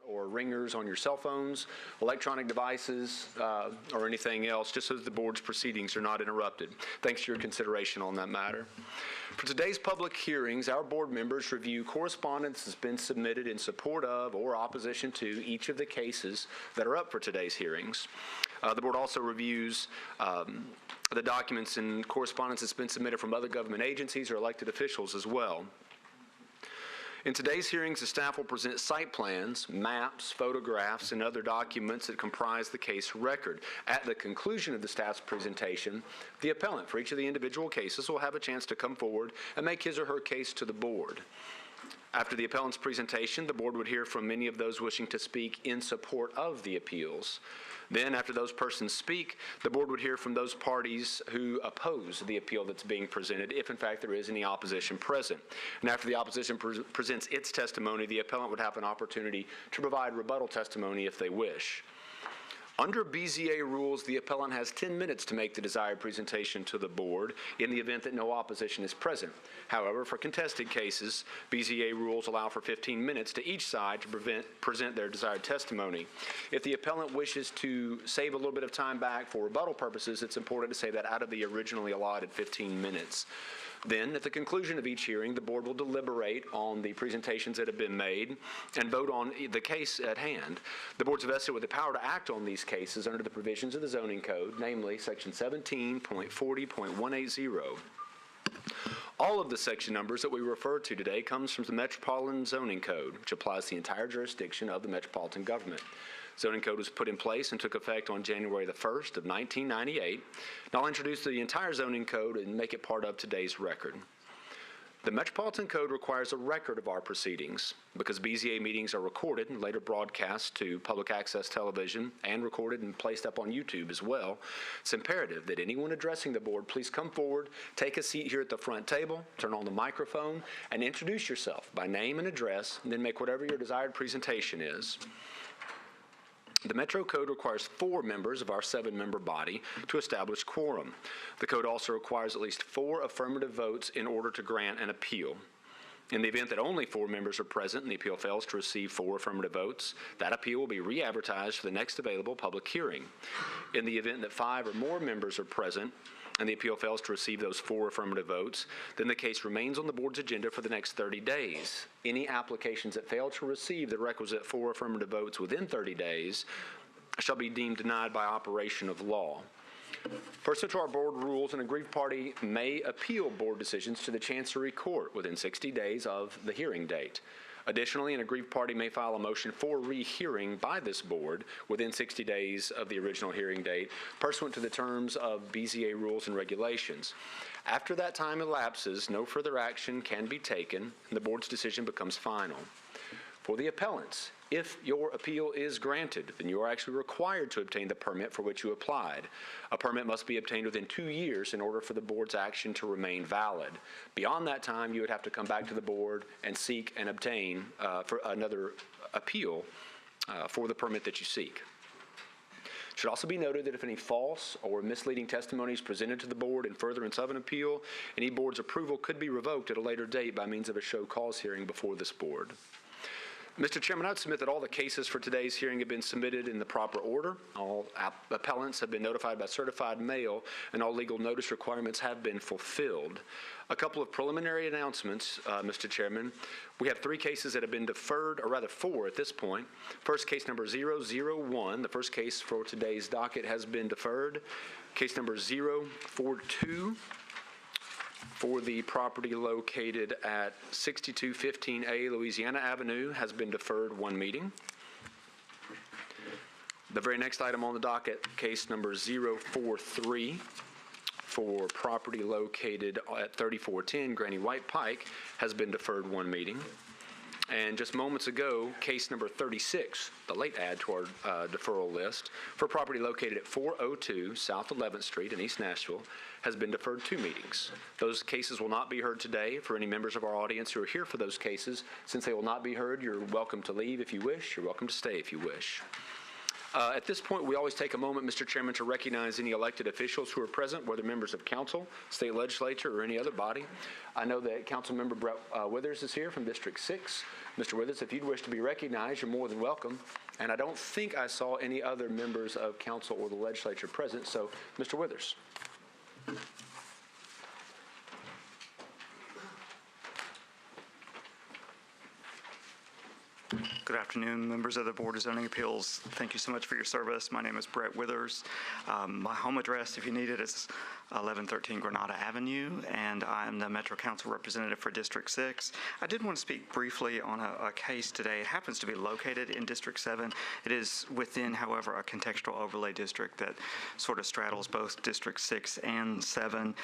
or ringers on your cell phones, electronic devices, or anything else, just so that the board's proceedings are not interrupted. Thanks for your consideration on that matter. For today's public hearings, our board members review correspondence that's been submitted in support of or opposition to each of the cases that are up for today's hearings. The board also reviews the documents and correspondence that's been submitted from other government agencies or elected officials as well. In today's hearings, the staff will present site plans, maps, photographs, and other documents that comprise the case record. At the conclusion of the staff's presentation, the appellant for each of the individual cases will have a chance to come forward and make his or her case to the board. After the appellant's presentation, the board would hear from many of those wishing to speak in support of the appeals. Then, after those persons speak, the board would hear from those parties who oppose the appeal that's being presented, if in fact there is any opposition present. And after the opposition presents its testimony, the appellant would have an opportunity to provide rebuttal testimony if they wish. Under BZA rules, the appellant has 10 minutes to make the desired presentation to the board in the event that no opposition is present. However, for contested cases, BZA rules allow for 15 minutes to each side to present their desired testimony. If the appellant wishes to save a little bit of time back for rebuttal purposes, it's important to say that out of the originally allotted 15 minutes. Then, at the conclusion of each hearing, the board will deliberate on the presentations that have been made and vote on the case at hand. The board's vested with the power to act on these cases under the provisions of the zoning code, namely section 17.40.180. All of the section numbers that we refer to today comes from the Metropolitan Zoning Code, which applies to the entire jurisdiction of the metropolitan government. Zoning Code was put in place and took effect on January the 1st of 1998. And I'll introduce the entire Zoning Code and make it part of today's record. The Metropolitan Code requires a record of our proceedings. Because BZA meetings are recorded and later broadcast to public access television and recorded and placed up on YouTube as well, it's imperative that anyone addressing the board please come forward, take a seat here at the front table, turn on the microphone, and introduce yourself by name and address, and then make whatever your desired presentation is. The Metro Code requires 4 members of our 7-member body to establish quorum. The code also requires at least 4 affirmative votes in order to grant an appeal. In the event that only 4 members are present and the appeal fails to receive 4 affirmative votes, that appeal will be re-advertised for the next available public hearing. In the event that 5 or more members are present and the appeal fails to receive those 4 affirmative votes, then the case remains on the board's agenda for the next 30 days. Any applications that fail to receive the requisite 4 affirmative votes within 30 days shall be deemed denied by operation of law. Pursuant to our board rules, an aggrieved party may appeal board decisions to the Chancery Court within 60 days of the hearing date. Additionally, an aggrieved party may file a motion for rehearing by this board within 60 days of the original hearing date, pursuant to the terms of BZA rules and regulations. After that time elapses, no further action can be taken, and the board's decision becomes final. For the appellants, if your appeal is granted, then you are actually required to obtain the permit for which you applied. A permit must be obtained within 2 years in order for the board's action to remain valid. Beyond that time, you would have to come back to the board and seek and obtain for another appeal for the permit that you seek. It should also be noted that if any false or misleading testimony is presented to the board in furtherance of an appeal, any board's approval could be revoked at a later date by means of a show cause hearing before this board. Mr. Chairman, I would submit that all the cases for today's hearing have been submitted in the proper order. All appellants have been notified by certified mail, and all legal notice requirements have been fulfilled. A couple of preliminary announcements, Mr. Chairman. We have 3 cases that have been deferred, or rather 4 at this point. First, case number 001, the first case for today's docket, has been deferred. Case number 042. For the property located at 6215A Louisiana Avenue has been deferred 1 meeting. The very next item on the docket, case number 043, for property located at 3410 Granny White Pike, has been deferred 1 meeting. And just moments ago, case number 36, the late add to our deferral list, for property located at 402 South 11th Street in East Nashville, has been deferred 2 meetings. Those cases will not be heard today. For any members of our audience who are here for those cases, since they will not be heard, you're welcome to leave if you wish. You're welcome to stay if you wish. At this point, we always take a moment, Mr. Chairman, to recognize any elected officials who are present, whether members of council, state legislature, or any other body. I know that Councilmember Brett Withers is here from District 6. Mr. Withers, if you'd wish to be recognized, you're more than welcome. And I don't think I saw any other members of council or the legislature present, so Mr. Withers. Good afternoon, members of the Board of Zoning Appeals. Thank you so much for your service. My name is Brett Withers. My home address, if you need it, is 1113 Granada Avenue, and I'm the Metro Council representative for District 6. I did want to speak briefly on a case today. It happens to be located in District 7. It is within, however, a contextual overlay district that sort of straddles both District 6 and 7.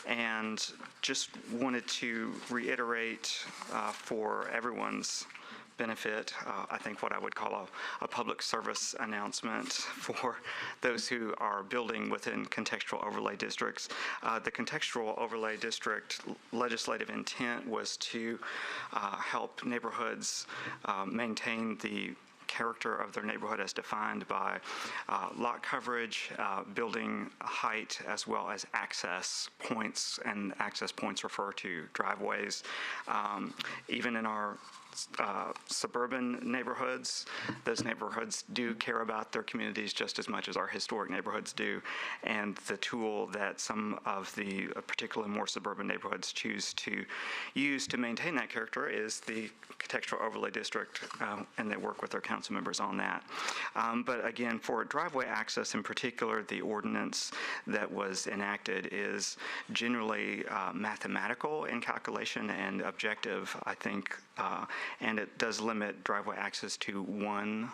And just wanted to reiterate for everyone's benefit, I think what I would call a public service announcement for those who are building within contextual overlay districts. The contextual overlay district legislative intent was to help neighborhoods maintain the character of their neighborhood as defined by lot coverage, building height, as well as access points, and access points refer to driveways. Even in our suburban neighborhoods, those neighborhoods do care about their communities just as much as our historic neighborhoods do, and the tool that some of the particularly more suburban neighborhoods choose to use to maintain that character is the contextual overlay district, and they work with their council members on that. But again, for driveway access in particular, the ordinance that was enacted is generally mathematical in calculation and objective, I think, and it does limit driveway access to one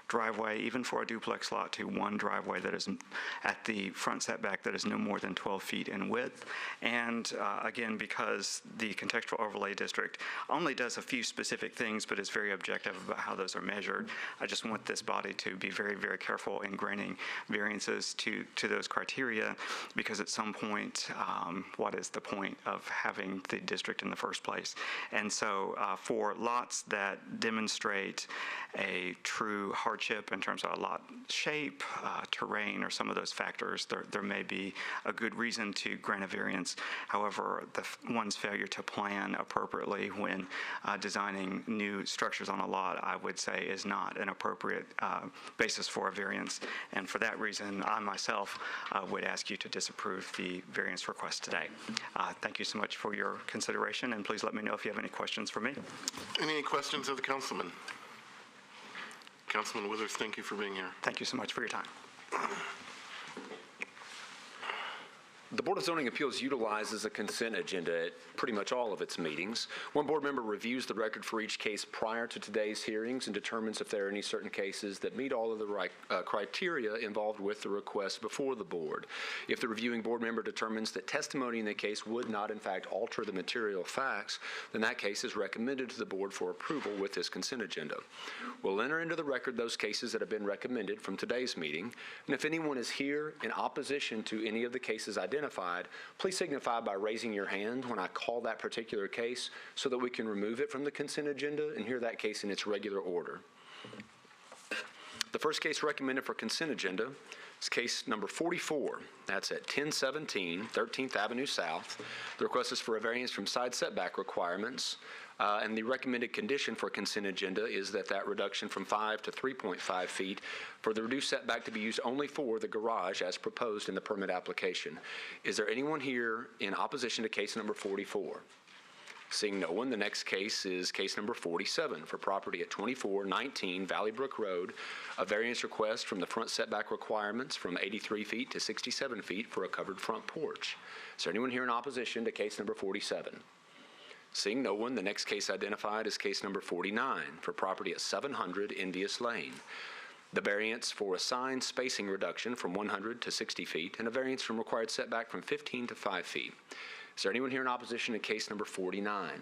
driveway, even for a duplex lot, to one driveway that is at the front setback that is no more than 12 feet in width. And again, because the contextual overlay district only does a few specific things, but is very objective about how those are measured, I just want this body to be very, very careful in granting variances to those criteria, because at some point, what is the point of having the district in the first place? And so for lots that demonstrate a true hardship in terms of lot shape, terrain, or some of those factors, there may be a good reason to grant a variance. However, one's failure to plan appropriately when designing new structures on a lot, I would say, is not an appropriate basis for a variance. And for that reason, I myself would ask you to disapprove the variance request today. Thank you so much for your consideration, and please let me know if you have any questions for me. Any questions of the councilman? Councilman Withers, thank you for being here. Thank you so much for your time. The Board of Zoning Appeals utilizes a consent agenda at pretty much all of its meetings. One board member reviews the record for each case prior to today's hearings and determines if there are any certain cases that meet all of the criteria involved with the request before the board. If the reviewing board member determines that testimony in the case would not, in fact, alter the material facts, then that case is recommended to the board for approval with this consent agenda. We'll enter into the record those cases that have been recommended from today's meeting, and if anyone is here in opposition to any of the cases identified, please signify by raising your hand when I call that particular case so that we can remove it from the consent agenda and hear that case in its regular order. The first case recommended for consent agenda is case number 44. That's at 1017 13th Avenue South. The request is for a variance from side setback requirements. And the recommended condition for consent agenda is that reduction from 5 to 3.5 feet for the reduced setback to be used only for the garage as proposed in the permit application. Is there anyone here in opposition to case number 44? Seeing no one, the next case is case number 47 for property at 2419 Valley Brook Road, a variance request from the front setback requirements from 83 feet to 67 feet for a covered front porch. Is there anyone here in opposition to case number 47? Seeing no one, the next case identified is case number 49 for property at 700 Envious Lane. The variance for assigned spacing reduction from 100 to 60 feet and a variance from required setback from 15 to 5 feet. Is there anyone here in opposition to case number 49?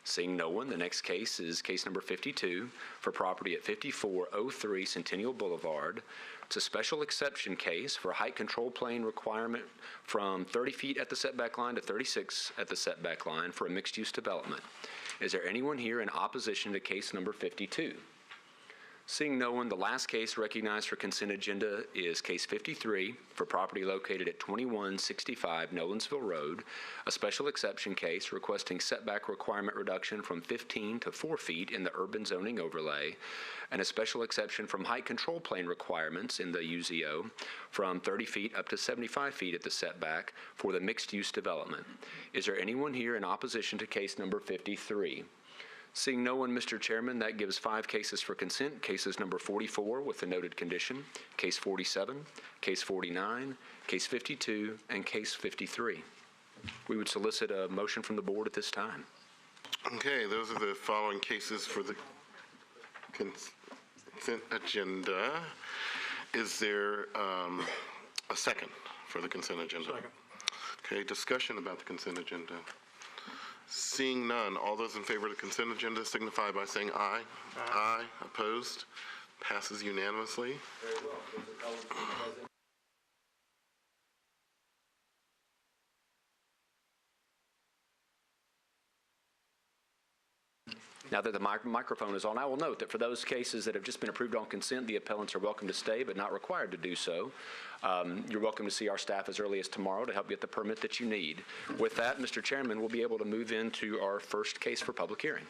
Seeing no one, the next case is case number 52 for property at 5403 Centennial Boulevard. It's a special exception case for a height control plane requirement from 30 feet at the setback line to 36 at the setback line for a mixed-use development. Is there anyone here in opposition to case number 52? Seeing no one, the last case recognized for consent agenda is Case 53 for property located at 2165 Nolensville Road, a special exception case requesting setback requirement reduction from 15 to 4 feet in the urban zoning overlay, and a special exception from height control plane requirements in the UZO from 30 feet up to 75 feet at the setback for the mixed-use development. Is there anyone here in opposition to case number 53? Seeing no one, Mr. Chairman, that gives 5 cases for consent. Cases number 44 with the noted condition, case 47, case 49, case 52, and case 53. We would solicit a motion from the board at this time. Okay, those are the following cases for the consent agenda. Is there a second for the consent agenda? Second. Okay, discussion about the consent agenda. Seeing none, all those in favor of the consent agenda signify by saying aye. Aye. Opposed? Passes unanimously. Very well. Now that the microphone is on, I will note that for those cases that have just been approved on consent, the appellants are welcome to stay but not required to do so. You're welcome to see our staff as early as tomorrow to help get the permit that you need. With that, Mr. Chairman, we'll be able to move into our first case for public hearing.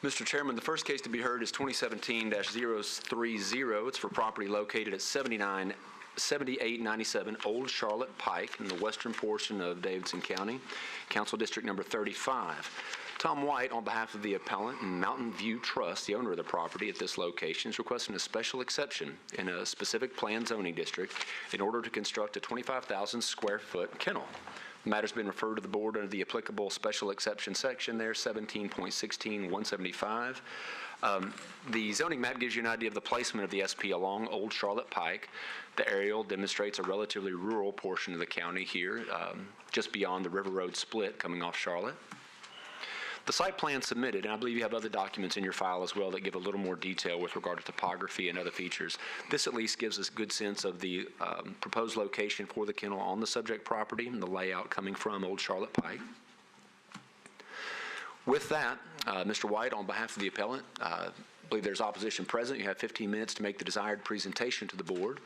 Mr. Chairman, the first case to be heard is 2017-030. It's for property located at 7897 Old Charlotte Pike in the western portion of Davidson County, Council District Number 35. Tom White, on behalf of the appellant and Mountain View Trust, the owner of the property at this location, is requesting a special exception in a specific planned zoning district in order to construct a 25,000 square foot kennel. The matter's been referred to the board under the applicable special exception section there, 17.16.175. The zoning map gives you an idea of the placement of the SP along Old Charlotte Pike. The aerial demonstrates a relatively rural portion of the county here, just beyond the River Road split coming off Charlotte. The site plan submitted, and I believe you have other documents in your file as well that give a little more detail with regard to topography and other features. This at least gives us a good sense of the proposed location for the kennel on the subject property and the layout coming from Old Charlotte Pike. With that, Mr. White, on behalf of the appellant, I believe there's opposition present. You have 15 minutes to make the desired presentation to the board.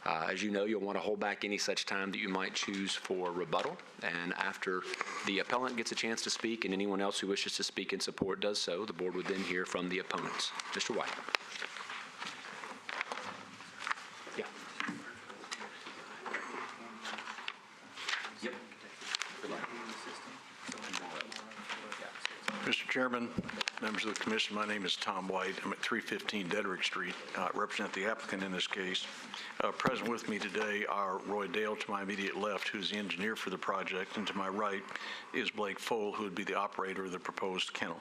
As you know, you'll want to hold back any such time that you might choose for rebuttal. And after the appellant gets a chance to speak and anyone else who wishes to speak in support does so, the board would then hear from the opponents. Mr. White. Yeah. Yep. Mr. Chairman, members of the commission, my name is Tom White. I'm at 315 Dedrick Street. Represent the applicant in this case. Present with me today are Roy Dale to my immediate left, who's the engineer for the project, and to my right is Blake Fole, who would be the operator of the proposed kennel.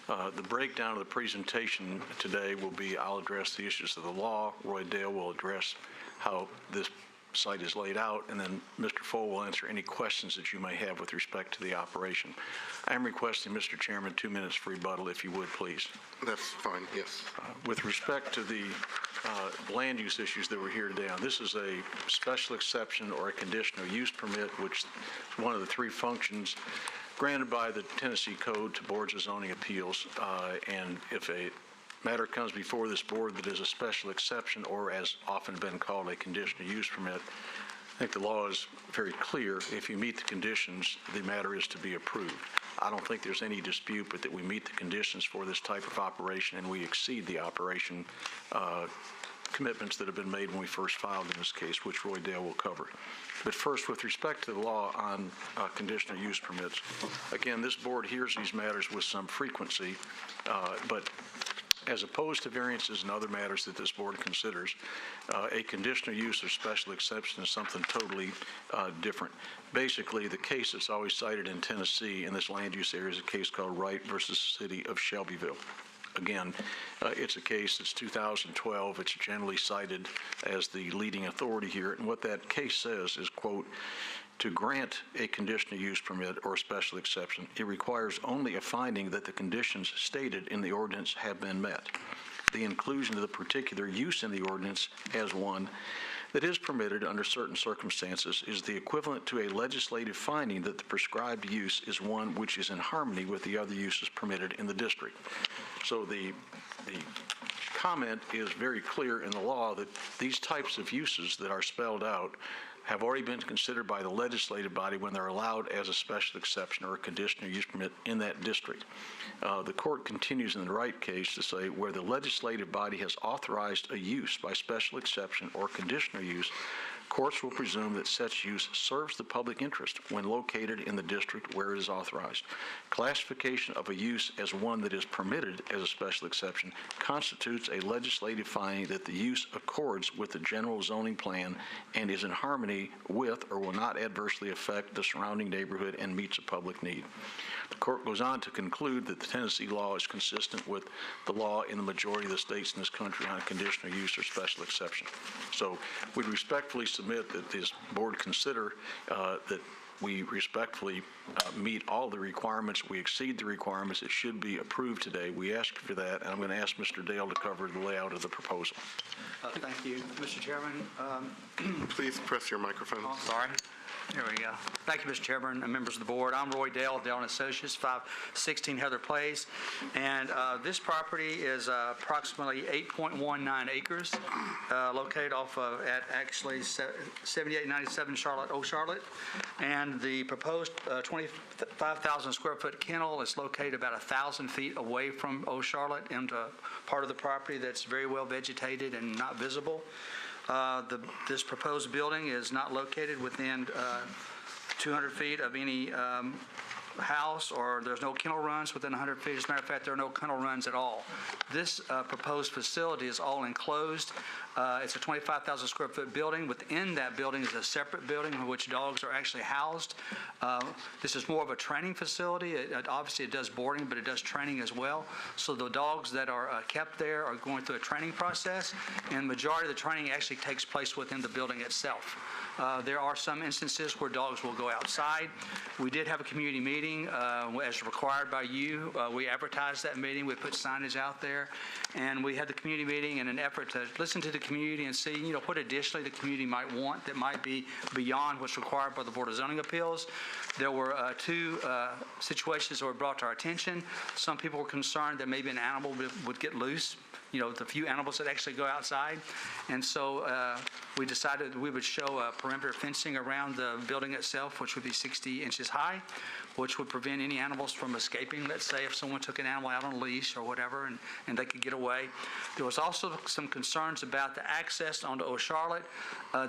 The breakdown of the presentation today will be I'll address the issues of the law. Roy Dale will address how this site is laid out, and then Mr. Fole will answer any questions that you may have with respect to the operation. I am requesting, Mr. Chairman, 2 minutes for rebuttal, if you would, please. That's fine, yes. With respect to the land use issues that we're here today on, this is a special exception or a conditional use permit, which is one of the 3 functions granted by the Tennessee Code to boards of zoning appeals. And if a matter comes before this board that is a special exception, or as often been called a conditional use permit, I think the law is very clear. If you meet the conditions, the matter is to be approved. I don't think there's any dispute but that we meet the conditions for this type of operation, and we exceed the operation commitments that have been made when we first filed in this case, which Roy Dale will cover. But first, with respect to the law on conditional use permits, again, this board hears these matters with some frequency, but as opposed to variances and other matters that this board considers, a conditional use or special exception is something totally different. Basically, the case that's always cited in Tennessee in this land use area is a case called Wright versus City of Shelbyville. again, it's a case that's 2012. It's generally cited as the leading authority here. And what that case says is, quote, to grant a conditional use permit or a special exception, it requires only a finding that the conditions stated in the ordinance have been met. The inclusion of the particular use in the ordinance as one that is permitted under certain circumstances is the equivalent to a legislative finding that the prescribed use is one which is in harmony with the other uses permitted in the district. So the comment is very clear in the law that these types of uses that are spelled out have already been considered by the legislative body when they're allowed as a special exception or a conditional use permit in that district. The court continues in the Wright case to say where the legislative body has authorized a use by special exception or conditional use, courts will presume that such use serves the public interest when located in the district where it is authorized. Classification of a use as one that is permitted as a special exception constitutes a legislative finding that the use accords with the general zoning plan and is in harmony with or will not adversely affect the surrounding neighborhood and meets a public need. The court goes on to conclude that the Tennessee law is consistent with the law in the majority of the states in this country on conditional use or special exception. So we respectfully submit that this board consider that we respectfully meet all the requirements. We exceed the requirements. It should be approved today. We ask for that, and I'm going to ask Mr. Dale to cover the layout of the proposal. Thank you, Mr. Chairman. Please press your microphone. Oh, sorry. There we go. Thank you, Mr. Chairman and members of the board. I'm Roy Dale, Dale & Associates, 516 Heather Place. And this property is approximately 8.19 acres, located off of at actually 7897 Charlotte, Old Charlotte. And the proposed 25,000 square foot kennel is located about 1,000 feet away from Old Charlotte into part of the property that's very well vegetated and not visible. This proposed building is not located within 200 feet of any house, or there's no kennel runs within 100 feet. As a matter of fact, there are no kennel runs at all. This proposed facility is all enclosed. It's a 25,000 square foot building. Within that building is a separate building in which dogs are actually housed. This is more of a training facility. Obviously, it does boarding, but it does training as well. So the dogs that are kept there are going through a training process, and the majority of the training actually takes place within the building itself. There are some instances where dogs will go outside. We did have a community meeting as required by you. We advertised that meeting. We put signage out there, and we had the community meeting in an effort to listen to the community and see, what additionally the community might want that might be beyond what's required by the Board of Zoning Appeals. There were two situations that were brought to our attention. Some people were concerned that maybe an animal would get loose, the few animals that actually go outside. And so we decided we would show perimeter fencing around the building itself, which would be 60 inches high, which would prevent any animals from escaping. Let's say if someone took an animal out on a leash or whatever, and they could get away. There was also some concerns about the access onto Old Charlotte.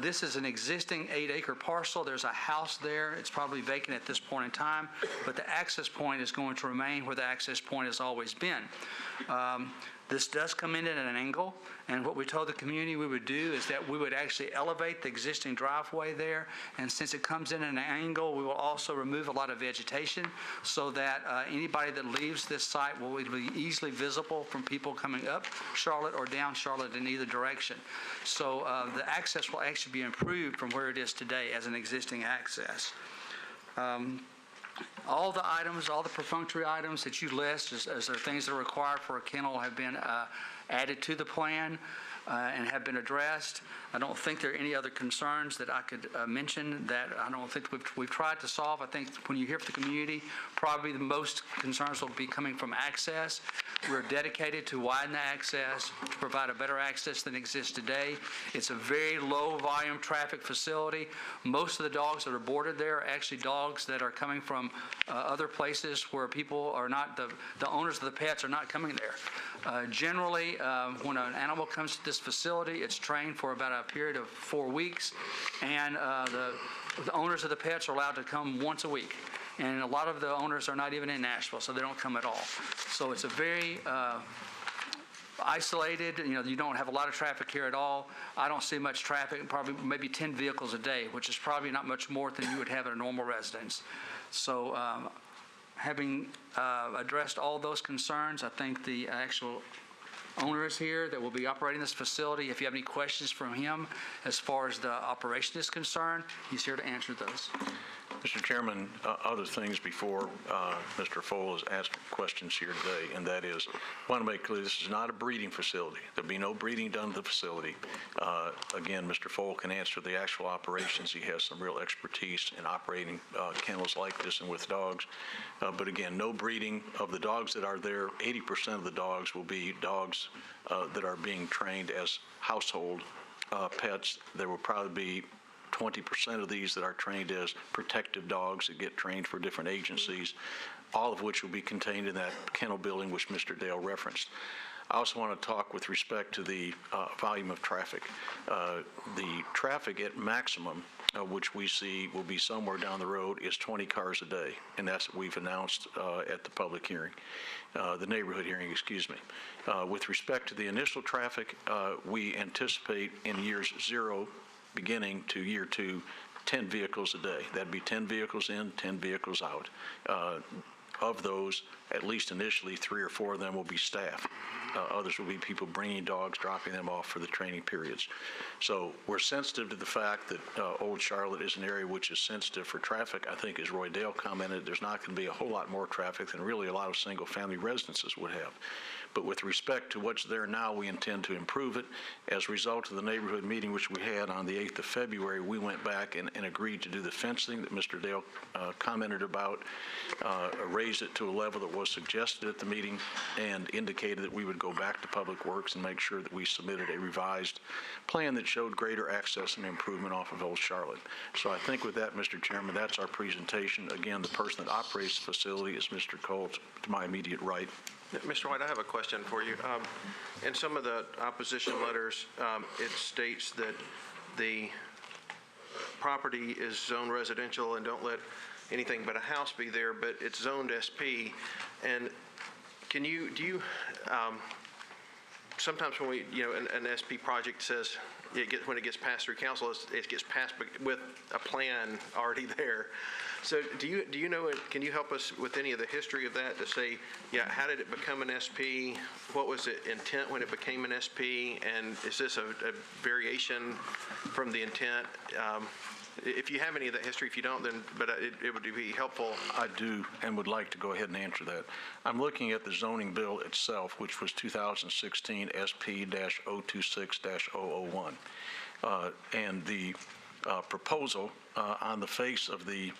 This is an existing 8-acre parcel. There's a house there. It's probably vacant at this point in time, but the access point is going to remain where the access point has always been. This does come in at an angle, and what we told the community we would do is that we would actually elevate the existing driveway there, and since it comes in at an angle, we will also remove a lot of vegetation so that anybody that leaves this site will be easily visible from people coming up Charlotte or down Charlotte in either direction. So the access will actually be improved from where it is today as an existing access. All the items, all the perfunctory items that you list as are things that are required for a kennel have been added to the plan and have been addressed. I don't think there are any other concerns that I could mention that I don't think we've tried to solve. I think when you hear from the community, probably the most concerns will be coming from access. We're dedicated to widen the access to provide a better access than exists today. It's a very low volume traffic facility. Most of the dogs that are boarded there are actually dogs that are coming from other places where people are not, the owners of the pets are not coming there. Generally, when an animal comes to this facility, it's trained for about a period of 4 weeks, and the owners of the pets are allowed to come once a week. And a lot of the owners are not even in Nashville, so they don't come at all. So it's a very isolated, you don't have a lot of traffic here at all. I don't see much traffic, probably maybe 10 vehicles a day, which is probably not much more than you would have at a normal residence. So Having addressed all those concerns, I think the actual owner is here that will be operating this facility. If you have any questions from him as far as the operation is concerned, he's here to answer those. Mr. Chairman, other things before Mr. Fole has asked questions here today, and that is, I want to make clear this is not a breeding facility. There'll be no breeding done to the facility. Again, Mr. Fole can answer the actual operations. He has some real expertise in operating kennels like this and with dogs. But again, no breeding of the dogs that are there. 80% of the dogs will be dogs that are being trained as household pets. There will probably be 20% of these that are trained as protective dogs that get trained for different agencies, all of which will be contained in that kennel building which Mr. Dale referenced. I also want to talk with respect to the volume of traffic. The traffic at maximum, which we see will be somewhere down the road, is 20 cars a day, and that's what we've announced at the public hearing, the neighborhood hearing, excuse me. With respect to the initial traffic, we anticipate in years 0 beginning to year 2, 10 vehicles a day. That'd be 10 vehicles in, 10 vehicles out. Of those, at least initially, 3 or 4 of them will be staff. Others will be people bringing dogs, dropping them off for the training periods. So we're sensitive to the fact that Old Charlotte is an area which is sensitive for traffic. I think, as Roy Dale commented, there's not going to be a whole lot more traffic than really a lot of single-family residences would have. But with respect to what's there now, we intend to improve it. As a result of the neighborhood meeting which we had on the 8th of February, we went back and agreed to do the fencing that Mr. Dale commented about, raised it to a level that was suggested at the meeting, and indicated that we would go back to Public Works and make sure that we submitted a revised plan that showed greater access and improvement off of Old Charlotte. So I think with that, Mr. Chairman, that's our presentation. Again, the person that operates the facility is Mr. Cole to my immediate right. Mr. White, I have a question for you. In some of the opposition letters, it states that the property is zoned residential and don't let anything but a house be there, but it's zoned SP. And do you, sometimes when we, an SP project says, when it gets passed through council, it gets passed with a plan already there. So do you know, can you help us with any of the history of that to say, how did it become an SP? What was the intent when it became an SP? And is this a variation from the intent? If you have any of that history, if you don't, then, but it would be helpful. I do and would like to go ahead and answer that. I'm looking at the zoning bill itself, which was 2016 SP-026-001. And the proposal on the face of the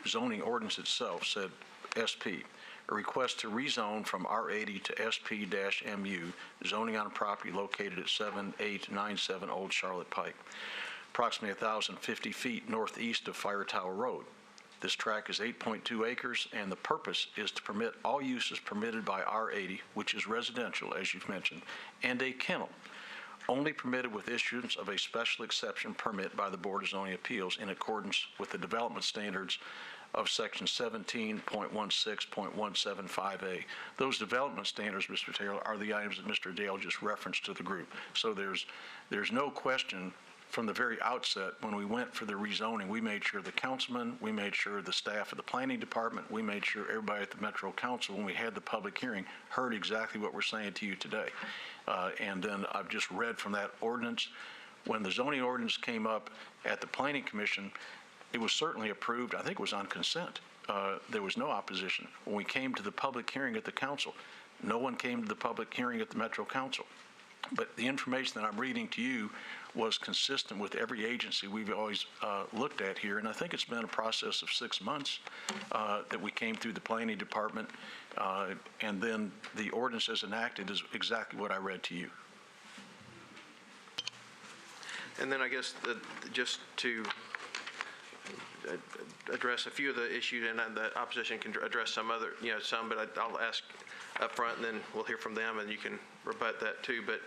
zoning ordinance itself said SP, a request to rezone from R80 to SP-MU, zoning on property located at 7897 Old Charlotte Pike, approximately 1,050 feet northeast of Fire Tower Road. This tract is 8.2 acres, and the purpose is to permit all uses permitted by R80, which is residential, as you've mentioned, and a kennel, only permitted with issuance of a special exception permit by the Board of Zoning Appeals in accordance with the development standards of Section 17.16.175A. Those development standards, Mr. Taylor, are the items that Mr. Dale just referenced to the group. So there's no question from the very outset, when we went for the rezoning, we made sure the councilman, we made sure the staff of the planning department, we made sure everybody at the Metro Council, when we had the public hearing, heard exactly what we're saying to you today. And then I've just read from that ordinance. When the zoning ordinance came up at the Planning Commission, it was certainly approved. I think it was on consent. There was no opposition. When we came to the public hearing at the council, no one came to the public hearing at the Metro Council. But the information that I'm reading to you was consistent with every agency we've always looked at here. And I think it's been a process of 6 months that we came through the planning department. And then the ordinance as enacted is exactly what I read to you. And then I guess just to address a few of the issues, and the opposition can address some other, some, but I'll ask up front, and then we'll hear from them, and you can rebut that too. But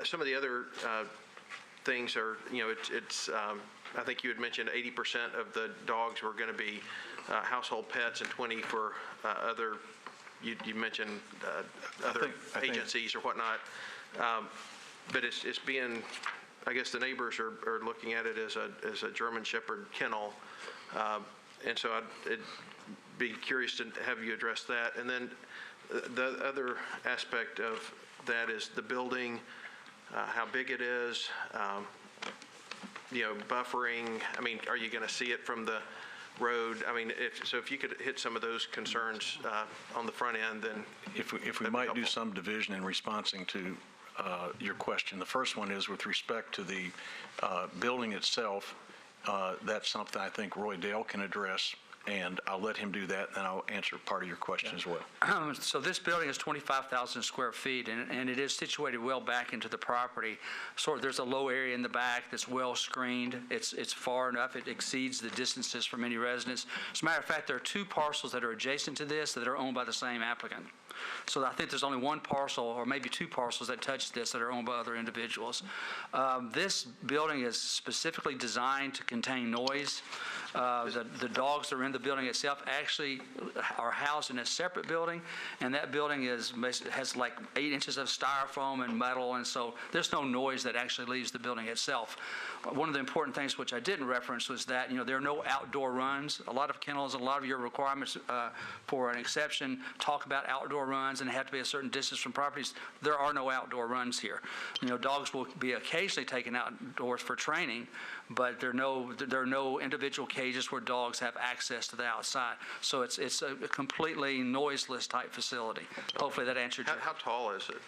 some of the other things are, I think you had mentioned 80% of the dogs were going to be household pets and 20 for other, you mentioned other agencies or whatnot. But it's being, I guess the neighbors are looking at it as a German Shepherd kennel. And so be curious to have you address that. And then the other aspect of that is the building, how big it is, buffering. I mean, are you going to see it from the road? I mean, if you could hit some of those concerns on the front end, then If we that'd be might do helpful. some division in responding to your question. The first one is with respect to the building itself. That's something I think Roy Dale can address, and I'll let him do that, and then I'll answer part of your question as well. So this building is 25,000 square feet, and it is situated well back into the property. So there's a low area in the back that's well screened. It's far enough. It exceeds the distances from any residence. As a matter of fact, there are two parcels that are adjacent to this that are owned by the same applicant. So I think there's only one parcel, or maybe two parcels that touch this that are owned by other individuals. This building is specifically designed to contain noise. The dogs that are in the building itself actually are housed in a separate building, and that building has like 8 inches of styrofoam and metal, and so there's no noise that actually leaves the building itself. One of the important things which I didn't reference was that, there are no outdoor runs. A lot of kennels, a lot of your requirements for an exception talk about outdoor runs and have to be a certain distance from properties. There are no outdoor runs here. Dogs will be occasionally taken outdoors for training, but there are no individual cages where dogs have access to the outside. So it's a completely noiseless type facility. Hopefully that answered your. How tall is it?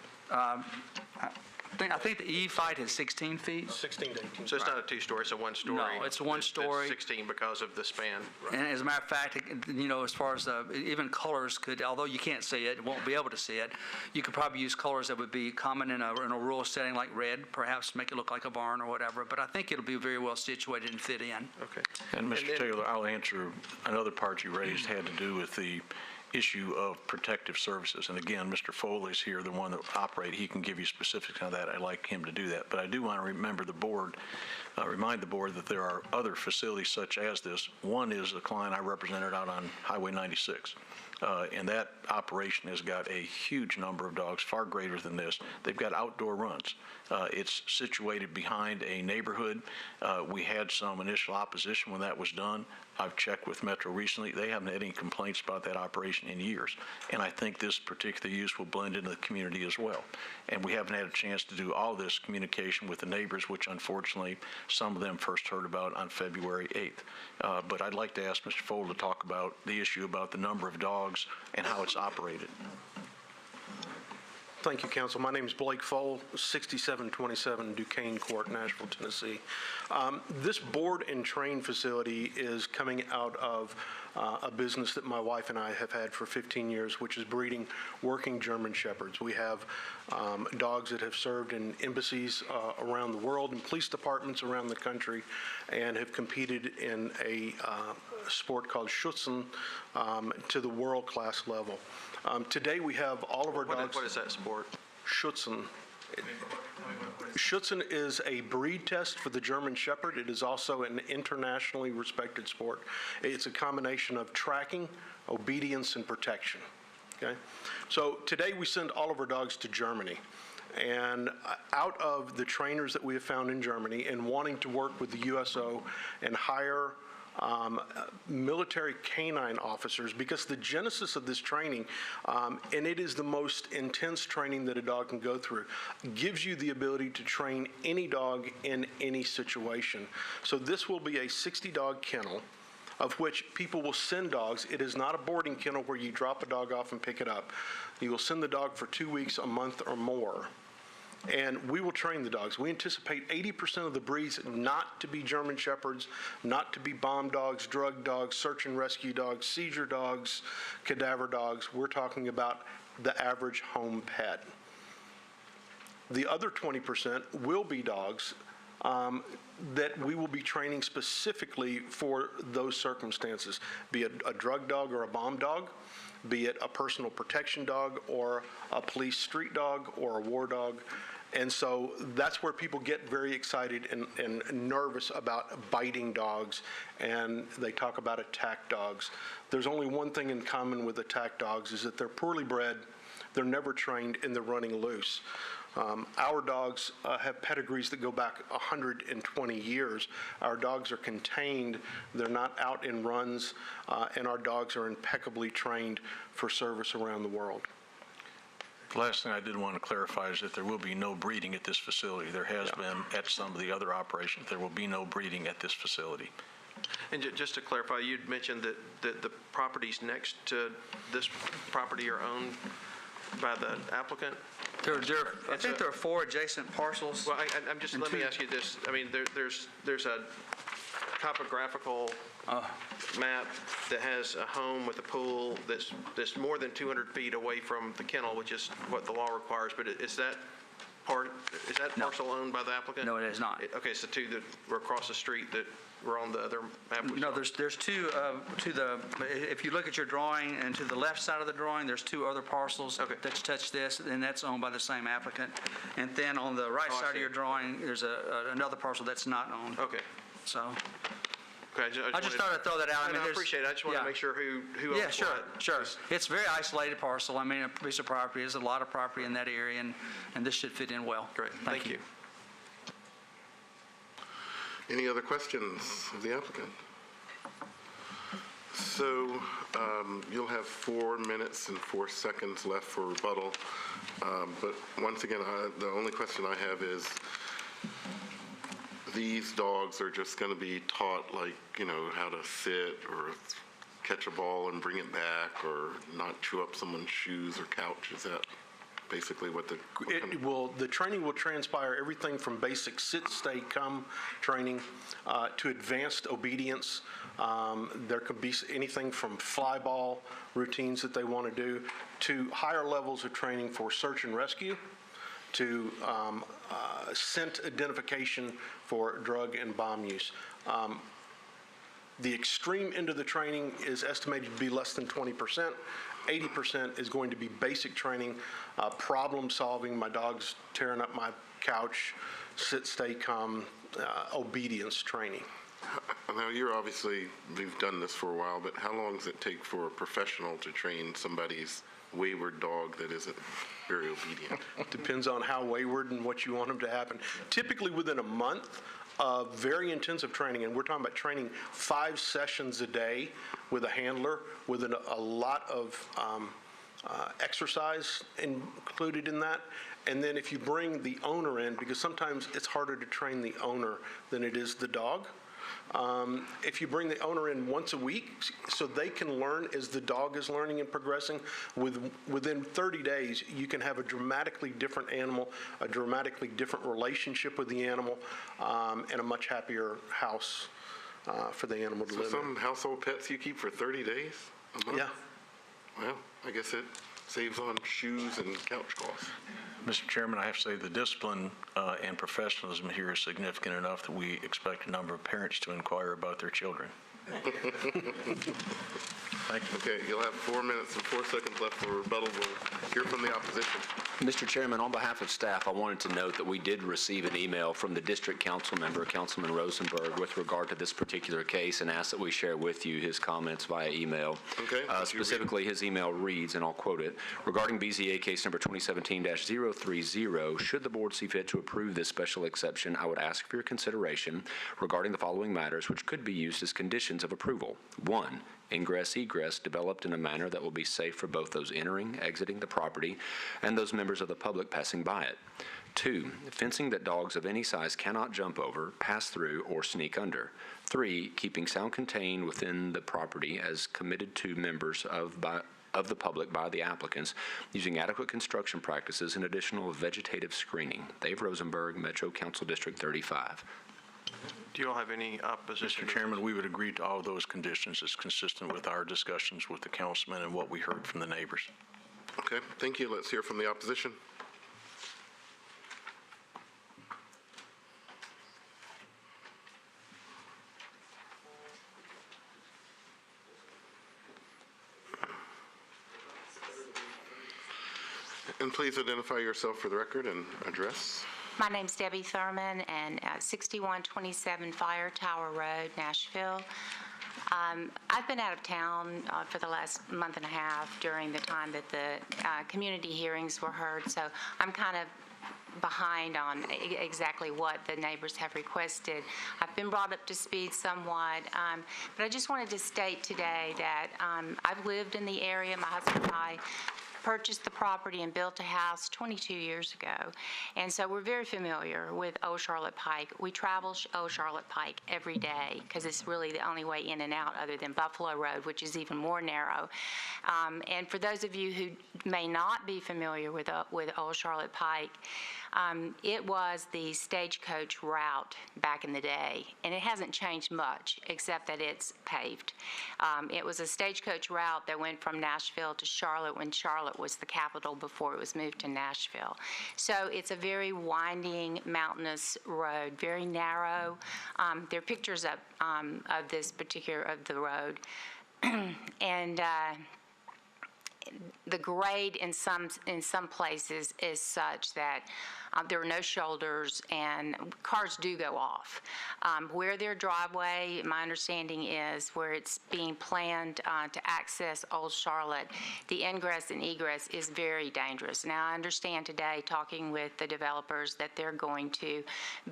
I think the Eve fight is 16 feet. 16 to 18. So it's not a two-story, it's a one-story. No, it's one story. It's 16 because of the span. And as a matter of fact, as far as even colors although you can't see it, won't be able to see it, you could probably use colors that would be common in a rural setting like red, perhaps make it look like a barn or whatever. But I think it'll be very well situated and fit in. Okay. And Mr. then- Taylor, I'll answer another part you raised had to do with the issue of protective services. And again, Mr. Foley's here, the one that operates. He can give you specifics on that. I'd like him to do that. But I do want to remind the board that there are other facilities such as this. One is the client I represented out on Highway 96. And that operation has got a huge number of dogs, far greater than this. They've got outdoor runs. It's situated behind a neighborhood. We had some initial opposition when that was done. I've checked with Metro recently. They haven't had any complaints about that operation in years. And I think this particular use will blend into the community as well. And we haven't had a chance to do all this communication with the neighbors, which unfortunately some of them first heard about on February 8th. But I'd like to ask Mr. Fole to talk about the issue about the number of dogs and how it's operated. Thank you, Council. My name is Blake Fole, 6727 Duquesne Court, Nashville, Tennessee. This board and train facility is coming out of a business that my wife and I have had for 15 years, which is breeding working German Shepherds. We have dogs that have served in embassies around the world and police departments around the country and have competed in a sport called Schützen to the world-class level. Today we have all of our dogs. What is that sport? Schützen. Schützen is a breed test for the German Shepherd. It is also an internationally respected sport. It's a combination of tracking, obedience, and protection. Okay? So today we send all of our dogs to Germany. And out of the trainers that we have found in Germany and wanting to work with the USO and hire military canine officers, because the genesis of this training, and it is the most intense training that a dog can go through, gives you the ability to train any dog in any situation. So this will be a 60-dog kennel of which people will send dogs. It is not a boarding kennel where you drop a dog off and pick it up. You will send the dog for 2 weeks, a month, or more. And we will train the dogs. We anticipate 80% of the breeds not to be German Shepherds, not to be bomb dogs, drug dogs, search and rescue dogs, seizure dogs, cadaver dogs. We're talking about the average home pet. The other 20% will be dogs that we will be training specifically for those circumstances, be it a drug dog or a bomb dog, be it a personal protection dog or a police street dog or a war dog. And so that's where people get very excited and nervous about biting dogs, and they talk about attack dogs. There's only one thing in common with attack dogs is that they're poorly bred, they're never trained, and they're running loose. Our dogs have pedigrees that go back 120 years. Our dogs are contained. They're not out in runs, and our dogs are impeccably trained for service around the world. The last thing I did want to clarify is that there will be no breeding at this facility. There has been at some of the other operations. There will be no breeding at this facility. And just to clarify, you'd mentioned that the properties next to this property are owned by the applicant? I think there are 4 adjacent parcels. Well, I'm just, let me ask you this. I mean, there's a topographical map that has a home with a pool that's more than 200 feet away from the kennel, which is what the law requires, but is that parcel owned by the applicant? No, it is not. Okay, so 2 that were across the street that were on the other map we No, saw? there's 2 if you look at your drawing, and to the left side of the drawing, there's 2 other parcels Okay. that touch this, and that's owned by the same applicant. And then on the right Oh, I side of see. your drawing, there's another parcel that's not owned. Okay. So, Okay, I just thought I'd throw that out. I there's- appreciate it. I just wanted to yeah. make sure who owns Yeah, what. sure. It's a very isolated parcel. I mean, a piece of property, there's a lot of property in that area, and this should fit in well. Great, thank you. Any other questions of the applicant? So you'll have 4 minutes and 4 seconds left for rebuttal. But once again, the only question I have is, these dogs are just going to be taught, like, how to sit or catch a ball and bring it back, or not chew up someone's shoes or couch? Is that basically what the... The training will transpire everything from basic sit, stay, come training to advanced obedience. There could be anything from fly ball routines that they want to do to higher levels of training for search and rescue, to scent identification for drug and bomb use. The extreme end of the training is estimated to be less than 20%. 80% is going to be basic training, problem solving, my dog's tearing up my couch, sit, stay, come, obedience training. Now, you've done this for a while, but how long does it take for a professional to train somebody's wayward dog that isn't very obedient? Depends on how wayward and what you want them to happen. Typically within a month of very intensive training, and we're talking about training 5 sessions a day with a handler, with a lot of exercise included in that. And then if you bring the owner in, because sometimes it's harder to train the owner than it is the dog. If you bring the owner in once a week so they can learn as the dog is learning and progressing, within 30 days, you can have a dramatically different animal, a dramatically different relationship with the animal, and a much happier house for the animal to So live some household pets you keep for 30 days? A in. month? Yeah. Well, I guess it saves on shoes and couch costs. Mr. Chairman, I have to say the discipline and professionalism here is significant enough that we expect a number of parents to inquire about their children. Thank you. Okay, you'll have 4 minutes and 4 seconds left for rebuttal. We'll hear from the opposition. Mr. Chairman, on behalf of staff, I wanted to note that we did receive an email from the district council member, Councilman Rosenberg, with regard to this particular case, and asked that we share with you his comments via email. Okay, would you read it? Specifically, his email reads, and I'll quote it, "Regarding BZA case number 2017-030, should the board see fit to approve this special exception, I would ask for your consideration regarding the following matters which could be used as conditions of approval. 1, ingress-egress developed in a manner that will be safe for both those entering, exiting the property, and those members of the public passing by it. 2, fencing that dogs of any size cannot jump over, pass through, or sneak under. 3, keeping sound contained within the property as committed to members of the public by the applicants, using adequate construction practices and additional vegetative screening." Dave Rosenberg, Metro Council District 35. Do you all have any opposition? Mr. Chairman, we would agree to all of those conditions. It's consistent with our discussions with the councilman and what we heard from the neighbors. Okay, thank you. Let's hear from the opposition. And please identify yourself for the record and address. My name's Debbie Thurman, and 6127 Fire Tower Road, Nashville. I've been out of town for the last month and a half during the time that the community hearings were heard, so I'm kind of behind on exactly what the neighbors have requested. I've been brought up to speed somewhat, but I just wanted to state today that I've lived in the area. My husband and I purchased the property and built a house 22 years ago. And so we're very familiar with Old Charlotte Pike. We travel Old Charlotte Pike every day because it's really the only way in and out other than Buffalo Road, which is even more narrow. And for those of you who may not be familiar with Old Charlotte Pike, it was the stagecoach route back in the day, and it hasn't changed much except that it's paved. It was a stagecoach route that went from Nashville to Charlotte when Charlotte was the capital before it was moved to Nashville. So it's a very winding, mountainous road, very narrow. There are pictures of this particular, of the road. And the grade in some places is such that there are no shoulders and cars do go off. Where their driveway, my understanding is, where it's being planned to access Old Charlotte, the ingress and egress is very dangerous. Now, I understand today, talking with the developers, that they're going to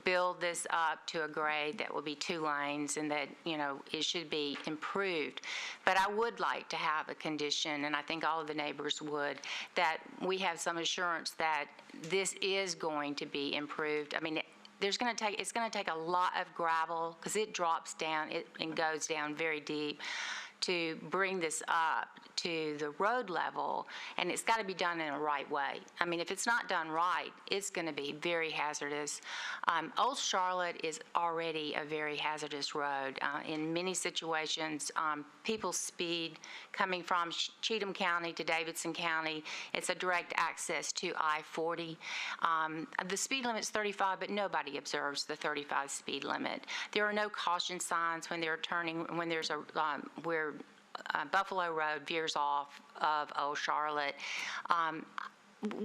build this up to a grade that will be 2 lanes and that, you know, it should be improved. But I would like to have a condition, and I think all of the neighbors would, that we have some assurance that this is going to be improved. I mean, it's going to take a lot of gravel because it drops down and goes down very deep to bring this up to the road level, and it's got to be done in a right way. I mean, if it's not done right, it's going to be very hazardous. Old Charlotte is already a very hazardous road. In many situations, people speed coming from Cheatham County to Davidson County. It's a direct access to I-40. The speed limit's 35, but nobody observes the 35 speed limit. There are no caution signs when they're turning, when there's a, where Buffalo Road veers off of Old Charlotte.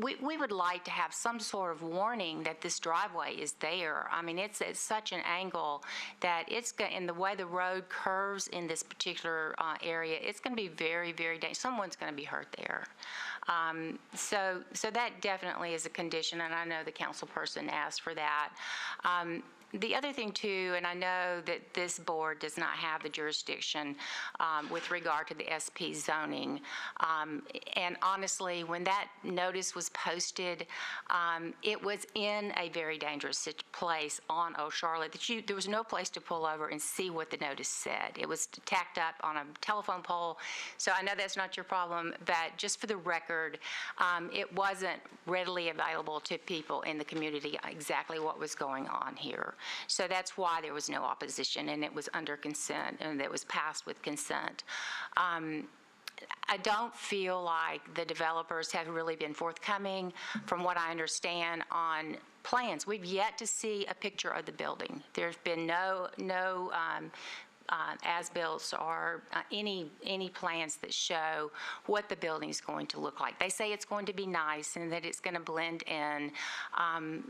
We would like to have some sort of warning that this driveway is there. I mean, it's at such an angle that it's, in the way the road curves in this particular area, it's going to be very, very dangerous. Someone's going to be hurt there. So that definitely is a condition, and I know the council person asked for that. The other thing, too, and I know that this board does not have the jurisdiction with regard to the SP zoning. And honestly, when that notice was posted, it was in a very dangerous place on Old Charlotte. There was no place to pull over and see what the notice said. It was tacked up on a telephone pole. So I know that's not your problem, but just for the record, it wasn't readily available to people in the community exactly what was going on here. So that's why there was no opposition, and it was under consent, and it was passed with consent. I don't feel like the developers have really been forthcoming, from what I understand, on plans. We've yet to see a picture of the building. There's been no as-built or any plans that show what the building is going to look like. They say it's going to be nice and that it's going to blend in,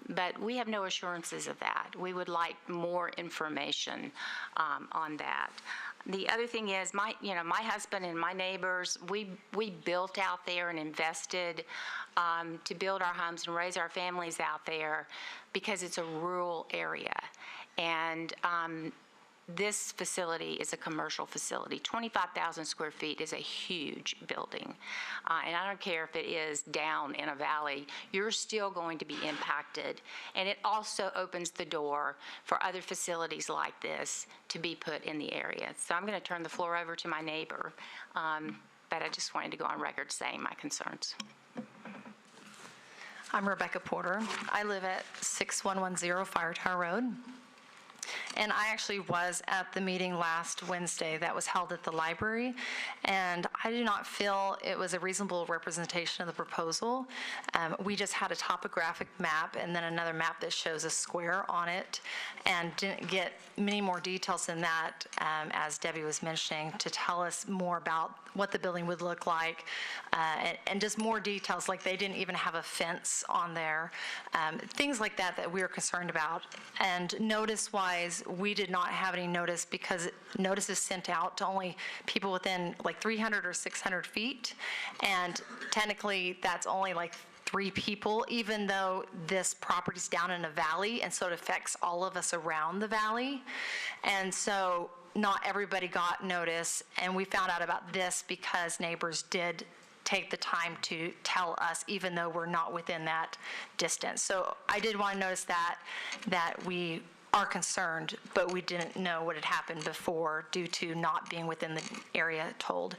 but we have no assurances of that. We would like more information on that. The other thing is, my husband and my neighbors, we built out there and invested to build our homes and raise our families out there because it's a rural area. And this facility is a commercial facility. 25,000 square feet is a huge building. And I don't care if it is down in a valley, you're still going to be impacted. And it also opens the door for other facilities like this to be put in the area. So I'm going to turn the floor over to my neighbor, but I just wanted to go on record saying my concerns. I'm Rebecca Porter. I live at 6110 Fire Tower Road. And I actually was at the meeting last Wednesday that was held at the library, and I do not feel it was a reasonable representation of the proposal. We just had a topographic map and then another map that shows a square on it, and didn't get many more details than that, as Debbie was mentioning, to tell us more about what the building would look like, and just more details, like they didn't even have a fence on there, things like that that we were concerned about. And notice-wise, we did not have any notice because notice is sent out to only people within like 300 or 600 feet, and technically that's only like 3 people, even though this property's down in a valley, and so it affects all of us around the valley. And so not everybody got notice, and we found out about this because neighbors did take the time to tell us, even though we're not within that distance. So I did want to notice that we are concerned, but we didn't know what had happened before due to not being within the area told.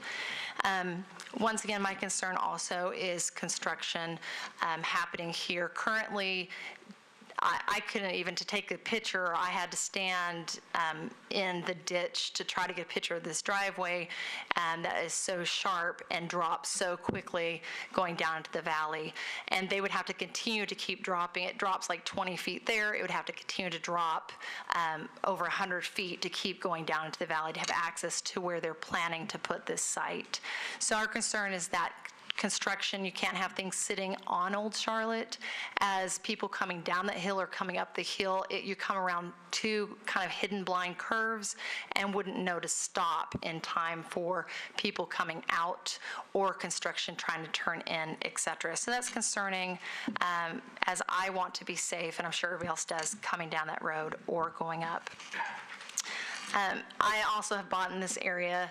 Once again, my concern also is construction happening here. Currently, I couldn't even, to take a picture, I had to stand in the ditch to try to get a picture of this driveway that is so sharp and drops so quickly going down into the valley. And they would have to continue to keep dropping. It drops like 20 feet there. It would have to continue to drop over 100 feet to keep going down into the valley to have access to where they're planning to put this site. So our concern is that construction, you can't have things sitting on Old Charlotte. As people coming down that hill or coming up the hill, you come around 2 kind of hidden blind curves and wouldn't know to stop in time for people coming out or construction trying to turn in, et cetera. So that's concerning, as I want to be safe, and I'm sure everybody else does, coming down that road or going up. I also have bought in this area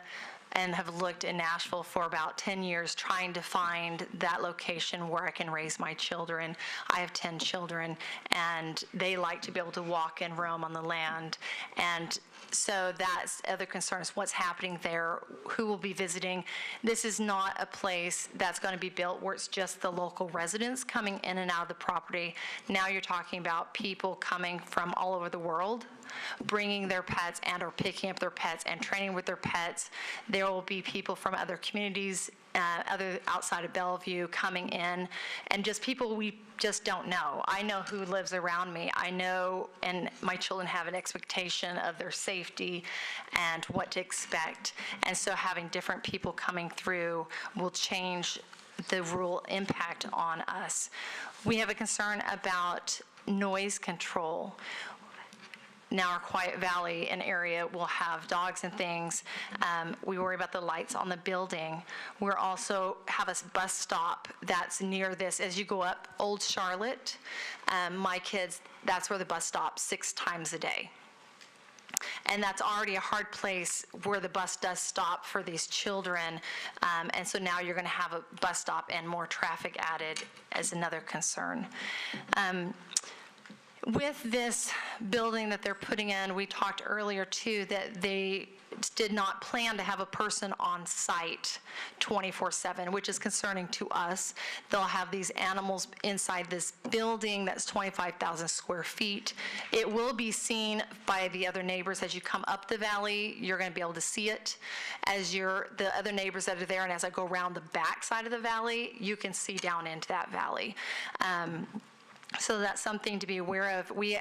and have looked in Nashville for about 10 years trying to find that location where I can raise my children. I have 10 children, and they like to be able to walk and roam on the land. And so that's other concerns, what's happening there, who will be visiting. This is not a place that's going to be built where it's just the local residents coming in and out of the property. Now you're talking about people coming from all over the world, bringing their pets and or picking up their pets and training with their pets. There will be people from other communities, other outside of Bellevue coming in, and just people we just don't know. I know who lives around me. I know, and my children have an expectation of their safety and what to expect. And so having different people coming through will change the rural impact on us. We have a concern about noise control. Now our Quiet Valley, an area, will have dogs and things. We worry about the lights on the building. We're also have a bus stop that's near this. As you go up Old Charlotte, my kids, that's where the bus stops 6 times a day. And that's already a hard place where the bus does stop for these children. And so now you're going to have a bus stop and more traffic added as another concern. With this building that they're putting in, we talked earlier too that they did not plan to have a person on site 24/7, which is concerning to us. They'll have these animals inside this building that's 25,000 square feet. It will be seen by the other neighbors as you come up the valley. You're going to be able to see it as the other neighbors that are there, and as I go around the back side of the valley, you can see down into that valley. So that's something to be aware of. We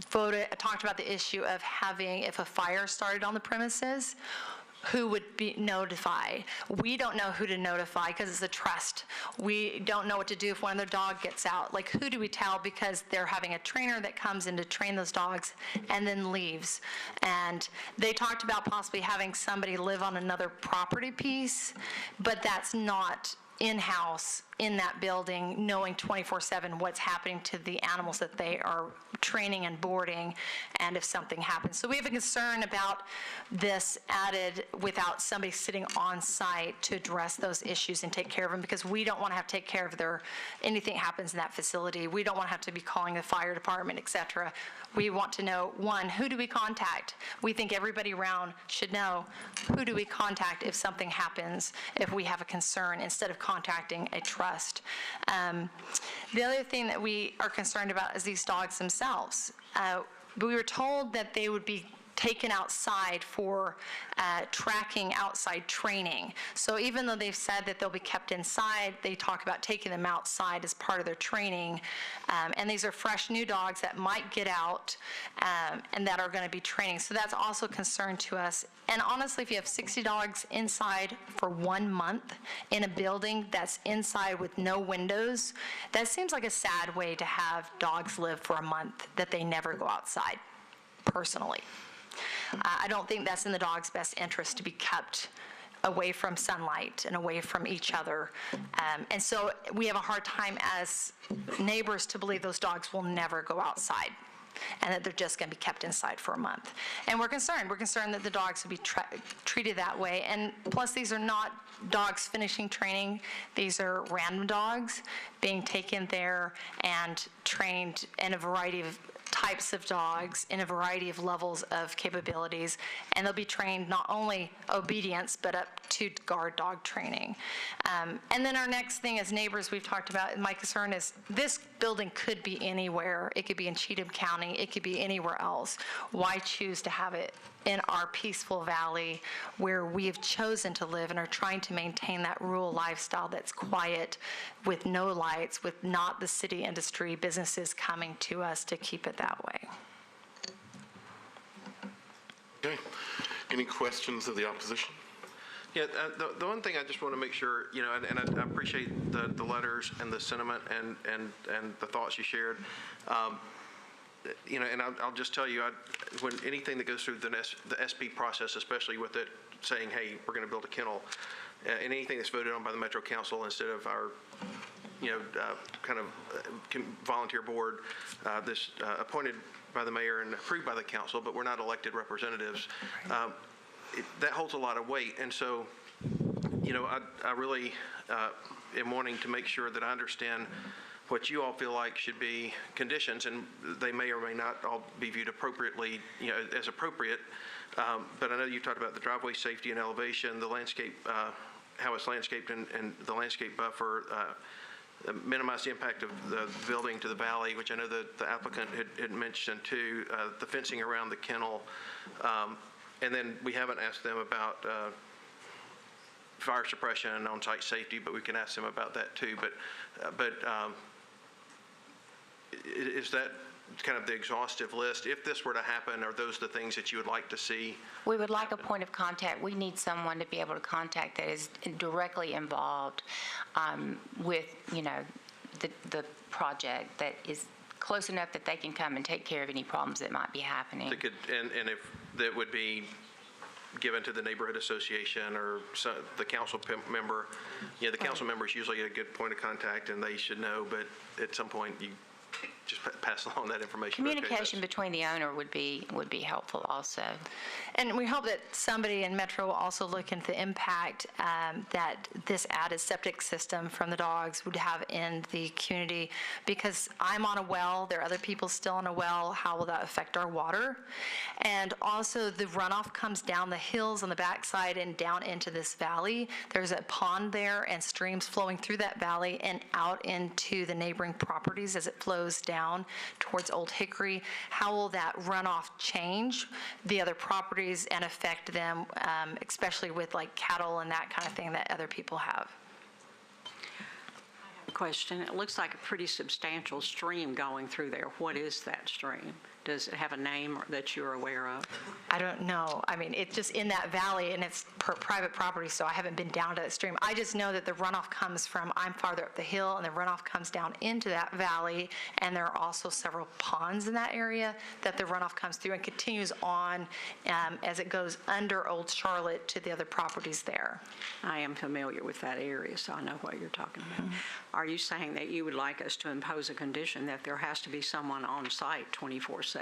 talked about the issue of having, if a fire started on the premises, who would be notified. We don't know who to notify because it's a trust. We don't know what to do if one of their dog gets out. Like, who do we tell? Because they're having a trainer that comes in to train those dogs and then leaves. And they talked about possibly having somebody live on another property piece, but that's not in-house in that building, knowing 24/7 what's happening to the animals that they are training and boarding, and if something happens. So we have a concern about this added without somebody sitting on site to address those issues and take care of them, because we don't want to have to take care of anything happens in that facility. We don't want to have to be calling the fire department, et cetera. We want to know, one, who do we contact? We think everybody around should know, who do we contact if something happens, if we have a concern, instead of contacting a trust. The other thing that we are concerned about is these dogs themselves. We were told that they would be taken outside for tracking outside training. So even though they've said that they'll be kept inside, they talk about taking them outside as part of their training. And these are fresh new dogs that might get out and that are going to be training. So that's also a concern to us. And honestly, if you have 60 dogs inside for 1 month in a building that's inside with no windows, that seems like a sad way to have dogs live for a month, that they never go outside, personally. I don't think that's in the dog's best interest to be kept away from sunlight and away from each other. And so we have a hard time as neighbors to believe those dogs will never go outside and that they're just going to be kept inside for a month. And we're concerned. We're concerned that the dogs will be treated that way. And plus, these are not dogs finishing training. These are random dogs being taken there and trained in a variety of types of dogs in a variety of levels of capabilities, and they'll be trained not only obedience but up to guard dog training. And then our next thing as neighbors we've talked about, my concern is this building could be anywhere. It could be in Cheatham County. It could be anywhere else. Why choose to have it in our peaceful valley where we have chosen to live and are trying to maintain that rural lifestyle that's quiet with no lights, with not the city industry businesses coming to us to keep it that way? Okay. Any questions of the opposition? Yeah, the one thing I just want to make sure, and I appreciate the letters and the sentiment and the thoughts you shared. And I'll just tell you, when anything that goes through the SP process, especially with it saying, hey, we're going to build a kennel, and anything that's voted on by the Metro Council instead of our, volunteer board, this appointed by the mayor and approved by the council, but we're not elected representatives, that holds a lot of weight. And so, I really am wanting to make sure that I understand what you all feel like should be conditions, and they may or may not all be viewed appropriately, as appropriate. But I know you talked about the driveway safety and elevation, the landscape, how it's landscaped, and the landscape buffer, minimize the impact of the building to the valley, which I know the applicant had mentioned too, the fencing around the kennel. And then we haven't asked them about fire suppression and on-site safety, but we can ask them about that too. But is that kind of the exhaustive list? If this were to happen, are those the things that you would like to see? We would like a point of contact. We need someone to be able to contact that is directly involved with, the project, that is close enough that they can come and take care of any problems that might be happening. That could, and if that would be given to the neighborhood association or the council member. The council member is usually a good point of contact, and they should know, but at some point you just pass along that information. Communication between the owner would be helpful also. And we hope that somebody in Metro will also look into the impact that this added septic system from the dogs would have in the community. Because I'm on a well, there are other people still on a well, how will that affect our water? And also the runoff comes down the hills on the backside and down into this valley. There's a pond there and streams flowing through that valley and out into the neighboring properties as it flows down towards Old Hickory. How will that runoff change the other properties and affect them, especially with like cattle and that kind of thing that other people have? Question. It looks like a pretty substantial stream going through there. What is that stream? Does it have a name that you're aware of? I don't know. I mean, it's just in that valley, and it's private property, so I haven't been down to that stream. I just know that the runoff comes from, I'm farther up the hill, and the runoff comes down into that valley, and there are also several ponds in that area that the runoff comes through and continues on as it goes under Old Charlotte to the other properties there. I am familiar with that area, so I know what you're talking about. Mm-hmm. Are you saying that you would like us to impose a condition that there has to be someone on site 24/7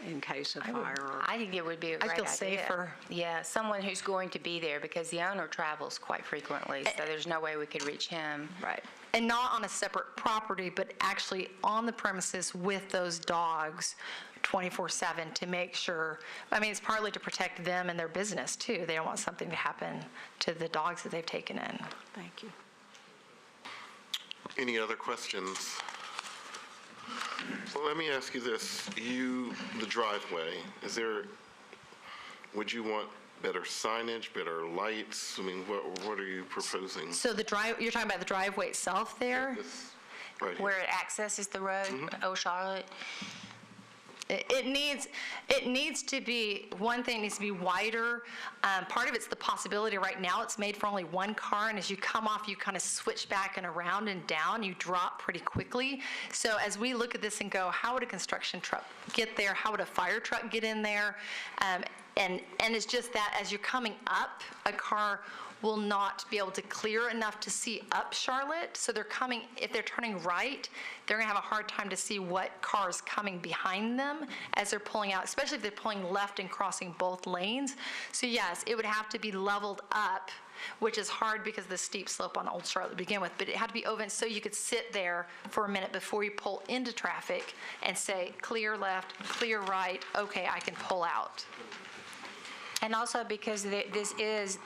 in case of fire? I think it would be a great idea. I feel safer. Yeah, someone who's going to be there, because the owner travels quite frequently, so there's no way we could reach him. Right. And not on a separate property, but actually on the premises with those dogs 24/7 to make sure, I mean, it's partly to protect them and their business too. They don't want something to happen to the dogs that they've taken in. Thank you. Any other questions? Well, let me ask you this. The driveway, would you want better signage, better lights? I mean, what are you proposing? So you're talking about the driveway itself there? Right here. Where it accesses the road, Old Charlotte? It needs to be, one thing needs to be wider. Part of it's the possibility right now it's made for only one car, and as you come off, you kind of switch back and around and down, you drop pretty quickly. So as we look at this and go, how would a construction truck get there? How would a fire truck get in there? And it's just that as you're coming up, a car will not be able to clear enough to see up Charlotte. So they're coming, if they're turning right, they're gonna have a hard time to see what car is coming behind them as they're pulling out, especially if they're pulling left and crossing both lanes. So yes, it would have to be leveled up, which is hard because of the steep slope on Old Charlotte to begin with, but it had to be open so you could sit there for a minute before you pull into traffic and say, clear left, clear right, okay, I can pull out. And also because this is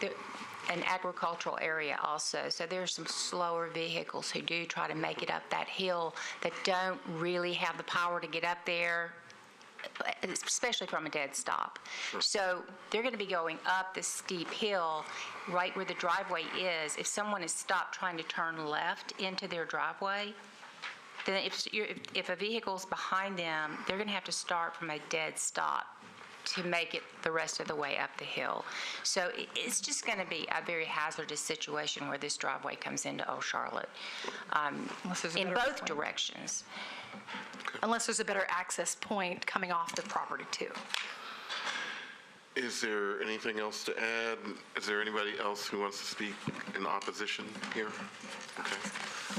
an agricultural area also, so there's some slower vehicles who do try to make it up that hill that don't really have the power to get up there, especially from a dead stop. So they're going to be going up this steep hill right where the driveway is. If someone is stopped trying to turn left into their driveway, then if a vehicle's behind them, they're going to have to start from a dead stop to make it the rest of the way up the hill. So it's just going to be a very hazardous situation where this driveway comes into Old Charlotte in both directions. Unless there's a better access point coming off the property too. Is there anything else to add? Is there anybody else who wants to speak in opposition here? Okay.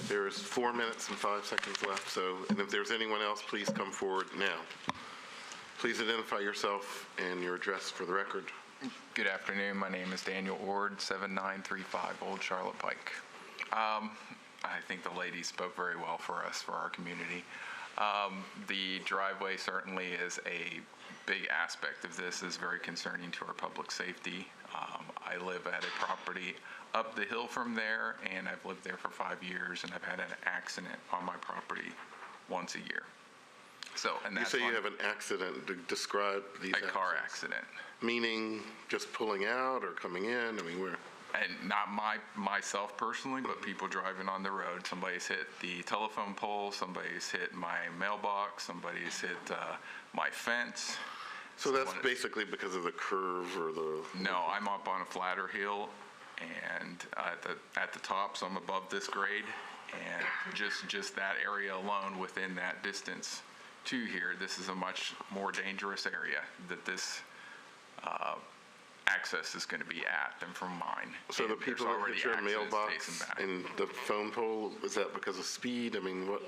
There's 4 minutes and 5 seconds left, so, and if there's anyone else, please come forward now. Please identify yourself and your address for the record. Good afternoon. My name is Daniel Ord, 7935 Old Charlotte Pike. I think the lady spoke very well for us, for our community. The driveway certainly is a big aspect of this, is very concerning to our public safety. I live at a property up the hill from there, and I've lived there for 5 years, and I've had an accident on my property once a year. So, and You that's say you on have an accident. Describe these a car accidents. accident. Meaning just pulling out or coming in? I mean, where? And not myself personally, but people driving on the road. Somebody's hit the telephone pole, somebody's hit my mailbox, somebody's hit my fence. So that's Someone- basically because of the curve or the... No, I'm up on a flatter hill and at the top, so I'm above this grade. And just that area alone, within that distance to here, this is a much more dangerous area that this access is going to be at than from mine. So the And there's people that already hit your accidents mailbox facing back. and the phone pole, is that because of speed? I mean, what?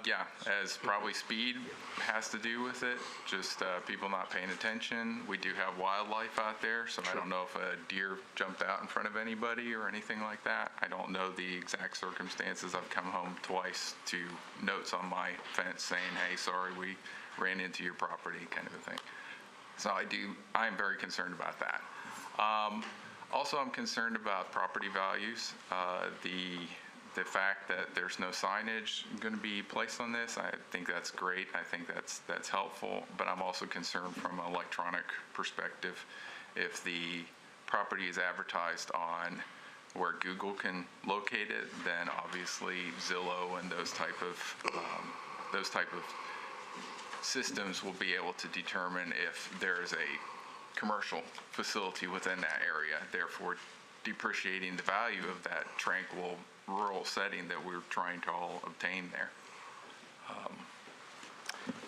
Yeah, as probably speed has to do with it, just people not paying attention. We do have wildlife out there, so I don't know if a deer jumped out in front of anybody or anything like that. I don't know the exact circumstances. I've come home twice to notes on my fence saying, hey, sorry, we ran into your property, kind of a thing. So I am very concerned about that. Also, I'm concerned about property values. The fact that there's no signage going to be placed on this, I think that's great. I think that's helpful, but I'm also concerned from an electronic perspective. If the property is advertised on where Google can locate it, then obviously Zillow and those type of systems will be able to determine if there is a commercial facility within that area, therefore depreciating the value of that tranquil rural setting that we're trying to all obtain there.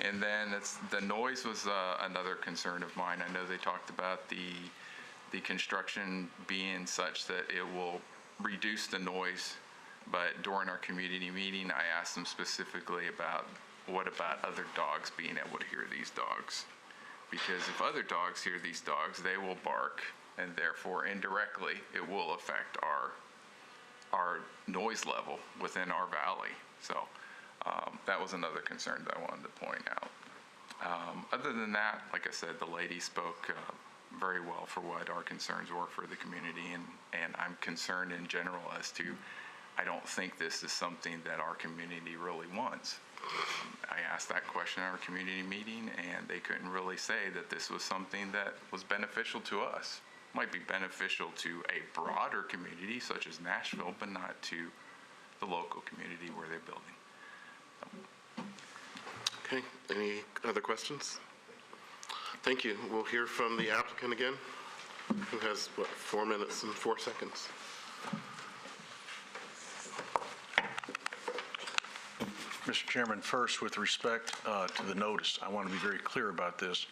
And then the noise was another concern of mine. I know they talked about the construction being such that it will reduce the noise, but during our community meeting, I asked them specifically about what about other dogs being able to hear these dogs? Because if other dogs hear these dogs, they will bark, and therefore indirectly it will affect our noise level within our valley. So that was another concern that I wanted to point out. Other than that, like I said, the lady spoke very well for what our concerns were for the community, and I'm concerned in general as to, I don't think this is something that our community really wants. I asked that question at our community meeting, and they couldn't really say that this was something that was beneficial to us. Might be beneficial to a broader community such as Nashville, but not to the local community where they're building. Okay, any other questions? Thank you. We'll hear from the applicant again, who has, 4 minutes and 4 seconds. Mr. Chairman, first, with respect to the notice, I want to be very clear about this.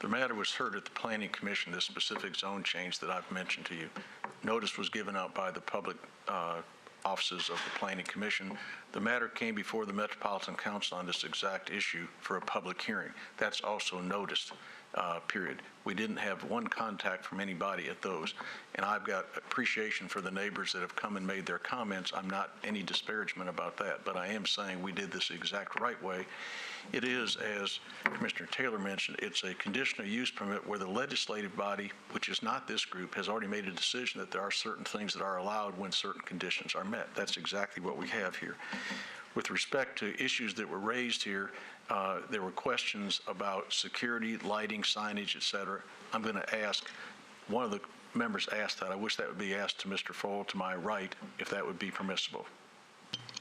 The matter was heard at the Planning Commission, this specific zone change that I've mentioned to you. Notice was given out by the public offices of the Planning Commission. The matter came before the Metropolitan Council on this exact issue for a public hearing. That's also noticed, period. We didn't have one contact from anybody at those. And I've got appreciation for the neighbors that have come and made their comments. I'm not any disparagement about that, but I am saying we did this the exact right way. It is, as Commissioner Taylor mentioned, it's a conditional use permit where the legislative body, which is not this group, has already made a decision that there are certain things that are allowed when certain conditions are met. That's exactly what we have here. With respect to issues that were raised here, there were questions about security, lighting, signage, et cetera. I'm going to ask, one of the members asked that. I wish that would be asked to Mr. Fowle to my right, if that would be permissible.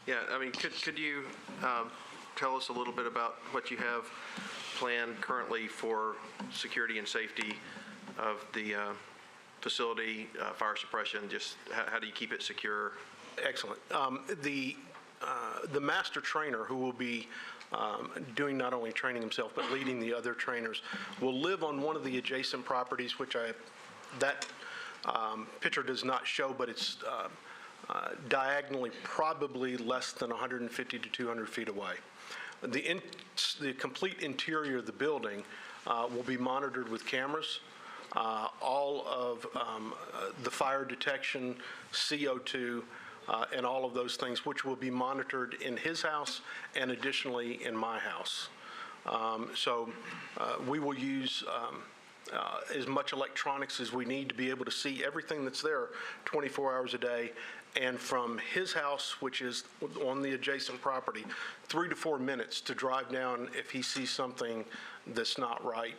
Yeah, I mean, could you tell us a little bit about what you have planned currently for security and safety of the facility, fire suppression, just how do you keep it secure? Excellent. The master trainer, who will be doing not only training himself but leading the other trainers, will live on one of the adjacent properties, which that picture does not show, but it's diagonally probably less than 150 to 200 feet away. The complete interior of the building will be monitored with cameras. All of the fire detection, CO2, and all of those things, which will be monitored in his house and additionally in my house. So we will use as much electronics as we need to be able to see everything that's there 24 hours a day. And from his house, which is on the adjacent property, 3 to 4 minutes to drive down if he sees something that's not right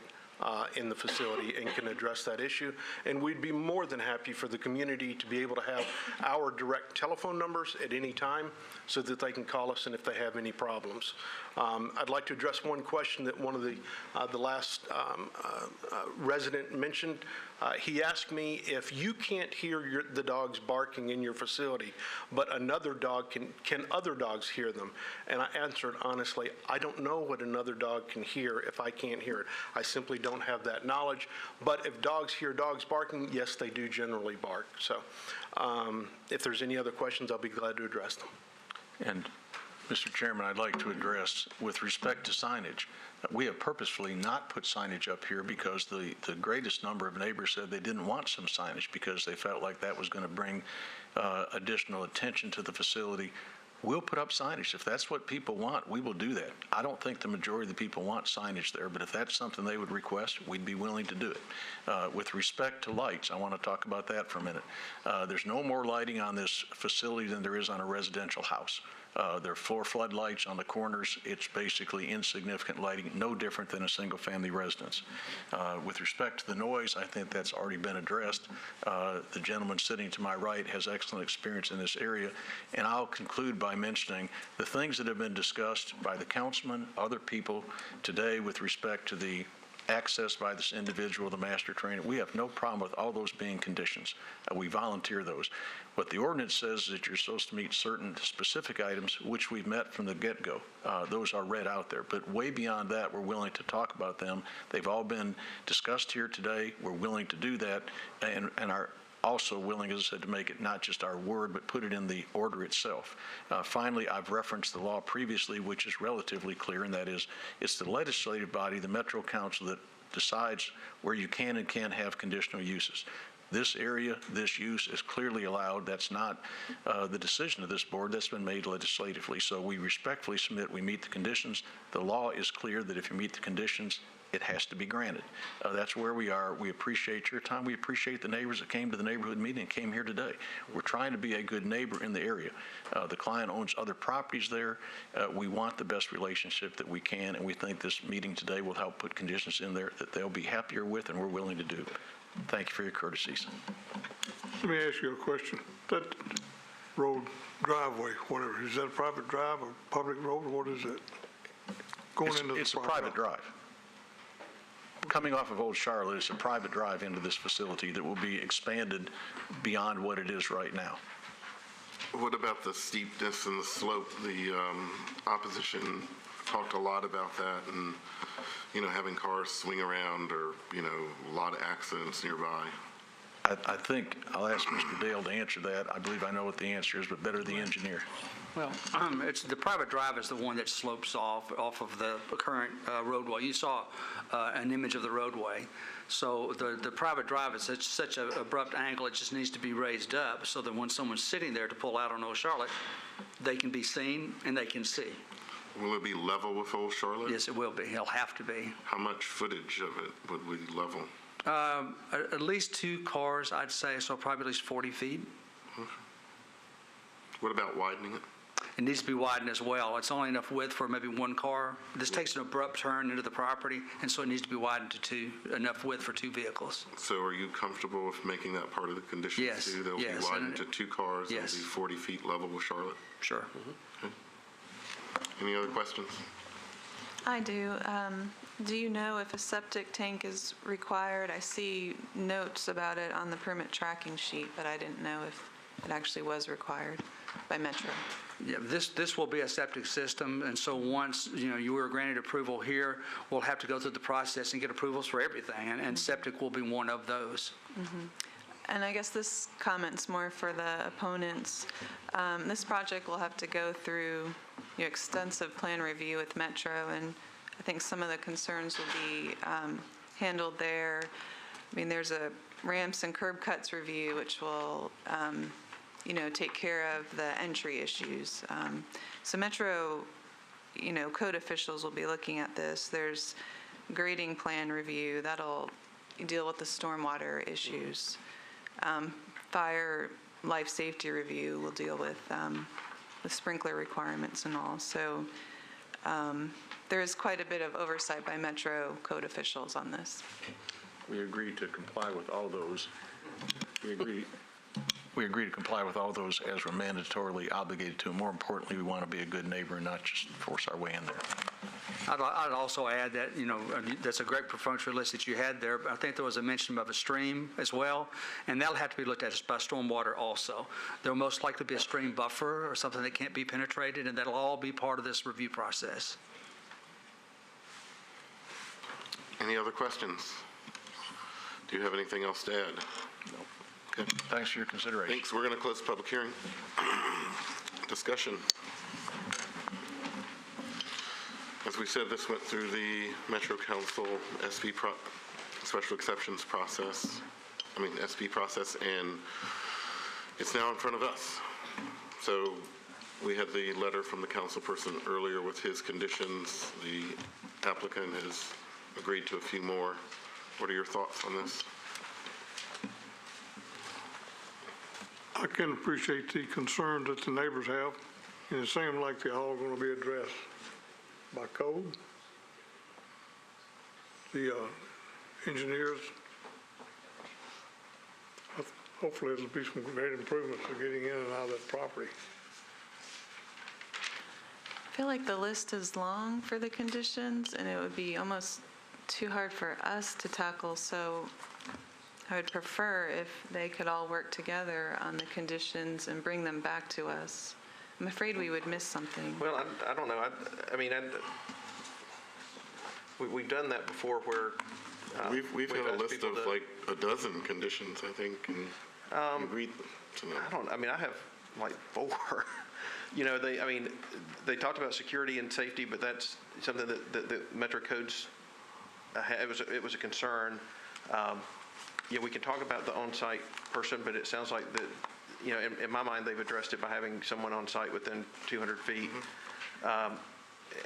in the facility and can address that issue. And we'd be more than happy for the community to be able to have our direct telephone numbers at any time so that they can call us and if they have any problems. I'd like to address one question that one of the last resident mentioned. He asked me, if you can't hear the dogs barking in your facility, but another dog can other dogs hear them? And I answered honestly, I don't know what another dog can hear if I can't hear it. I simply don't have that knowledge. But if dogs hear dogs barking, yes, they do generally bark. So if there's any other questions, I'll be glad to address them. And Mr. Chairman, I'd like to address, with respect to signage, we have purposefully not put signage up here because the greatest number of neighbors said they didn't want some signage because they felt like that was going to bring additional attention to the facility. We'll put up signage. If that's what people want, we will do that. I don't think the majority of the people want signage there, but if that's something they would request, we'd be willing to do it. With respect to lights, I want to talk about that for a minute. There's no more lighting on this facility than there is on a residential house. There are 4 floodlights on the corners. It's basically insignificant lighting, no different than a single-family residence. With respect to the noise, I think that's already been addressed. The gentleman sitting to my right has excellent experience in this area, and I'll conclude by mentioning the things that have been discussed by the councilman, other people today with respect to the access by this individual, the master trainer. We have no problem with all those being conditions. We volunteer those. What the ordinance says is that you're supposed to meet certain specific items, which we've met from the get-go. Those are read out there. But way beyond that, we're willing to talk about them. They've all been discussed here today. We're willing to do that and are also willing, as I said, to make it not just our word, but put it in the order itself. Finally, I've referenced the law previously, which is relatively clear, and that is it's the legislative body, the Metro Council, that decides where you can and can't have conditional uses. This area, this use is clearly allowed. That's not the decision of this board. That's been made legislatively. So we respectfully submit we meet the conditions. The law is clear that if you meet the conditions, it has to be granted. That's where we are. We appreciate your time. We appreciate the neighbors that came to the neighborhood meeting and came here today. We're trying to be a good neighbor in the area. The client owns other properties there. We want the best relationship that we can, and we think this meeting today will help put conditions in there that they'll be happier with and we're willing to do. Thank you for your courtesies. Let me ask you a question. That road driveway, whatever, is that a private drive or public road, or what is it? going into the It's a private drive. Coming off of Old Charlotte, it's a private drive into this facility that will be expanded beyond what it is right now. What about the steepness and the slope? The opposition talked a lot about that and, having cars swing around or, a lot of accidents nearby. I think I'll ask Mr. Dale to answer that. I believe I know what the answer is, but better the engineer. Well, it's, the private drive is the one that slopes off of the current roadway. You saw an image of the roadway. So the private drive is such an abrupt angle, it just needs to be raised up so that when someone's sitting there to pull out on Old Charlotte, they can be seen and they can see. Will it be level with Old Charlotte? Yes, it will be. It'll have to be. How much footage of it would we level? At least 2 cars, I'd say, so probably at least 40 feet. What about widening it? It needs to be widened as well. It's only enough width for maybe 1 car. This takes an abrupt turn into the property, and so it needs to be widened to enough width for 2 vehicles. So are you comfortable with making that part of the conditions Yes, too? They'll yes, be widened and to 2 cars. yes. It'll be 40 feet level with Charlotte. Sure. Okay. Any other questions? I do. Do you know if a septic tank is required? I see notes about it on the permit tracking sheet, but I didn't know if it actually was required by Metro. Yeah, this will be a septic system, and so once, you were granted approval here, we'll have to go through the process and get approvals for everything, and septic will be one of those. And I guess this comment's more for the opponents. This project will have to go through extensive plan review with Metro, and I think some of the concerns will be handled there. I mean, there's a ramps and curb cuts review, which will, take care of the entry issues. So Metro, code officials will be looking at this. There's grading plan review. That'll deal with the stormwater issues. Fire life safety review will deal with the sprinkler requirements and all. So there is quite a bit of oversight by Metro code officials on this. We agree to comply with all those. We agree to comply with all those as we're mandatorily obligated to. More importantly, we want to be a good neighbor and not just force our way in there. I'd also add that, that's a great perfunctory list that you had there, but I think there was a mention of a stream as well, and that'll have to be looked at by stormwater also. There'll most likely be a stream buffer or something that can't be penetrated, and that'll all be part of this review process. Any other questions? Do you have anything else to add? No. Okay. Thanks for your consideration. Thanks. We're going to close the public hearing. Discussion. As we said, this went through the Metro Council special exceptions process, SP process, and it's now in front of us. So we had the letter from the council person earlier with his conditions. The applicant has agreed to a few more. What are your thoughts on this? I can appreciate the concern that the neighbors have, and it seems like they're all going to be addressed by code. The engineers, hopefully there'll be some great improvements for getting in and out of that property. I feel like the list is long for the conditions, and it would be almost too hard for us to tackle, so I would prefer if they could all work together on the conditions and bring them back to us. I'm afraid we would miss something. Well, I don't know. We've done that before where. We've had a asked list people of to- like a dozen conditions, I think, and you agreed to them. I have like 4. They talked about security and safety, but that's something that Metro Codes, it was a concern. We can talk about the on-site person, but it sounds like that, in my mind, they've addressed it by having someone on site within 200 feet.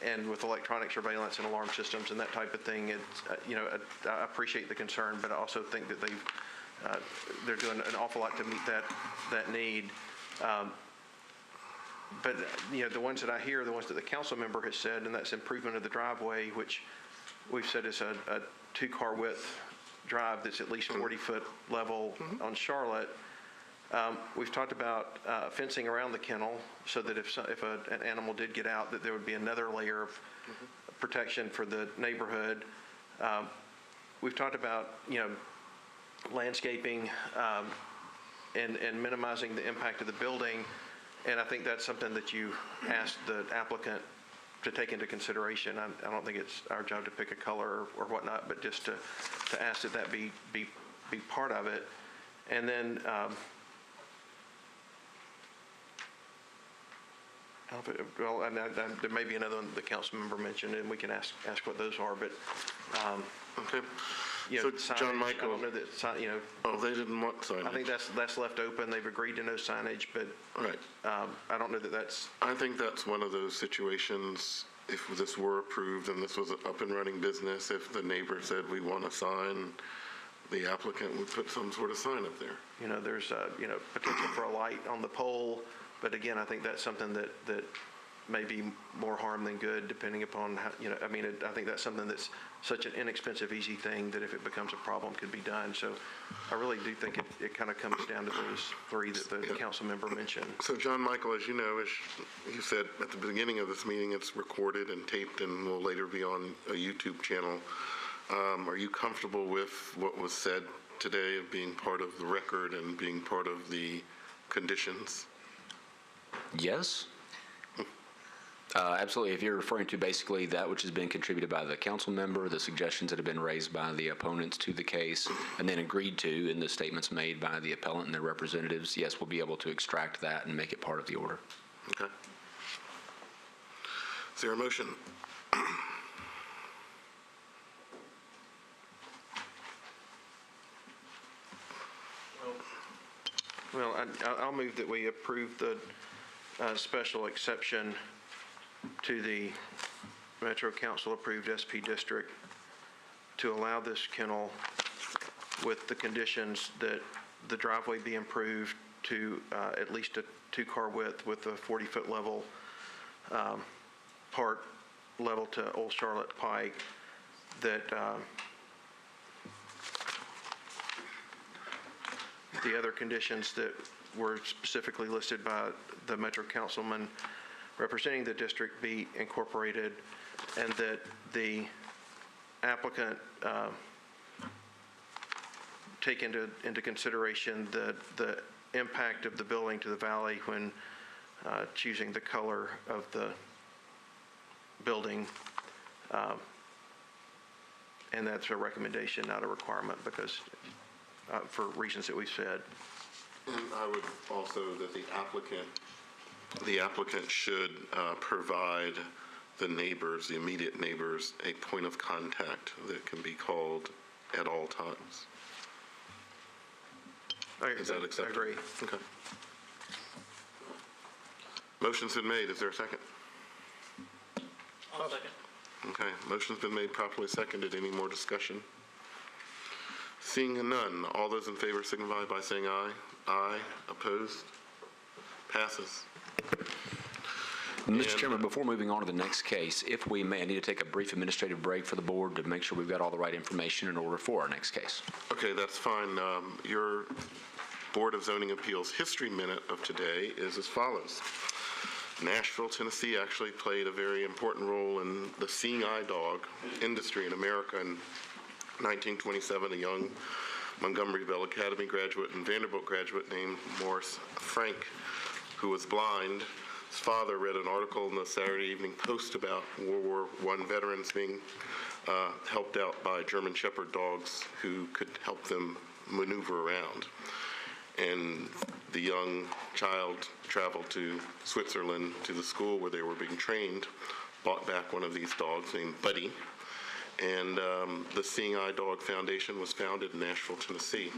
And with electronic surveillance and alarm systems and that type of thing, I appreciate the concern, but I also think that they're doing an awful lot to meet that need. But, the ones that I hear, the ones that the council member has said, and that's improvement of the driveway, which we've said is a 2-car width drive that's at least 40-foot level on Charlotte. We've talked about fencing around the kennel so that if an animal did get out, that there would be another layer of protection for the neighborhood. We've talked about, landscaping and minimizing the impact of the building, and I think that's something that you asked the applicant to take into consideration. I don't think it's our job to pick a color or whatnot, but just to ask that be part of it. And then well, and there may be another one the council member mentioned, and we can ask what those are. But Okay. So John signage, Michael. I don't know that Oh, they didn't want signage. I think that's left open. They've agreed to no signage, but Right. I don't know that that's. I think that's one of those situations, if this were approved and this was an up and running business, if the neighbor said we want a sign, the applicant would put some sort of sign up there. There's potential for a light on the pole, but again, I think that's something that may be more harm than good, depending upon how, I think that's something that's such an inexpensive, easy thing that if it becomes a problem, could be done. So I really do think it kind of comes down to those three that the council member mentioned. So John Michael, as you know, as you said at the beginning of this meeting, it's recorded and taped and will later be on a YouTube channel. Are you comfortable with what was said today of being part of the record and being part of the conditions? Yes. Absolutely. If you're referring to basically that which has been contributed by the council member, the suggestions that have been raised by the opponents to the case, and then agreed to in the statements made by the appellant and their representatives, yes, we'll be able to extract that and make it part of the order. Okay. Is there a motion? Well, I'll move that we approve the special exception to the Metro Council approved SP district to allow this kennel with the conditions that the driveway be improved to at least a 2-car width with a 40-foot level part level to Old Charlotte Pike, that the other conditions that were specifically listed by the Metro Councilman representing the district be incorporated, and that the applicant take into consideration the impact of the building to the valley when choosing the color of the building. And that's a recommendation, not a requirement, because for reasons that we've said. And I would also that the applicant should provide the neighbors, the immediate neighbors, a point of contact that can be called at all times. Is that acceptable? I agree. Okay. Motion's been made. Is there a second? I'll second. Okay. Motion's been made, properly seconded. Any more discussion? Seeing none, all those in favor signify by saying aye. Aye. Opposed? Passes. Mr. Chairman, before moving on to the next case, if we may, I need to take a brief administrative break for the board to make sure we've got all the right information in order for our next case. Okay, that's fine. Your Board of Zoning Appeals history minute of today is as follows. Nashville, Tennessee actually played a very important role in the seeing eye dog industry in America. In 1927, a young Montgomery Bell Academy graduate and Vanderbilt graduate named Morris Frank, who was blind. His father read an article in the Saturday Evening Post about World War I veterans being helped out by German Shepherd dogs who could help them maneuver around. And the young child traveled to Switzerland to the school where they were being trained, bought back one of these dogs named Buddy, and the Seeing Eye Dog Foundation was founded in Nashville, Tennessee.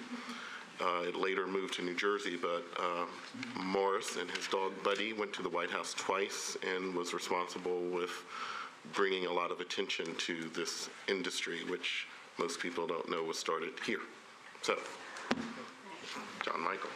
It later moved to New Jersey, but Morris and his dog Buddy went to the White House twice and was responsible with bringing a lot of attention to this industry, which most people don't know was started here. So, John Michael.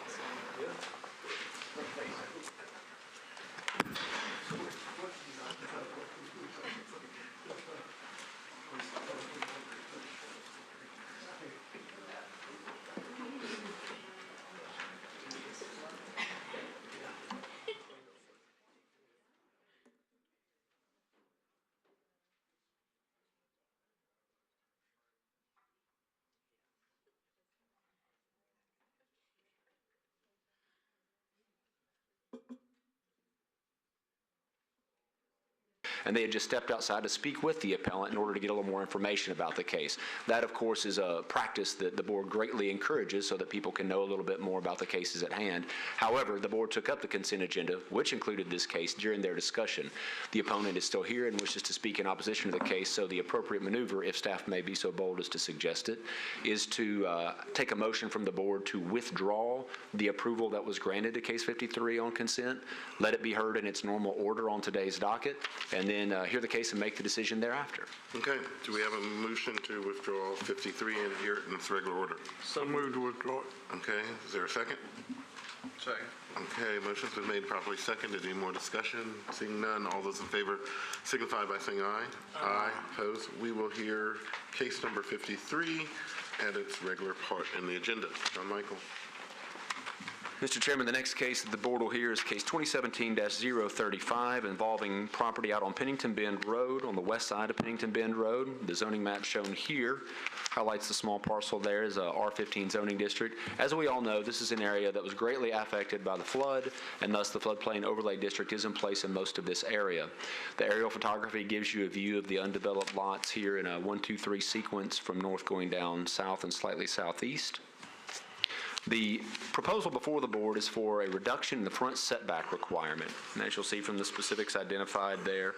and they had just stepped outside to speak with the appellant in order to get a little more information about the case. That, of course, is a practice that the board greatly encourages so that people can know a little bit more about the cases at hand. However, the board took up the consent agenda, which included this case, during their discussion. The opponent is still here and wishes to speak in opposition to the case, so the appropriate maneuver, if staff may be so bold as to suggest it, is to take a motion from the board to withdraw the approval that was granted to case 53 on consent, let it be heard in its normal order on today's docket, and then hear the case and make the decision thereafter. Okay, do we have a motion to withdraw 53 and hear it in its regular order? So moved to withdraw it. Okay, is there a second? Second. Okay, motion's been made, properly seconded. Any more discussion? Seeing none, all those in favor signify by saying aye. Aye. Opposed? We will hear case number 53 at its regular part in the agenda. John Michael. Mr. Chairman, the next case that the board will hear is case 2017-035 involving property out on Pennington Bend Road on the west side of Pennington Bend Road. The zoning map shown here highlights the small parcel there as a R15 zoning district. As we all know, this is an area that was greatly affected by the flood, and thus the floodplain overlay district is in place in most of this area. The aerial photography gives you a view of the undeveloped lots here in a 1-2-3 sequence from north going down south and slightly southeast. The proposal before the board is for a reduction in the front setback requirement. And as you'll see from the specifics identified there,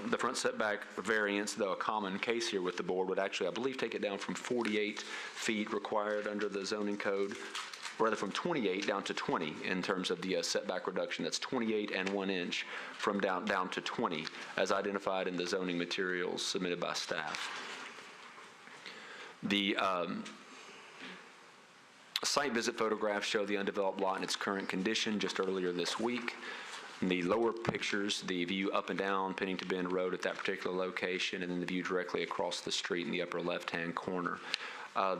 the front setback variance, though a common case here with the board, would actually, I believe, take it down from 48 feet required under the zoning code, rather from 28 down to 20 in terms of the setback reduction. That's 28 and 1 inch from down to 20, as identified in the zoning materials submitted by staff. The site visit photographs show the undeveloped lot in its current condition just earlier this week. In the lower pictures, the view up and down Pennington Bend Road at that particular location, and then the view directly across the street in the upper left-hand corner.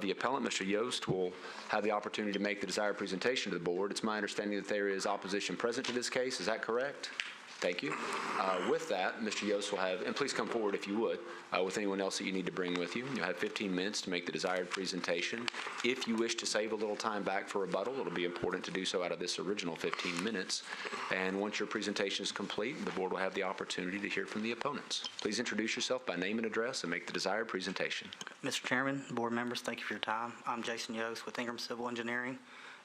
The appellant, Mr. Yost, will have the opportunity to make the desired presentation to the board. It's my understanding that there is opposition present to this case. Is that correct? Thank you. With that, Mr. Yost will have, and please come forward if you would, with anyone else that you need to bring with you. You'll have 15 minutes to make the desired presentation. If you wish to save a little time back for rebuttal, it'll be important to do so out of this original 15 minutes. And once your presentation is complete, the board will have the opportunity to hear from the opponents. Please introduce yourself by name and address and make the desired presentation. Mr. Chairman, board members, thank you for your time. I'm Jason Yost with Ingram Civil Engineering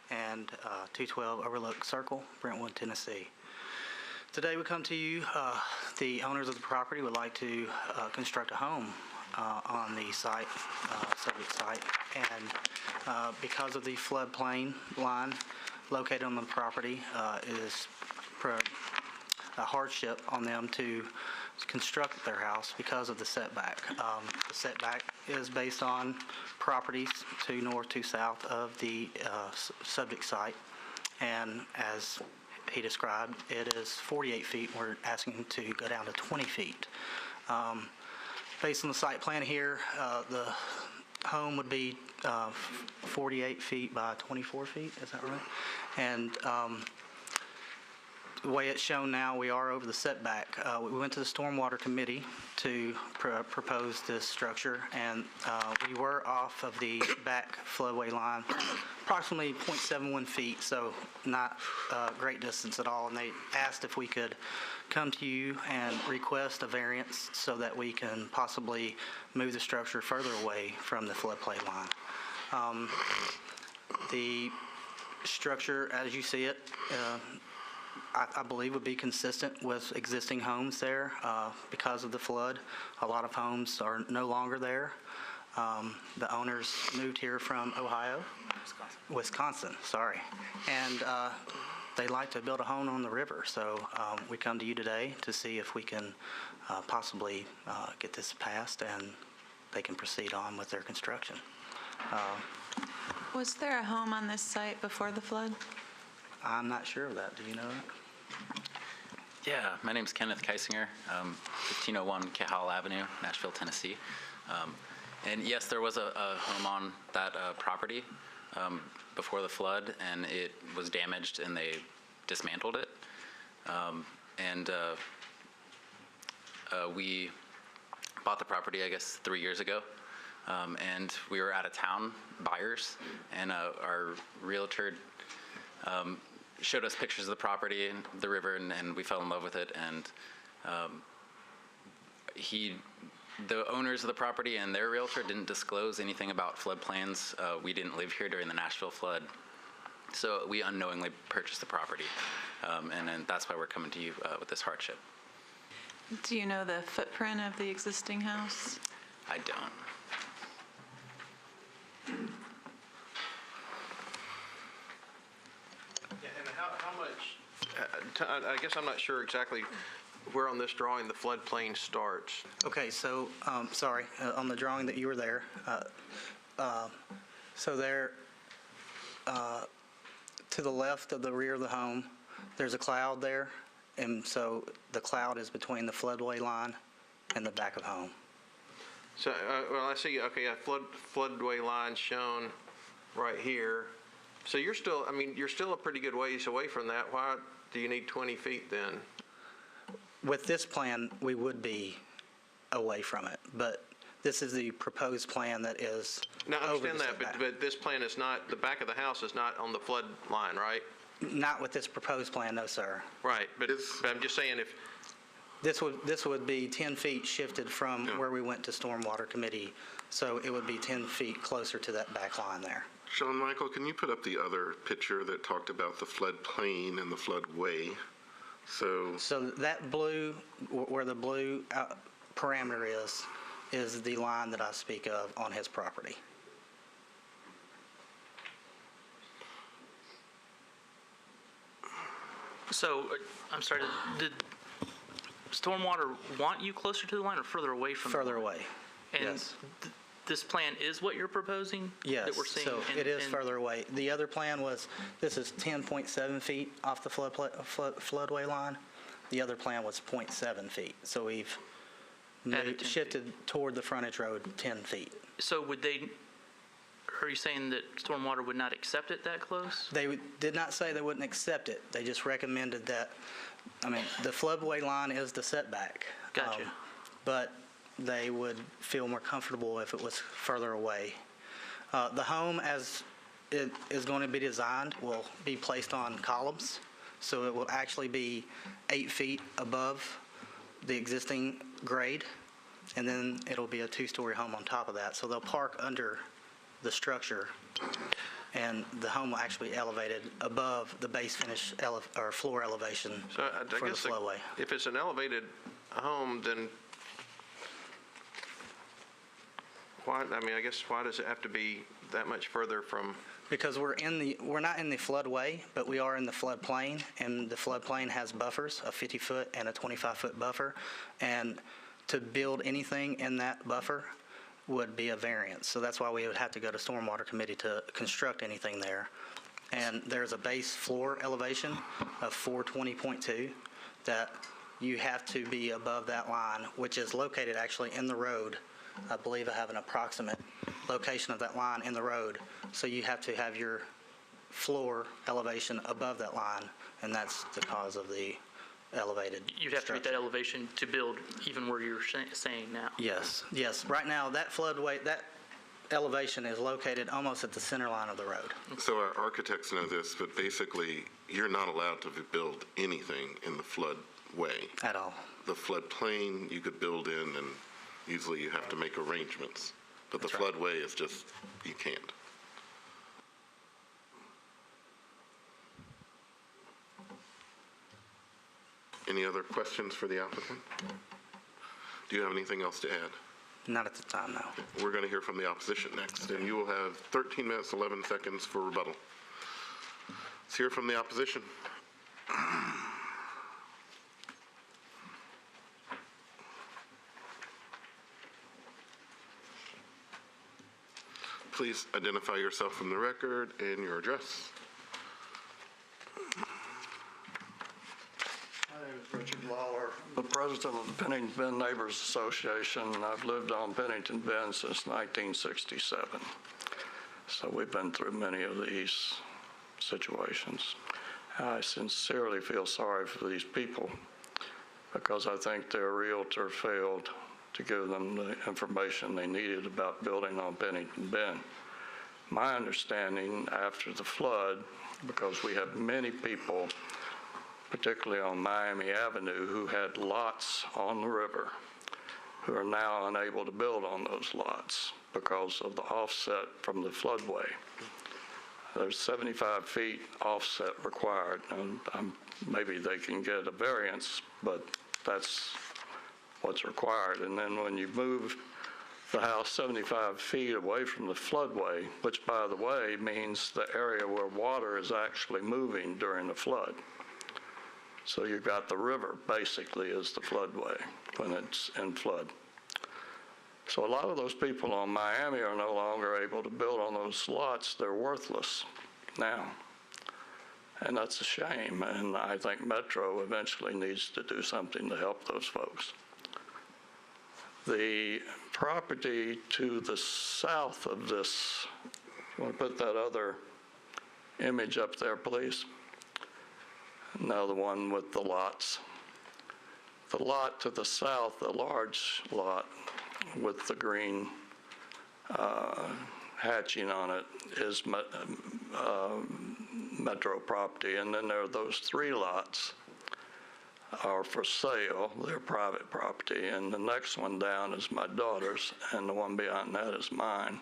and 212 Overlook Circle, Brentwood, Tennessee. Today we come to you, the owners of the property would like to construct a home on the site, subject site, and because of the floodplain line located on the property, it is a hardship on them to construct their house because of the setback. The setback is based on properties to north to south of the subject site, and as he described, it is 48 feet. We're asking to go down to 20 feet. Based on the site plan here, the home would be 48 feet by 24 feet, is that right? And the way it's shown now, we are over the setback. We went to the Stormwater Committee to propose this structure, and we were off of the back floodway line approximately 0.71 feet, so not a great distance at all. And they asked if we could come to you and request a variance so that we can possibly move the structure further away from the floodplain line. The structure, as you see it, I believe would be consistent with existing homes there because of the flood. A lot of homes are no longer there. The owners moved here from Wisconsin, sorry. And they'd like to build a home on the river. So we come to you today to see if we can possibly get this passed and they can proceed on with their construction. Was there a home on this site before the flood? I'm not sure of that. Do you know that? Yeah, my name's Kenneth Keisinger, 1501 Cahal Avenue, Nashville, Tennessee. And yes, there was a home on that property before the flood, and it was damaged, and they dismantled it. We bought the property, I guess, 3 years ago, and we were out-of-town buyers, and our realtor showed us pictures of the property and the river, and we fell in love with it, and the owners of the property and their realtor didn't disclose anything about floodplains. We didn't live here during the Nashville flood, so we unknowingly purchased the property, and then that's why we're coming to you with this hardship. Do you know the footprint of the existing house? I don't. And how much, I guess I'm not sure exactly where on this drawing the floodplain starts. Okay, so, sorry, on the drawing that you were there, so there, to the left of the rear of the home, there's a cloud there, and so the cloud is between the floodway line and the back of home. So, well, I see, okay, a floodway line shown right here. So you're still, I mean, you're still a pretty good ways away from that. Why do you need 20 feet then? With this plan, we would be away from it, but this is the proposed plan that is Now, I over the understand that, setback. but this plan is not, the back of the house is not on the flood line, right? Not with this proposed plan, no, sir. Right, but I'm just saying if, This would be 10 feet shifted from where we went to Stormwater Committee, so it would be 10 feet closer to that back line there. Sean Michael, can you put up the other picture that talked about the floodplain and the floodway? So that blue, where the blue parameter is the line that I speak of on his property. So, I'm sorry, did Stormwater want you closer to the line or further away from the line? Further away, And yes. this plan is what you're proposing? Yes, That we're seeing? so And- it is and- further away. The other plan was, this is 10.7 feet off the floodway line. The other plan was 0.7 feet. So we've Added 10 feet. shifted toward the frontage road 10 feet. So are you saying that Stormwater would not accept it that close? They did not say they wouldn't accept it. They just recommended that, I mean, the floodway line is the setback. Gotcha. But they would feel more comfortable if it was further away. The home, as it is going to be designed, will be placed on columns. So it will actually be 8 feet above the existing grade, and then it'll be a two-story home on top of that. So they'll park under the structure, and the home will actually be elevated above the base finish or floor elevation so I for the guess flowway. if it's an elevated home, then why, I mean, I guess why does it have to be that much further from? Because we're not in the floodway, but we are in the floodplain, and the floodplain has buffers, a 50-foot and a 25-foot buffer, and to build anything in that buffer would be a variance. So that's why we would have to go to Stormwater Committee to construct anything there. And there's a base floor elevation of 420.2 that you have to be above that line, which is located actually in the road. I believe I have an approximate location of that line in the road. So you have to have your floor elevation above that line, and that's the cause of the elevated You'd have to meet that structure. elevation to build even where you're saying now? Yes, yes. Right now, that floodway, that elevation is located almost at the center line of the road. So our architects know this, but basically, you're not allowed to build anything in the floodway. At all. The floodplain, you could build in, and usually you have to make arrangements. But the That's right. floodway is just, you can't. Any other questions for the applicant? Do you have anything else to add? Not at the time, no. We're going to hear from the opposition next, and you will have 13 minutes, 11 seconds for rebuttal. Let's hear from the opposition. Please identify yourself from the record and your address. My name is Richard Lawler, the president of the Pennington Bend Neighbors Association, and I've lived on Pennington Bend since 1967. So we've been through many of these situations. I sincerely feel sorry for these people because I think their realtor failed to give them the information they needed about building on Pennington Bend. My understanding after the flood, because we have many people, particularly on Miami Avenue, who had lots on the river, who are now unable to build on those lots because of the offset from the floodway. There's 75 feet offset required, and maybe they can get a variance, but that's what's required. And then when you move the house 75 feet away from the floodway, which, by the way, means the area where water is actually moving during the flood. So you've got the river basically as the floodway when it's in flood. So a lot of those people on Miami are no longer able to build on those lots. They're worthless now. And that's a shame. And I think Metro eventually needs to do something to help those folks. The property to the south of this, you want to put that other image up there, please? Now the one with the lots. The lot to the south, the large lot with the green hatching on it, is Metro property. And then there are those 3 lots are for sale. They're private property. And the next one down is my daughter's, and the one beyond that is mine.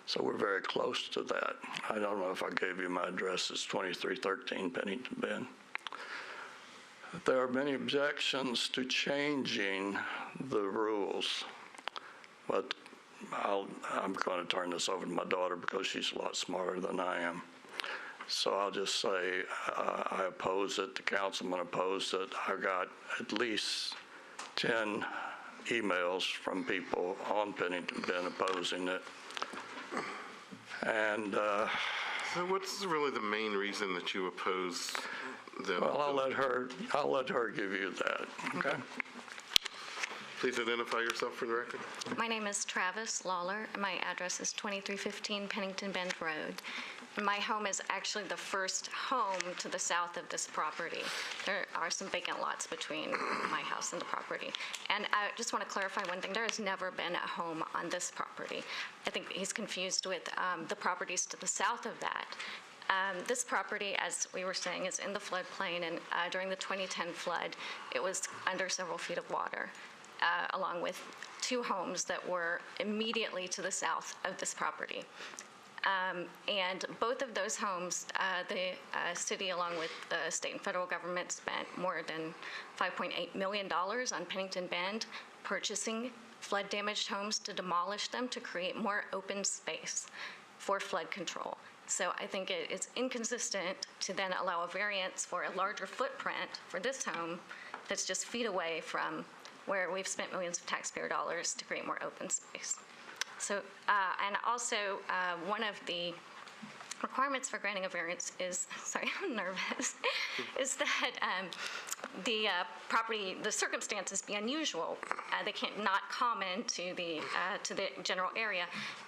So we're very close to that. I don't know if I gave you my address. It's 2313 Pennington Bend. There are many objections to changing the rules, but I'm going to turn this over to my daughter because she's a lot smarter than I am. So I'll just say I oppose it. The councilman opposed it. I got at least 10 emails from people on Pennington Bend opposing it. And so what's really the main reason that you oppose them? Well, I'll let her give you that. Okay. Please identify yourself for the record. My name is Travis Lawler. My address is 2315 Pennington Bend Road. My home is actually the first home to the south of this property. There are some vacant lots between my house and the property. And I just want to clarify one thing. There has never been a home on this property. I think he's confused with the properties to the south of that. This property, as we were saying, is in the floodplain, and during the 2010 flood, it was under several feet of water, along with 2 homes that were immediately to the south of this property. And both of those homes, the city, along with the state and federal government, spent more than $5.8 million on Pennington Bend purchasing flood-damaged homes to demolish them to create more open space for flood control. So I think it's inconsistent to then allow a variance for a larger footprint for this home that's just feet away from where we've spent millions of taxpayer dollars to create more open space. So, and also, one of the requirements for granting a variance is, sorry, I'm nervous, is that the circumstances be unusual. They can't not common to the general area.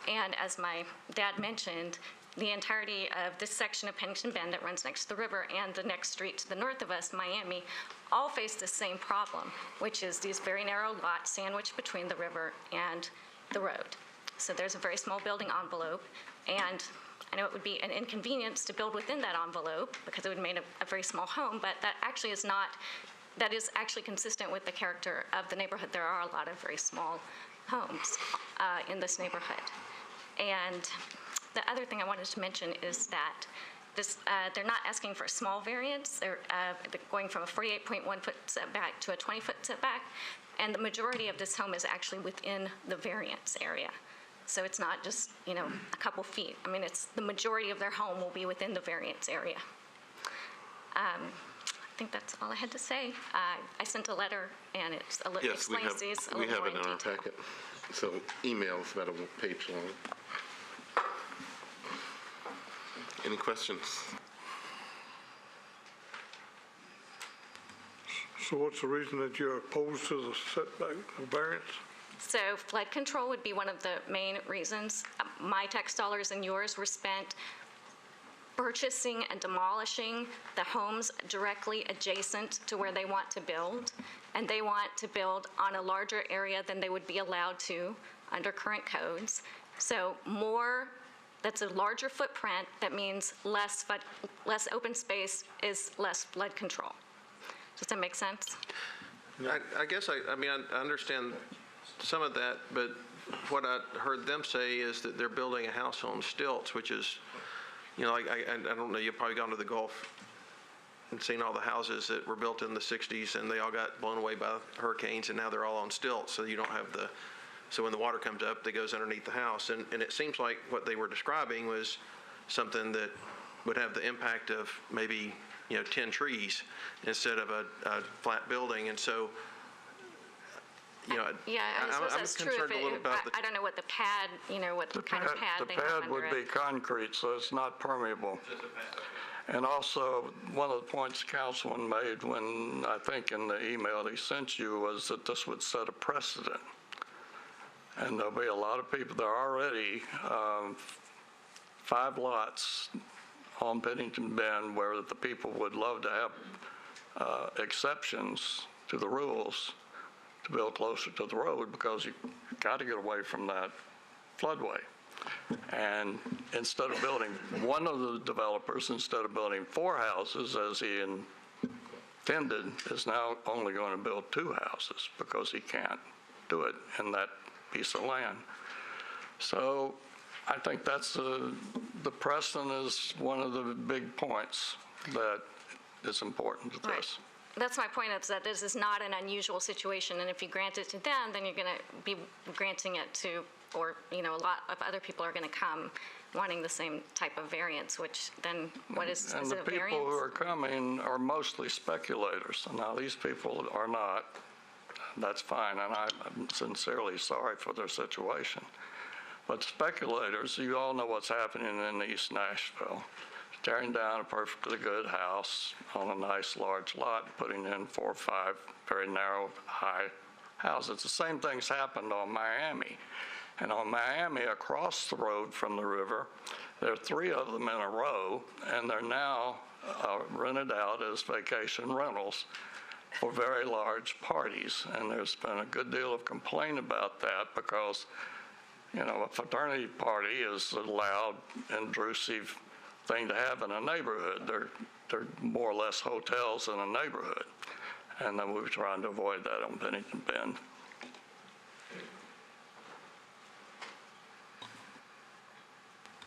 And as my dad mentioned, the entirety of this section of Pennington Bend that runs next to the river and the next street to the north of us, Miami, all face the same problem, which is these very narrow lots sandwiched between the river and the road. So there's a very small building envelope, and I know it would be an inconvenience to build within that envelope because it would make a very small home, but that actually is not, that is actually consistent with the character of the neighborhood. There are a lot of very small homes in this neighborhood. And the other thing I wanted to mention is that this, they're not asking for a small variance. They're going from a 48.1 foot setback to a 20 foot setback, and the majority of this home is actually within the variance area. So it's not just, a couple feet. I mean, it's the majority of their home will be within the variance area. I think that's all I had to say. I sent a letter, and it explains these a little more in detail. We have it in our packet. So email is about a page long. Any questions? So what's the reason that you're opposed to the setback variance? So flood control would be one of the main reasons. My tax dollars and yours were spent purchasing and demolishing the homes directly adjacent to where they want to build. And they want to build on a larger area than they would be allowed to under current codes. So that's a larger footprint. That means less open space is less flood control. Does that make sense? I guess, I mean, I understand some of that, but what I heard them say is that they're building a house on stilts, which is, you know, I don't know, you've probably gone to the Gulf and seen all the houses that were built in the 60s, and they all got blown away by hurricanes, and now they're all on stilts, so you don't have so when the water comes up, it goes underneath the house. And it seems like what they were describing was something that would have the impact of maybe, 10 trees instead of a flat building. And so, Yeah, I suppose I'm that's true. concerned a little about I don't know what the pad, what kind of pad they have The under pad would it. be concrete, so it's not permeable. And also, one of the points the councilman made when, I think in the email he sent you, was that this would set a precedent. And there'll be a lot of people, there are already 5 lots on Pennington Bend where the people would love to have exceptions to the rules to build closer to the road, because you got to get away from that floodway. And instead of building, one of the developers, instead of building 4 houses as he intended, is now only going to build 2 houses because he can't do it in that piece of land. So I think that's the precedent is one of the big points that is important to this. That's my point, is that this is not an unusual situation, and if you grant it to them, then you're going to be granting it to, or, a lot of other people are going to come wanting the same type of variance, which then what is And it the a people variance? who are coming are mostly speculators. And now these people are not. That's fine, and I'm sincerely sorry for their situation. But speculators, you all know what's happening in East Nashville. Tearing down a perfectly good house on a nice large lot, putting in 4 or 5 very narrow, high houses. The same thing's happened on Miami. And on Miami, across the road from the river, there are 3 of them in a row, and they're now rented out as vacation rentals for very large parties. And there's been a good deal of complaint about that because, a fraternity party is a loud, intrusive thing to have in a neighborhood. They're more or less hotels in a neighborhood. And then we're trying to avoid that on Pennington Bend.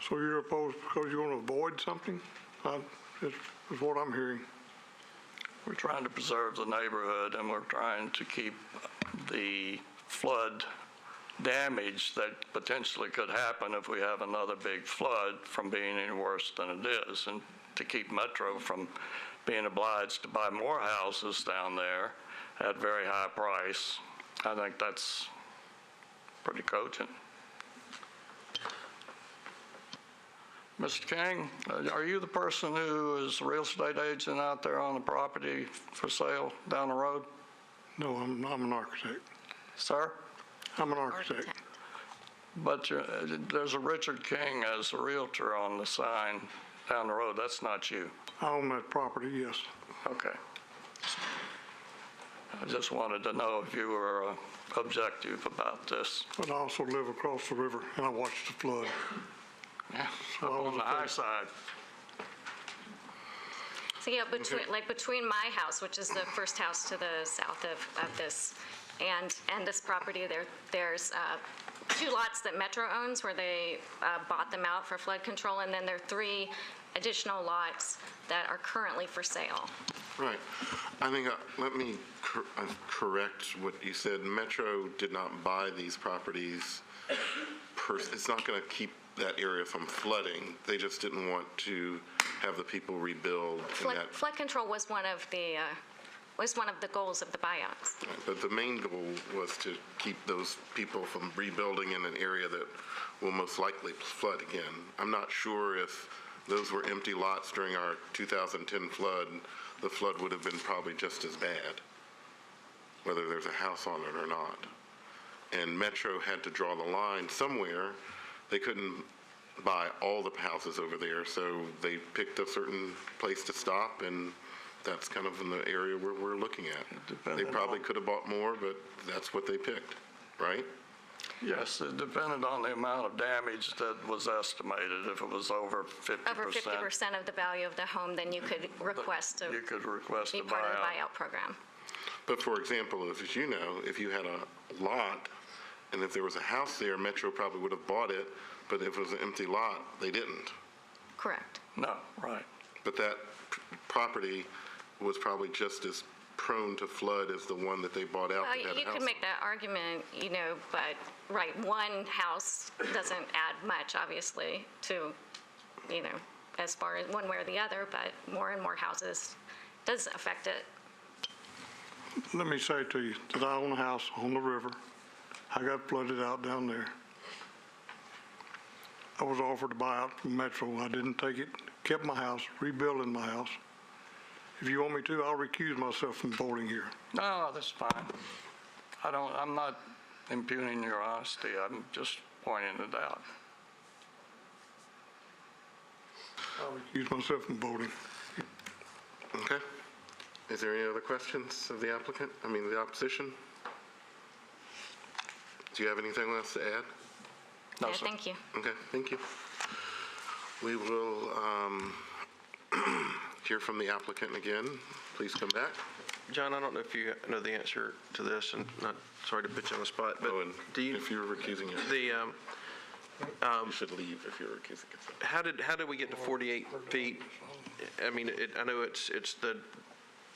So you're opposed because you want to avoid something? Is what I'm hearing. We're trying to preserve the neighborhood, and we're trying to keep the flood damage that potentially could happen if we have another big flood from being any worse than it is, and to keep Metro from being obliged to buy more houses down there at very high price. I think that's pretty cogent. Mr. King, are you the person who is the real estate agent out there on the property for sale down the road? No, I'm an architect. Sir? I'm an architect. But there's a Richard King as a realtor on the sign down the road. That's not you. I own that property, yes. Okay. I just wanted to know if you were objective about this. But I also live across the river, and I watched the flood. Yeah, so up on the high side. So between my house, which is the first house to the south of this, and this property, there's 2 lots that Metro owns where they bought them out for flood control, and then there are 3 additional lots that are currently for sale. Right. I think, let me correct what you said. Metro did not buy these properties. It's not going to keep that area from flooding. They just didn't want to have the people rebuild. Flood control was one of the goals of the buyouts. Right, but the main goal was to keep those people from rebuilding in an area that will most likely flood again. I'm not sure if those were empty lots during our 2010 flood. The flood would have been probably just as bad, whether there's a house on it or not. And Metro had to draw the line somewhere. They couldn't buy all the houses over there, so they picked a certain place to stop, and that's kind of in the area where we're looking at. They probably could have bought more, but that's what they picked, right? Yes, it depended on the amount of damage that was estimated. If it was over 50%. Over 50% of the value of the home, then you could request to You could request be a part of the buyout. buyout program. But for example, as you know, if you had a lot, and if there was a house there, Metro probably would have bought it, but if it was an empty lot, they didn't. Correct. No, right. But that property was probably just as prone to flood as the one that they bought out that had a You house. could make that argument, but, right, one house doesn't add much, obviously, to, as far as one way or the other, but more and more houses does affect it. Let me say to you that I own a house on the river. I got flooded out down there. I was offered to buy out from Metro. I didn't take it, kept my house, rebuilding my house. If you want me to, I'll recuse myself from voting here. No, that's fine. I'm not impugning your honesty. I'm just pointing it out. I'll recuse myself from voting. Okay. Is there any other questions of the applicant, the opposition? Do you have anything else to add? No, thank you. Okay, thank you. We will hear from the applicant again. Please come back. John, I don't know if you know the answer to this, and not sorry to put you on the spot, but if you're recusing yourself, you should leave if you're recusing yourself. how did we get to 48 feet? I know it's the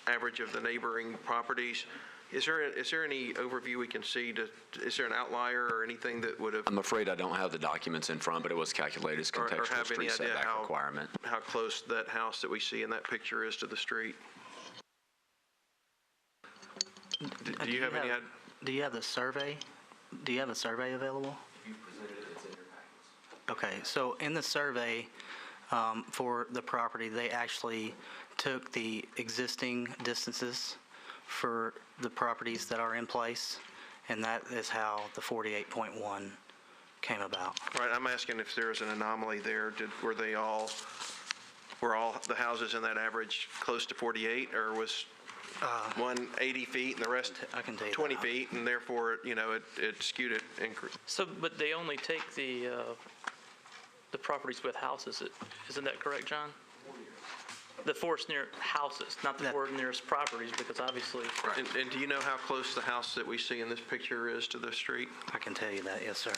average of the neighboring properties. Is there any overview we can see? Is there an outlier or anything that would have? I'm afraid I don't have the documents in front, but it was calculated as Or contextual have any street idea setback requirement. how close that house that we see in that picture is to the street? Do you have any idea? Do you have the survey? Do you have a survey available? If you presented it, it's in your packets. Okay, so in the survey for the property, they actually took the existing distances for the properties that are in place, and that is how the 48.1 came about. Right, I'm asking if there was an anomaly there. Were all the houses in that average close to 48, or was one 80 feet and the rest I can tell you 20 that. feet, and therefore, it skewed it? So, but they only take the properties with houses, isn't that correct, John? The forest near houses, not the forest nearest properties, because obviously. And do you know how close the house that we see in this picture is to the street? I can tell you that, yes, sir.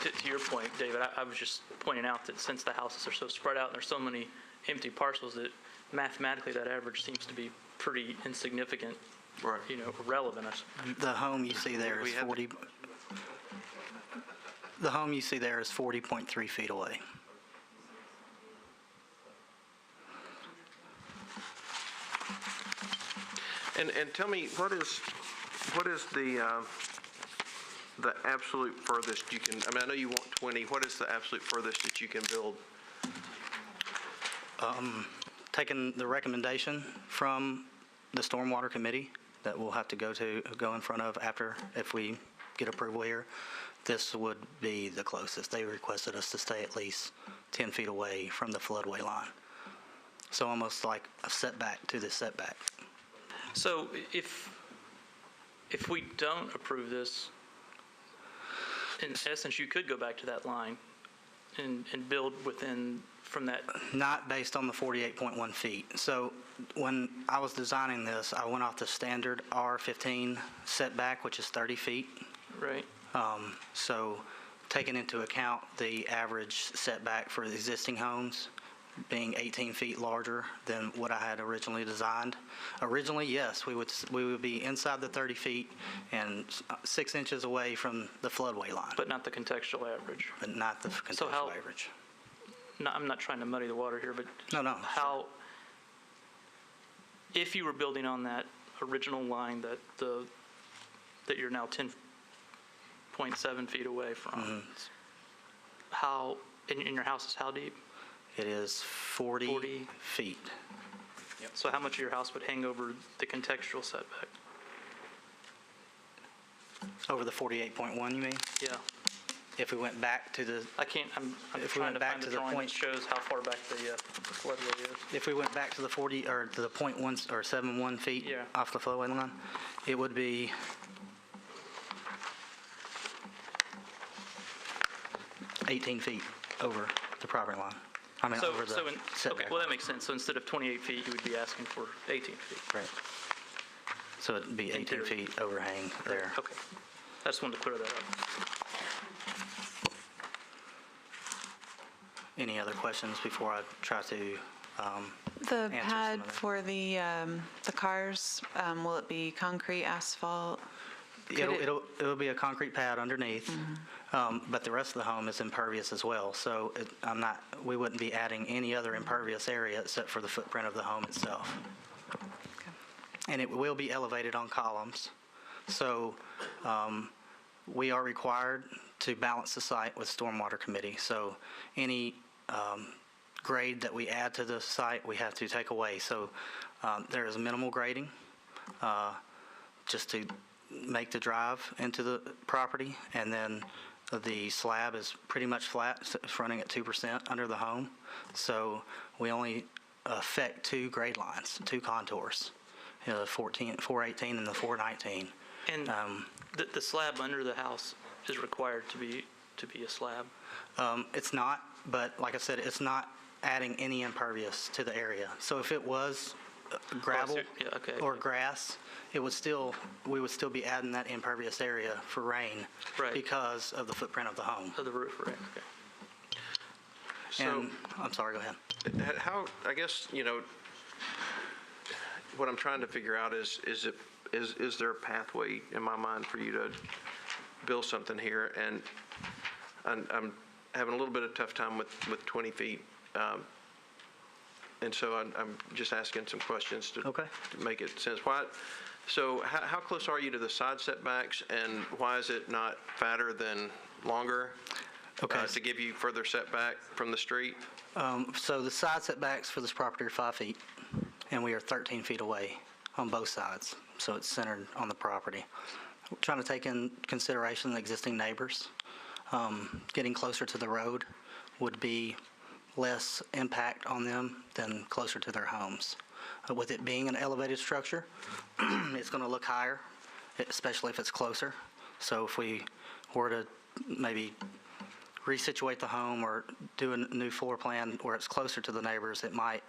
To your point, David, I was just pointing out that since the houses are so spread out and there's so many empty parcels, that mathematically that average seems to be pretty insignificant, right? Irrelevant. The home you see there is 40. The home you see there is 40.3 feet away. And tell me, what is the absolute furthest you can, I know you want 20, what is the absolute furthest that you can build? Taking the recommendation from the Stormwater Committee that we'll have to go in front of if we get approval here, this would be the closest. They requested us to stay at least 10 feet away from the floodway line. So almost like a setback to the setback. So if we don't approve this, in essence, you could go back to that line and build from that. Not based on the 48.1 feet. So when I was designing this, I went off the standard R15 setback, which is 30 feet. Right. So taking into account the average setback for the existing homes being 18 feet larger than what I had originally designed. Originally, yes, we would be inside the 30 feet and 6 inches away from the floodway line. But not the contextual average. But not the contextual average. No, I'm not trying to muddy the water here, but No. how, if you were building on that original line that you're now 10.7 feet away from, how, in your house is how deep? It is 40 feet. So how much of your house would hang over the contextual setback? Over the 48.1, you mean? Yeah. If we went back to the... I'm if we trying went to back find to the the drawing that point... shows how far back the floodway is. If we went back to the 40, or to the 0.1 or 71 feet off the floodway line, it would be 18 feet over the property line. I mean, So, over the so, okay, setback. well, that makes sense. So instead of 28 feet, you would be asking for 18 feet. Right. So it'd be 18 feet overhang there. Okay. I just wanted to clear that up. Any other questions before I try to The answer some pad of them? for the cars, will it be concrete, asphalt? Could it- It'll be a concrete pad underneath, but the rest of the home is impervious as well. So we wouldn't be adding any other impervious area except for the footprint of the home itself. And it will be elevated on columns. So we are required to balance the site with Stormwater Committee. So any grade that we add to the site, we have to take away. So there is minimal grading just to make the drive into the property. And then the slab is pretty much flat, it's running at 2% under the home. So we only affect two grade lines, two contours, the 418 and the 419. And the slab under the house is required to be a slab? It's not, but like I said, it's not adding any impervious to the area. So if it was gravel Yeah, okay. or grass, we would still be adding that impervious area for rain Right. because of the footprint of the home. Of the roof, right, okay. So, And, I'm sorry, go ahead. how, I guess, what I'm trying to figure out is there a pathway in my mind for you to build something here? And I'm having a little bit of tough time with 20 feet. And so I'm just asking some questions to make it sense. So how close are you to the side setbacks, and why is it not fatter than longer? To give you further setback from the street? So the side setbacks for this property are 5 feet, and we are 13 feet away on both sides. So it's centered on the property. We're trying to take in consideration the existing neighbors. Getting closer to the road would be less impact on them than closer to their homes. With it being an elevated structure, it's going to look higher, especially if it's closer. So if we were to maybe resituate the home or do a new floor plan where it's closer to the neighbors, it might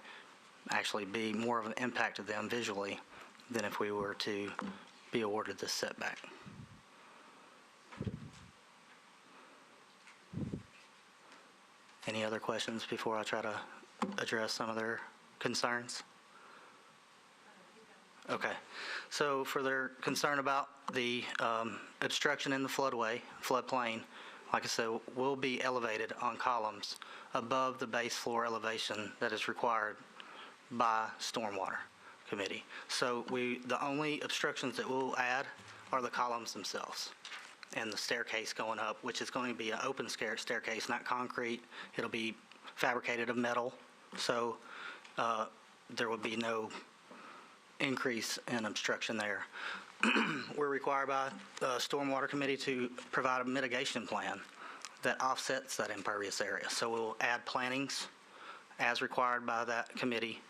actually be more of an impact to them visually than if we were to be awarded this setback. Any other questions before I try to address some of their concerns? Okay. So for their concern about the obstruction in the floodplain, like I said, will be elevated on columns above the base floor elevation that is required by Stormwater Committee. So the only obstructions that we'll add are the columns themselves and the staircase going up, which is going to be an open staircase, not concrete. It'll be fabricated of metal, so there will be no increase in obstruction there. We're required by the Stormwater Committee to provide a mitigation plan that offsets that impervious area. So we'll add plantings as required by that committee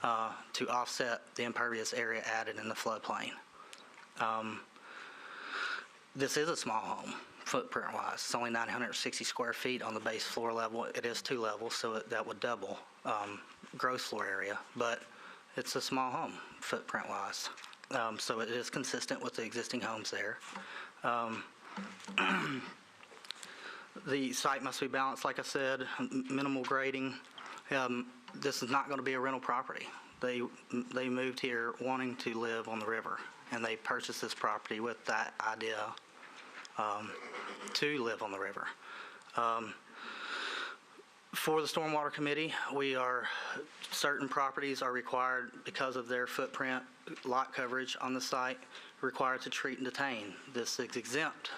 to offset the impervious area added in the floodplain. This is a small home, footprint-wise. It's only 960 square feet on the base floor level. It is 2 levels, so that would double gross floor area, but it's a small home, footprint-wise. So it is consistent with the existing homes there. The site must be balanced, like I said, minimal grading. This is not going to be a rental property. They moved here wanting to live on the river, and they purchased this property with that idea to live on the river. For the Stormwater Committee, certain properties are required, because of their footprint, lot coverage on the site, required to treat and detain. This is exempt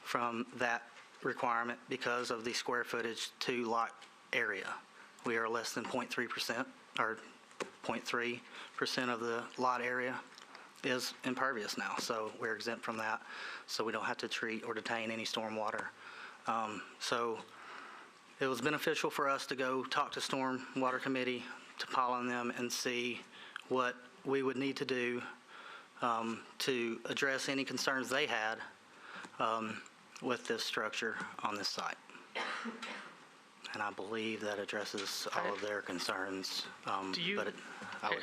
from that requirement because of the square footage to lot area. We are less than 0.3%, or 0.3% of the lot area is impervious now, so we're exempt from that. So we don't have to treat or detain any stormwater. So it was beneficial for us to go talk to Stormwater Committee, to call on them and see what we would need to do to address any concerns they had with this structure on this site. and I believe that addresses all of their concerns. Do you,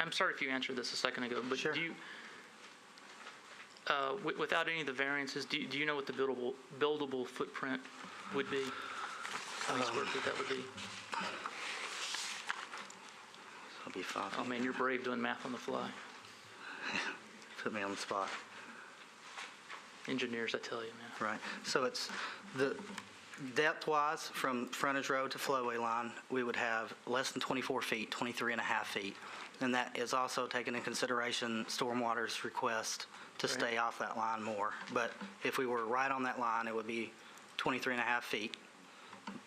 I'm sorry if you answered this a second ago, but do you, without any of the variances, do you know what the buildable footprint would be? How many square feet that would be? I'll be fine. Oh, man, you're brave doing math on the fly. Put me on the spot. Engineers, I tell you, man. Right. So it's the depth-wise, from frontage road to flowway line, we would have less than 24 feet, 23 and a half feet. And that is also taking into consideration Stormwater's request to stay off that line more. But if we were right on that line, it would be 23 and a half feet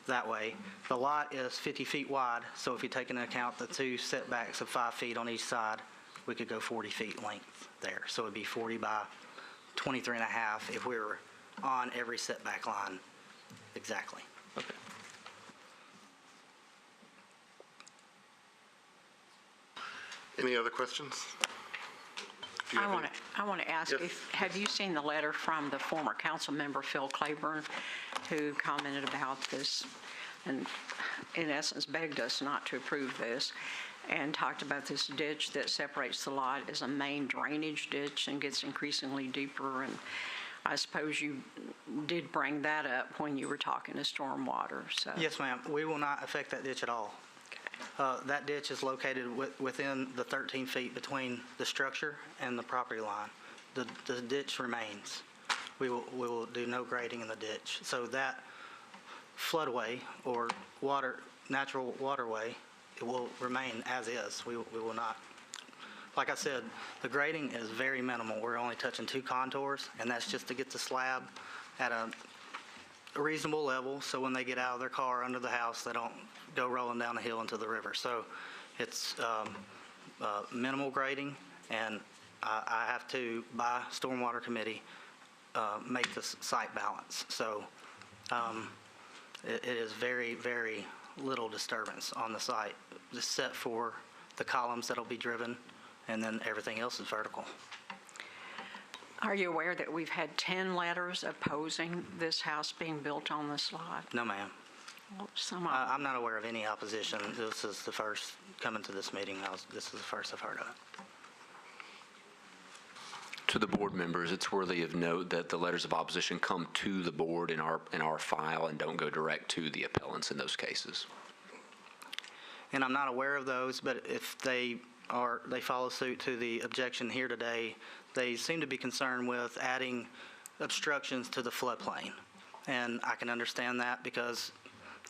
that way. The lot is 50 feet wide, so if you take into account the two setbacks of 5 feet on each side, we could go 40 feet length there. So it'd be 40 by 23 and a half if we were on every setback line exactly. Okay. Any other questions? Do you have any- I want to ask, Yes. have you seen the letter from the former council member Phil Claiborne, who commented about this and in essence begged us not to approve this, and talked about this ditch that separates the lot as a main drainage ditch and gets increasingly deeper? And I suppose you did bring that up when you were talking to Stormwater, so. Yes, ma'am. We will not affect that ditch at all. That ditch is located within the 13 feet between the structure and the property line. The ditch remains. We will do no grading in the ditch. So that floodway or natural waterway, it will remain as is. We will not. Like I said, the grading is very minimal. We're only touching 2 contours, and that's just to get the slab at a reasonable level, so when they get out of their car under the house, they don't go rolling down the hill into the river. So it's minimal grading, and I have to, by Stormwater Committee, make the site balance. So it is very, very little disturbance on the site, except for the columns that'll be driven, and then everything else is vertical. Are you aware that we've had 10 letters opposing this house being built on this lot? No, ma'am. Well, I'm not aware of any opposition. This is the first coming to this meeting. This is the first I've heard of it. To the board members, it's worthy of note that the letters of opposition come to the board in our file and don't go direct to the appellants in those cases. And I'm not aware of those, but if they follow suit to the objection here today, they seem to be concerned with adding obstructions to the floodplain. And I can understand that because,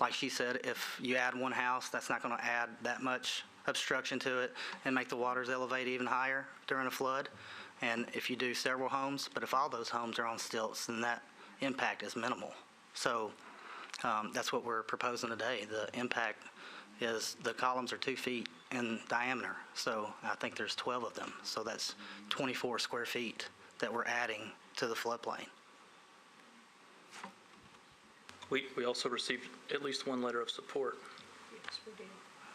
like she said, if you add one house, that's not going to add that much obstruction to it and make the waters elevate even higher during a flood. And if you do several homes, but if all those homes are on stilts, then that impact is minimal. So that's what we're proposing today. The impact is the columns are 2 feet in diameter. So I think there's 12 of them. So that's 24 square feet that we're adding to the floodplain. We also received at least one letter of support.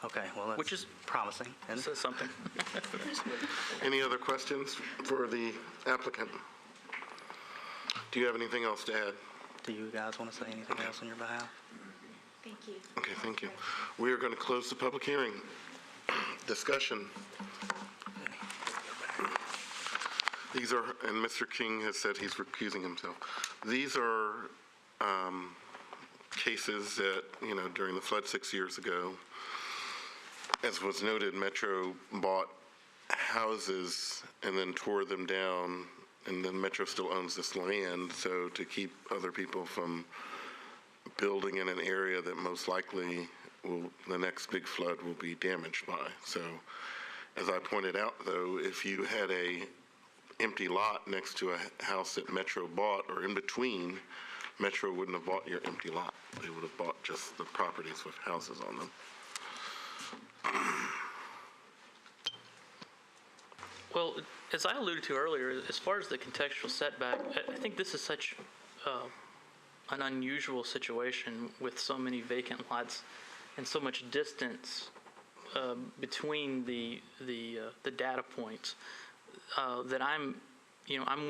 Okay, well, that's which is promising. Says something. Any other questions for the applicant? Do you have anything else to add? Do you guys want to say anything else on your behalf? Thank you. Okay, thank you. We are going to close the public hearing. Discussion. These are, and Mr. King has said he's recusing himself. These are cases that, during the flood 6 years ago, as was noted, Metro bought houses and then tore them down, and then Metro still owns this land, so to keep other people from building in an area that most likely the next big flood will be damaged by. So, as I pointed out, though, if you had a empty lot next to a house that Metro bought, or in between, Metro wouldn't have bought your empty lot. They would have bought just the properties with houses on them. Well, as I alluded to earlier, as far as the contextual setback, I think this is such an unusual situation with so many vacant lots and so much distance between the data points that I'm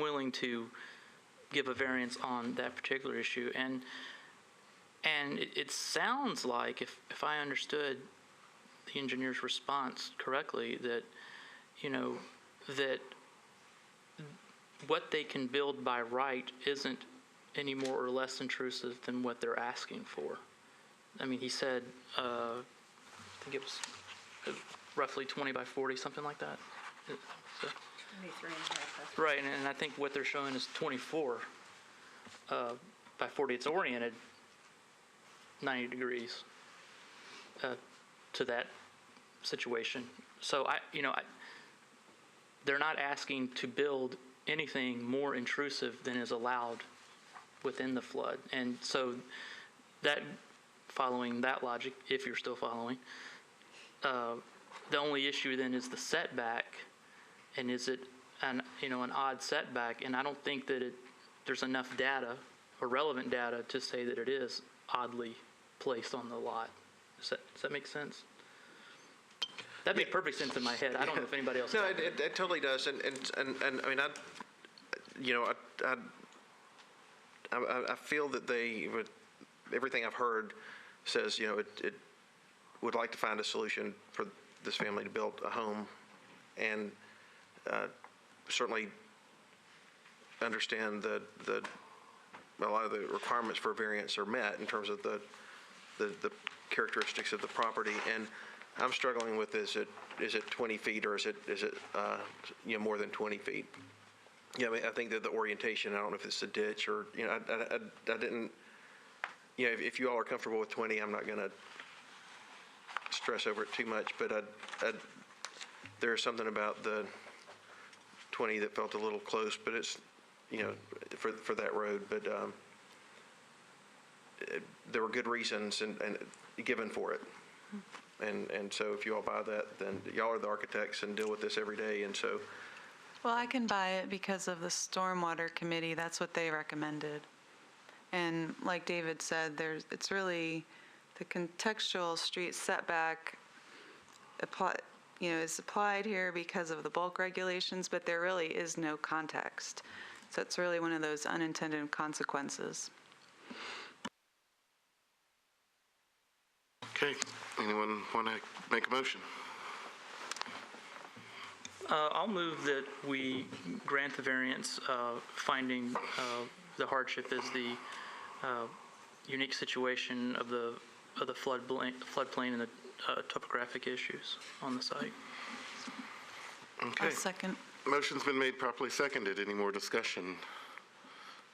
willing to give a variance on that particular issue. And And it sounds like, if I understood the engineer's response correctly, that, that what they can build by right isn't any more or less intrusive than what they're asking for. I mean, he said, I think it was roughly 20 by 40, something like that. So, 23.5. right, and I think what they're showing is 24 by 40. It's oriented 90 degrees to that situation. So they're not asking to build anything more intrusive than is allowed within the flood. And so that, following that logic, if you're still following, the only issue then is the setback, and is it an odd setback? And I don't think that there's enough data or relevant data to say that it is oddly placed on the lot. Does that make sense? That made perfect sense in my head. I don't know if anybody else. No, it totally does. And I mean, I feel that everything I've heard says, it would like to find a solution for this family to build a home, and certainly understand that a lot of the requirements for variance are met in terms of the characteristics of the property. And I'm struggling with, is it 20 feet or is it more than 20 feet? I mean, I think that the orientation, I don't know if it's a ditch or, I didn't, if you all are comfortable with 20, I'm not going to stress over it too much, but there's something about the 20 that felt a little close, but it's, for that road, but there were good reasons and given for it. And so if you all buy that, then y'all are the architects and deal with this every day, and so. Well, I can buy it because of the Stormwater Committee. That's what they recommended. And like David said, it's really the contextual street setback is applied here because of the bulk regulations, but there really is no context. So it's really one of those unintended consequences. Okay, anyone want to make a motion? I'll move that we grant the variance, finding the hardship is the unique situation of the floodplain and the topographic issues on the site. Okay. I'll second. Motion's been made, properly seconded. Any more discussion?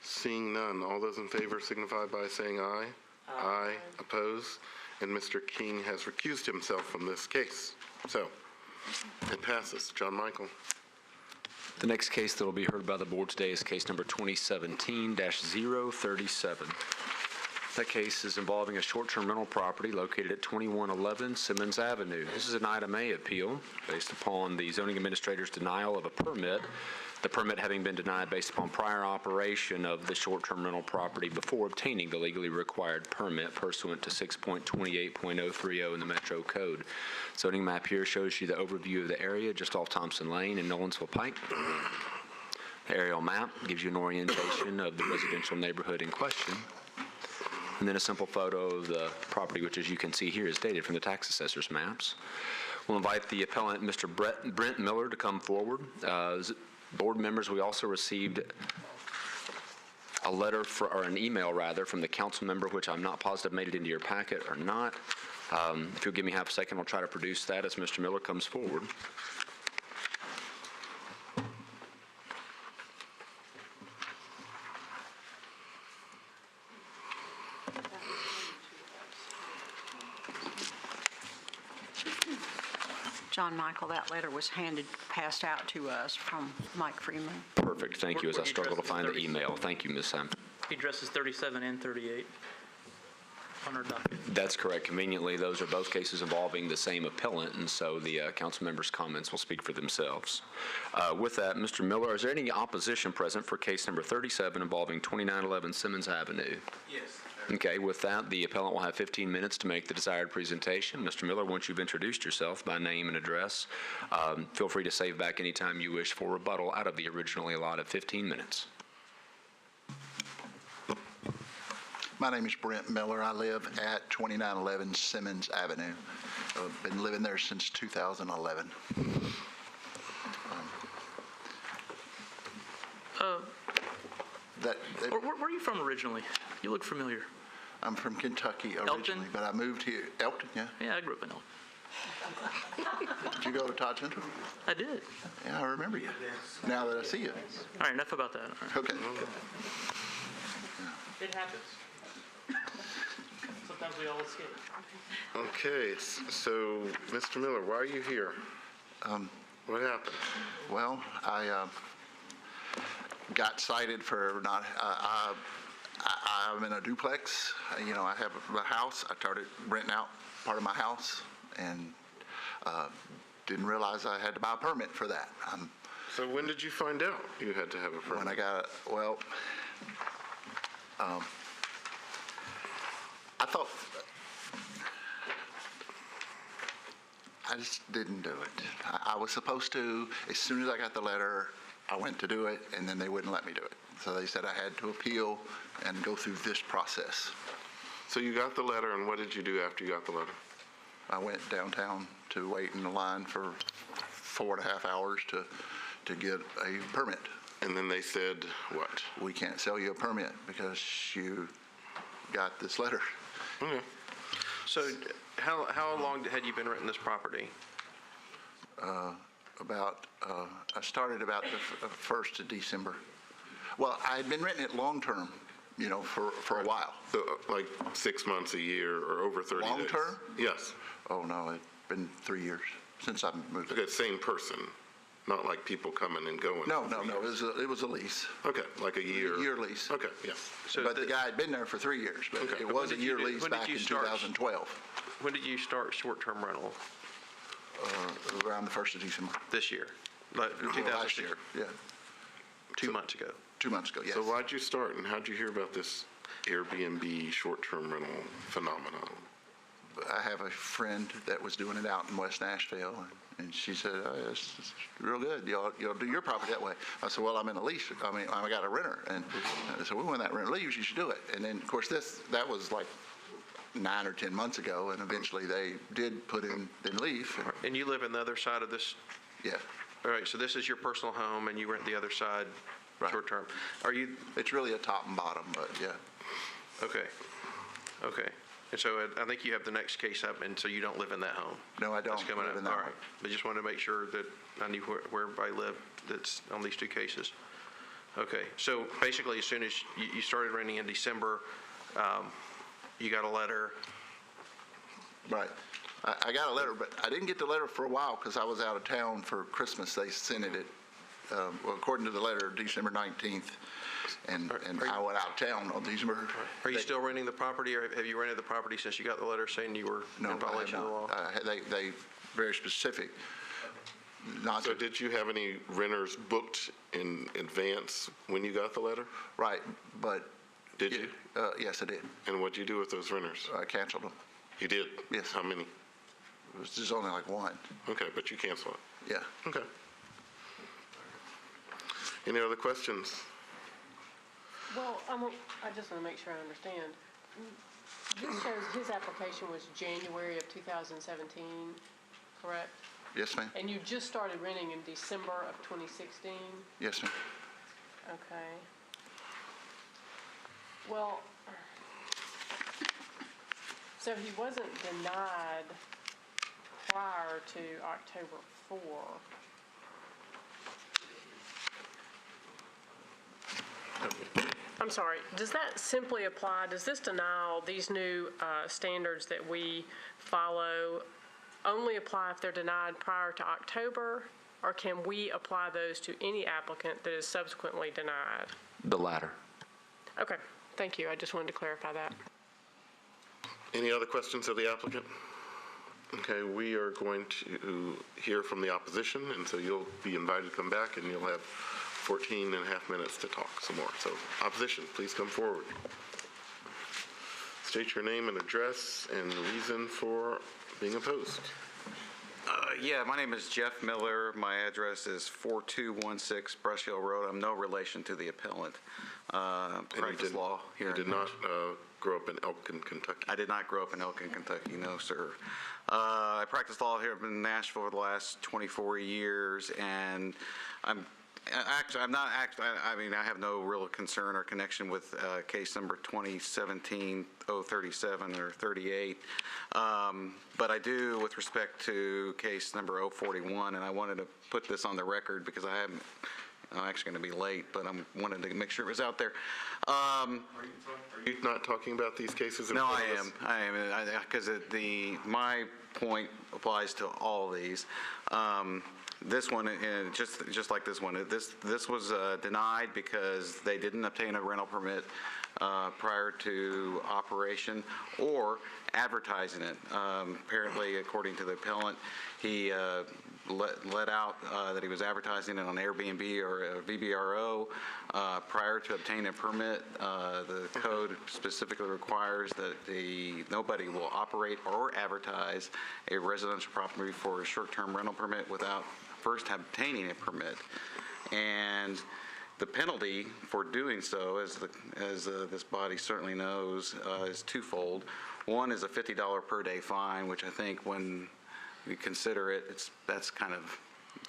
Seeing none, all those in favor signify by saying aye. Aye. Oppose? And Mr. King has recused himself from this case. So, it passes. John Michael. The next case that will be heard by the board today is case number 2017-037. That case is involving a short-term rental property located at 2111 Simmons Avenue. This is an Item A appeal based upon the zoning administrator's denial of a permit, the permit having been denied based upon prior operation of the short-term rental property before obtaining the legally required permit pursuant to 6.28.030 in the Metro Code. Zoning map here shows you the overview of the area just off Thompson Lane in Nolensville Pike. The aerial map gives you an orientation of the residential neighborhood in question. And then a simple photo of the property, which, as you can see here, is dated from the tax assessor's maps. We'll invite the appellant, Mr. Brent Miller, to come forward. Board members, we also received a letter, or an email rather, from the council member, which I'm not positive made it into your packet or not. If you'll give me half a second, I'll try to produce that as Mr. Miller comes forward. John Michael, that letter was passed out to us from Mike Freeman. Perfect. Thank you, as I struggle to find the email. Thank you, Ms. Sam. He addresses 37 and 38 on our docket. That's correct. Conveniently, those are both cases involving the same appellant, and so the council members' comments will speak for themselves. With that, Mr. Miller, is there any opposition present for case number 37 involving 2911 Simmons Avenue? Yes. Okay, with that, the appellant will have 15 minutes to make the desired presentation. Mr. Miller, once you've introduced yourself by name and address, feel free to save back any time you wish for rebuttal out of the originally allotted 15 minutes. My name is Brent Miller. I live at 2911 Simmons Avenue. I've been living there since 2011. Where are you from originally? You look familiar. I'm from Kentucky originally, but I moved here. Elkton, yeah? Yeah, I grew up in Elkton. Did you go to Todd Central? I did. Yeah, I remember you. Now that I see you. All right, enough about that. All right. Okay. It happens. Sometimes we all escape. Okay, so, Mr. Miller, why are you here? What happened? Well, I got cited for not, I'm in a duplex. You know, I have a house. I started renting out part of my house and didn't realize I had to buy a permit for that. So when did you find out you had to have a permit? When I got, well, I thought, I just didn't do it. I was supposed to, as soon as I got the letter, I went to do it, and then they wouldn't let me do it. So they said I had to appeal and go through this process. So you got the letter, and what did you do after you got the letter? I went downtown to wait in the line for 4.5 hours to get a permit. And then they said what? We can't sell you a permit because you got this letter. Okay. So how long had you been renting this property? I started about the 1st of December. Well, I had been renting it long-term, you know, for a while. So like 6 months, a year, or over 30 days? Long-term? Yes. Oh, no, it's been 3 years since I moved. Okay, same person, not like people coming and going? No, it was a lease. Okay, like a year? Year lease. Okay, yes. But the guy had been there for 3 years, but Okay. it was a year lease back in 2012. When did you start short-term rental? Around the 1st of December. This year? Like Last 2006? year, yeah. 2 months ago? 2 months ago, yes. So why'd you start, and how'd you hear about this Airbnb short-term rental phenomenon? I have a friend that was doing it out in West Nashville, and she said, oh, it's real good. Y'all do your property that way. I said, well, I'm in a lease. I mean, I got a renter. And I said, well, when that renter leaves, you should do it. And then, of course, that was like 9 or 10 months ago, and eventually they did put in leave. And you live on the other side of this? Yeah. All right, so this is your personal home, and you rent the other side short-term. Are you? It's really a top and bottom, but yeah. Okay. And so I think you have the next case up, and so you don't live in that home? No, I don't That's coming live up. in that All one. right. I just wanted to make sure that I knew where everybody lived that's on these 2 cases. Okay, so basically, as soon as you started renting in December, you got a letter? Right. I got a letter, but I didn't get the letter for a while because I was out of town for Christmas. They sent it, well, according to the letter, December 19th, and I went out of town on December. Are you still renting the property, or have you rented the property since you got the letter saying you were in violation of the law? They very specific. So did you have any renters booked in advance when you got the letter? Right, but. Did you? Yes, I did. And what'd you do with those renters? I canceled them. You did? Yes. How many? It was just only like one. Okay, but you canceled it? Yeah. Okay. Any other questions? Well, I just want to make sure I understand. This shows his application was January of 2017, correct? Yes, ma'am. And you just started renting in December of 2016? Yes, ma'am. Okay. Well, so he wasn't denied prior to October 4. I'm sorry, does that simply apply, does this denial, these new standards that we follow, only apply if they're denied prior to October, or can we apply those to any applicant that is subsequently denied? The latter. Okay, thank you. I just wanted to clarify that. Any other questions of the applicant? Okay, we are going to hear from the opposition, and so you'll be invited to come back, and you'll have 14 and a half minutes to talk some more. So, opposition, please come forward. State your name and address and reason for being opposed. Yeah, my name is Jeff Miller. My address is 4216 Brush Hill Road. I'm no relation to the appellant. Practice law here. You in did not Nashville. grow up in Elkin, Kentucky? I did not grow up in Elkin, Kentucky, no, sir. I practiced law here in Nashville for the last 24 years, and I have no real concern or connection with case number 2017-037 or 38. But I do with respect to case number 041, and I wanted to put this on the record because I'm actually going to be late, but I wanted to make sure it was out there. Are you not talking about these cases? No, I am, because my point applies to all these. This one, just like this one, this was denied because they didn't obtain a rental permit prior to operation or advertising it. Apparently, according to the appellant, he let out that he was advertising it on Airbnb or VBRO prior to obtaining a permit. The code specifically requires that nobody will operate or advertise a residential property for a short-term rental permit without first obtaining a permit. And the penalty for doing so, as this body certainly knows, is twofold. One is a $50 per day fine, which I think when we consider it, that's kind of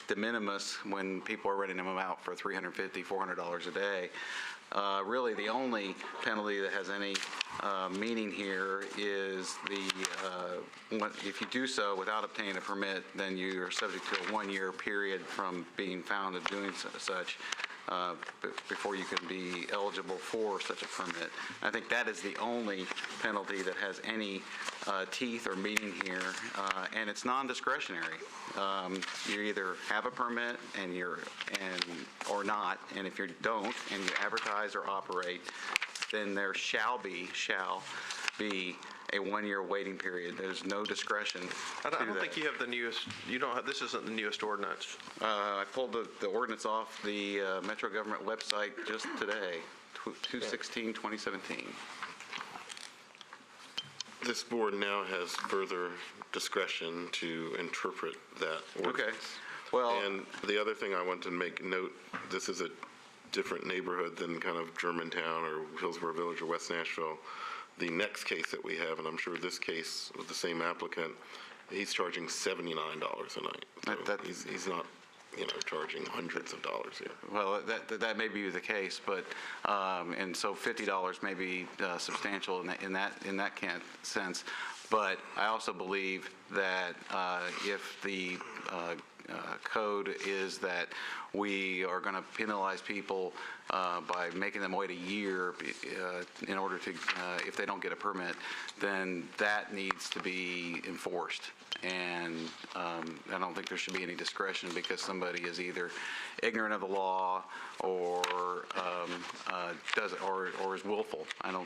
de minimis when people are renting them out for $350, $400 a day. Really, the only penalty that has any meaning here is if you do so without obtaining a permit, then you are subject to a one-year period from being found of doing such before you can be eligible for such a permit. I think that is the only penalty that has any teeth or meaning here, and it's non-discretionary. You either have a permit or not, and if you don't and you advertise or operate, then there shall be a one-year waiting period. There's no discretion. I don't think you have the newest, this isn't the newest ordinance. I pulled the ordinance off the Metro government website just today, 2/16/2017. This board now has further discretion to interpret that ordinance. Okay. Well, and the other thing I want to make note, this is a different neighborhood than kind of Germantown or Hillsborough Village or West Nashville. The next case that we have, and I'm sure this case with the same applicant, he's charging $79 a night. So he's not, charging hundreds of dollars here. Well, that may be the case, but and so $50 may be substantial in that sense. But I also believe that if the code is that we are going to penalize people by making them wait a year in order to, if they don't get a permit, then that needs to be enforced. And I don't think there should be any discretion because somebody is either ignorant of the law or or is willful. I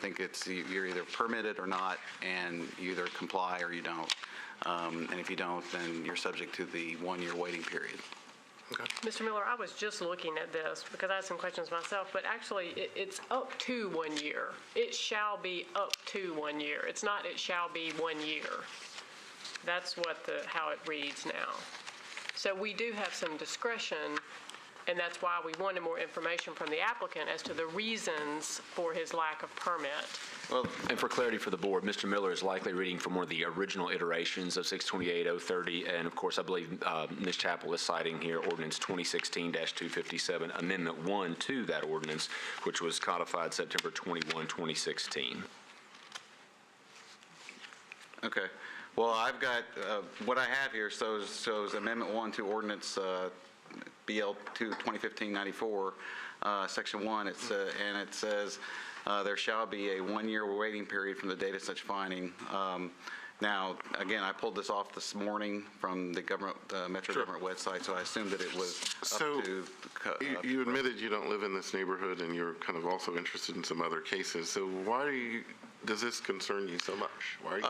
think it's you're either permitted or not, and you either comply or you don't. And if you don't, then you're subject to the one-year waiting period. Mr. Miller, I was just looking at this because I had some questions myself, but actually it's up to 1 year. It shall be up to 1 year. It's not it shall be 1 year. That's how it reads now. So we do have some discretion, and that's why we wanted more information from the applicant as to the reasons for his lack of permit. Well, and for clarity for the board, Mr. Miller is likely reading from one of the original iterations of 628-030, and of course, I believe Ms. Chappell is citing here ordinance 2016-257, Amendment 1 to that ordinance, which was codified September 21, 2016. Okay. Well, I've got what I have here shows Amendment 1 to Ordinance BL 2015-94, Section 1. And it says there shall be a one-year waiting period from the date of such finding. Now, again, I pulled this off this morning from the Metro government website, so I assumed that it was up to. You admitted you don't live in this neighborhood, and you're kind of also interested in some other cases. So why does this concern you so much? Why are you?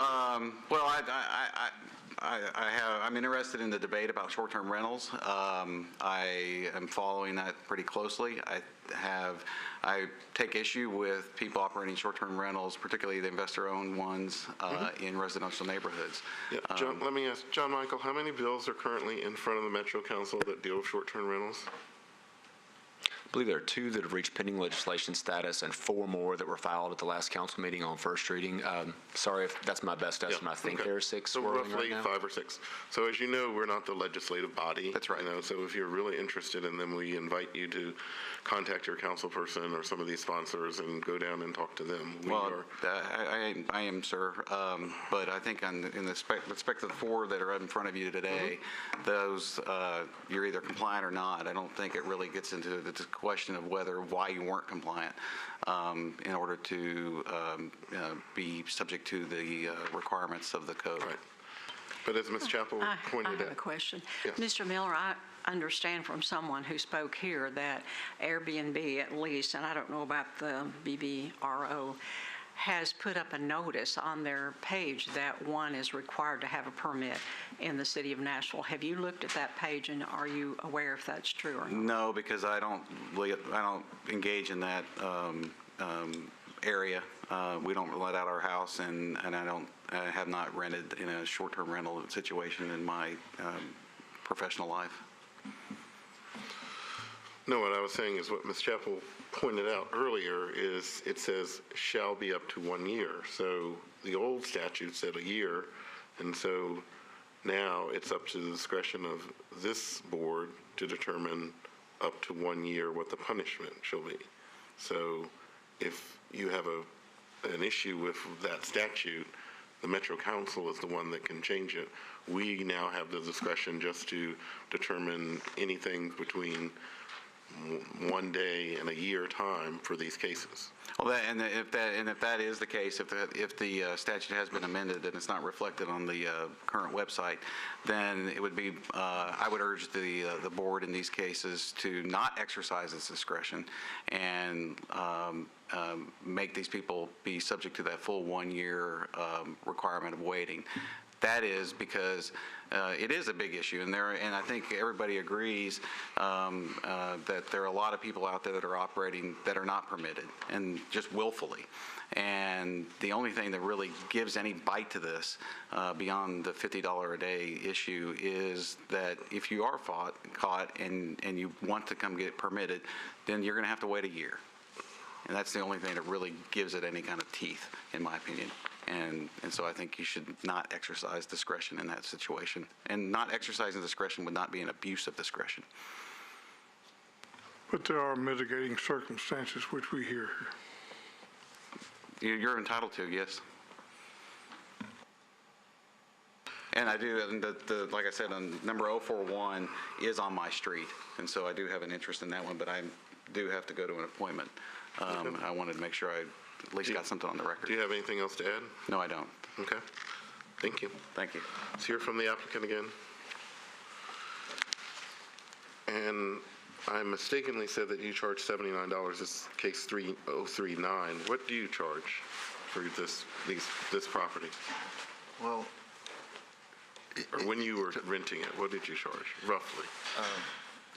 Well, I'm interested in the debate about short-term rentals. I am following that pretty closely. I take issue with people operating short-term rentals, particularly the investor-owned ones, in residential neighborhoods. Yeah, John, let me ask, John Michael, how many bills are currently in front of the Metro Council that deal with short-term rentals? I believe there are 2 that have reached pending legislation status and 4 more that were filed at the last council meeting on first reading. Sorry if that's my best estimate. I think okay. there are 6 So swirling right roughly now. 5 or 6. So as you know, we're not the legislative body. That's right. So if you're really interested in them, we invite you to contact your council person or some of these sponsors and go down and talk to them. I am, sir. But I think in respect to the 4 that are in front of you today, those, you're either compliant or not. I don't think it really gets into the question of why you weren't compliant in order to be subject to the requirements of the code. Right. But as Ms. Chappell pointed out. I have a question. Yes. Mr. Miller, I understand from someone who spoke here that Airbnb at least, and I don't know about the BBRO, has put up a notice on their page that one is required to have a permit in the city of Nashville. Have you looked at that page, and are you aware if that's true or not? No, because I don't engage in that area. We don't let out our house, and I have not rented in a short-term rental situation in my professional life. No, what I was saying is what Ms. Chappell pointed out earlier is it says shall be up to 1 year. So the old statute said a year, and so now it's up to the discretion of this board to determine up to 1 year what the punishment shall be. So if you have an issue with that statute, the Metro Council is the one that can change it. We now have the discretion just to determine anything between 1 day and a year time for these cases. Well, if that is the case, if the statute has been amended and it's not reflected on the current website, then it would be, I would urge the board in these cases to not exercise its discretion and make these people be subject to that full 1 year requirement of waiting. That is because it is a big issue, and I think everybody agrees that there are a lot of people out there that are operating that are not permitted, and just willfully. And the only thing that really gives any bite to this, beyond the $50 a day issue, is that if you are caught and you want to come get permitted, then you're going to have to wait a year. And that's the only thing that really gives it any kind of teeth, in my opinion. And so I think you should not exercise discretion in that situation. And not exercising discretion would not be an abuse of discretion. But there are mitigating circumstances which we hear here. You're entitled to, yes. And I do, and like I said, number 041 is on my street. And so I do have an interest in that one, but I do have to go to an appointment. I wanted to make sure I at least got something on the record. Do you have anything else to add? No, I don't. Okay. Thank you. Thank you. Let's hear from the applicant again. And I mistakenly said that you charge $79. This is case 3039. What do you charge for this property? Well, or when you were renting it, what did you charge, roughly?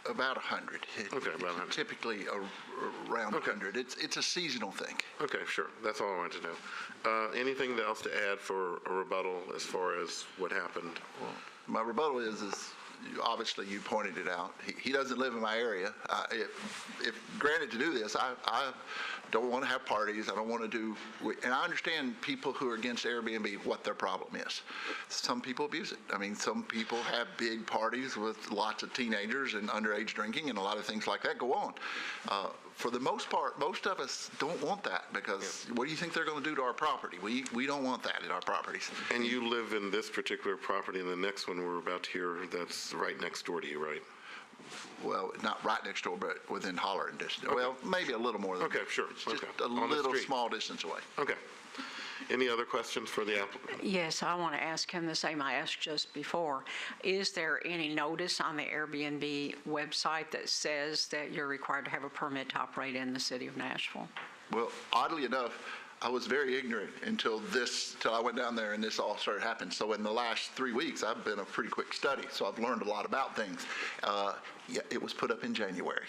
About 100. Okay, about 100. Typically around 100. It's a seasonal thing. Okay, sure. That's all I wanted to know. Anything else to add for a rebuttal as far as what happened? Well, my rebuttal is obviously you pointed it out. He doesn't live in my area. If granted to do this, I don't want to have parties. I don't want to do, and I understand people who are against Airbnb, what their problem is. Some people abuse it. I mean, some people have big parties with lots of teenagers and underage drinking and a lot of things like that go on. For the most part, most of us don't want that because what do you think they're going to do to our property? We don't want that at our properties. And you live in this particular property, and the next one we're about to hear, that's right next door to you, right? Well, not right next door, but within hollering distance. Okay. Well, maybe a little more than okay, sure. It's just a little small distance away. Okay. Any other questions for the applicant? Yes, I want to ask him the same I asked just before. Is there any notice on the Airbnb website that says that you're required to have a permit to operate in the city of Nashville? Well, oddly enough, I was very ignorant until I went down there and this all started happening. So in the last 3 weeks, I've been a pretty quick study, so I've learned a lot about things. Yeah, it was put up in January.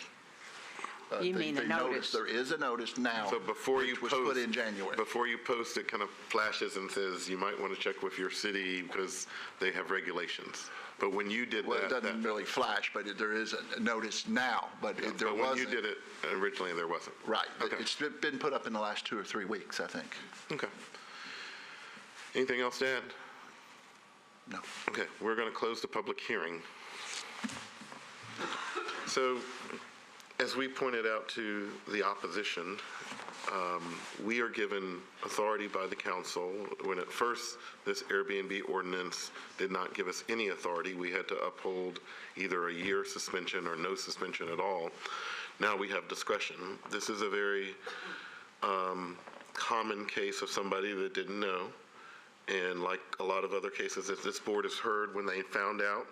You mean the notice? There is a notice now. So before you which post, was put in January. Before you post, it kind of flashes and says you might want to check with your city because they have regulations. But when you did Well, that, it doesn't really flash, but there is a notice now, but there wasn't. when you did it originally, there wasn't. Right. Okay. It's been put up in the last 2 or 3 weeks, I think. Okay. Anything else to add? No. Okay, we're going to close the public hearing. So, as we pointed out to the opposition, we are given authority by the council. When at first this Airbnb ordinance did not give us any authority, we had to uphold either a year suspension or no suspension at all. Now we have discretion. This is a very common case of somebody that didn't know. And like a lot of other cases that this board has heard, when they found out,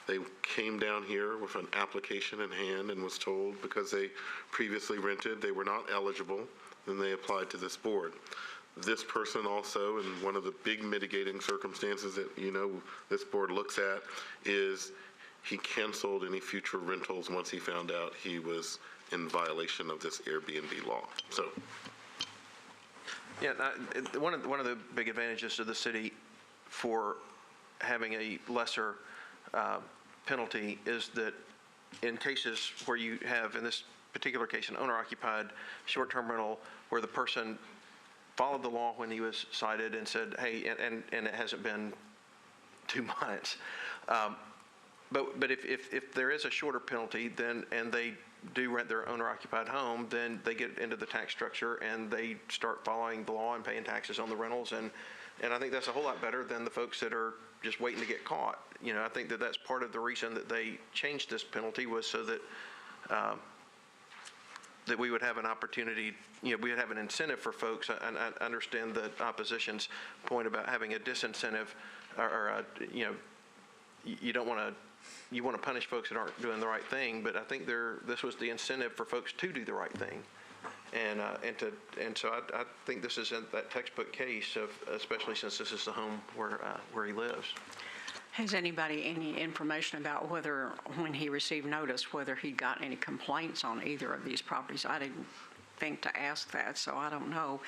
they came down here with an application in hand and was told because they previously rented, they were not eligible, then they applied to this board. This person also, and one of the big mitigating circumstances that, this board looks at is he canceled any future rentals once he found out he was in violation of this Airbnb law. So. Yeah, one of the big advantages to the city for having a lesser penalty is that in cases where you have, in this particular case, an owner-occupied short-term rental where the person followed the law when he was cited and said, hey, and it hasn't been 2 months. But if there is a shorter penalty, then, and they do rent their owner-occupied home, then they get into the tax structure and they start following the law and paying taxes on the rentals. And I think that's a whole lot better than the folks that are just waiting to get caught. I think that that's part of the reason that they changed this penalty was so that that we would have an opportunity, we would have an incentive for folks. And I understand the opposition's point about having a disincentive or you don't want to, you want to punish folks that aren't doing the right thing, but I think this was the incentive for folks to do the right thing. And so I think this is that textbook case of, especially since this is the home where he lives. Has anybody any information about whether, when he received notice, whether he got any complaints on either of these properties? I didn't think to ask that, so I don't know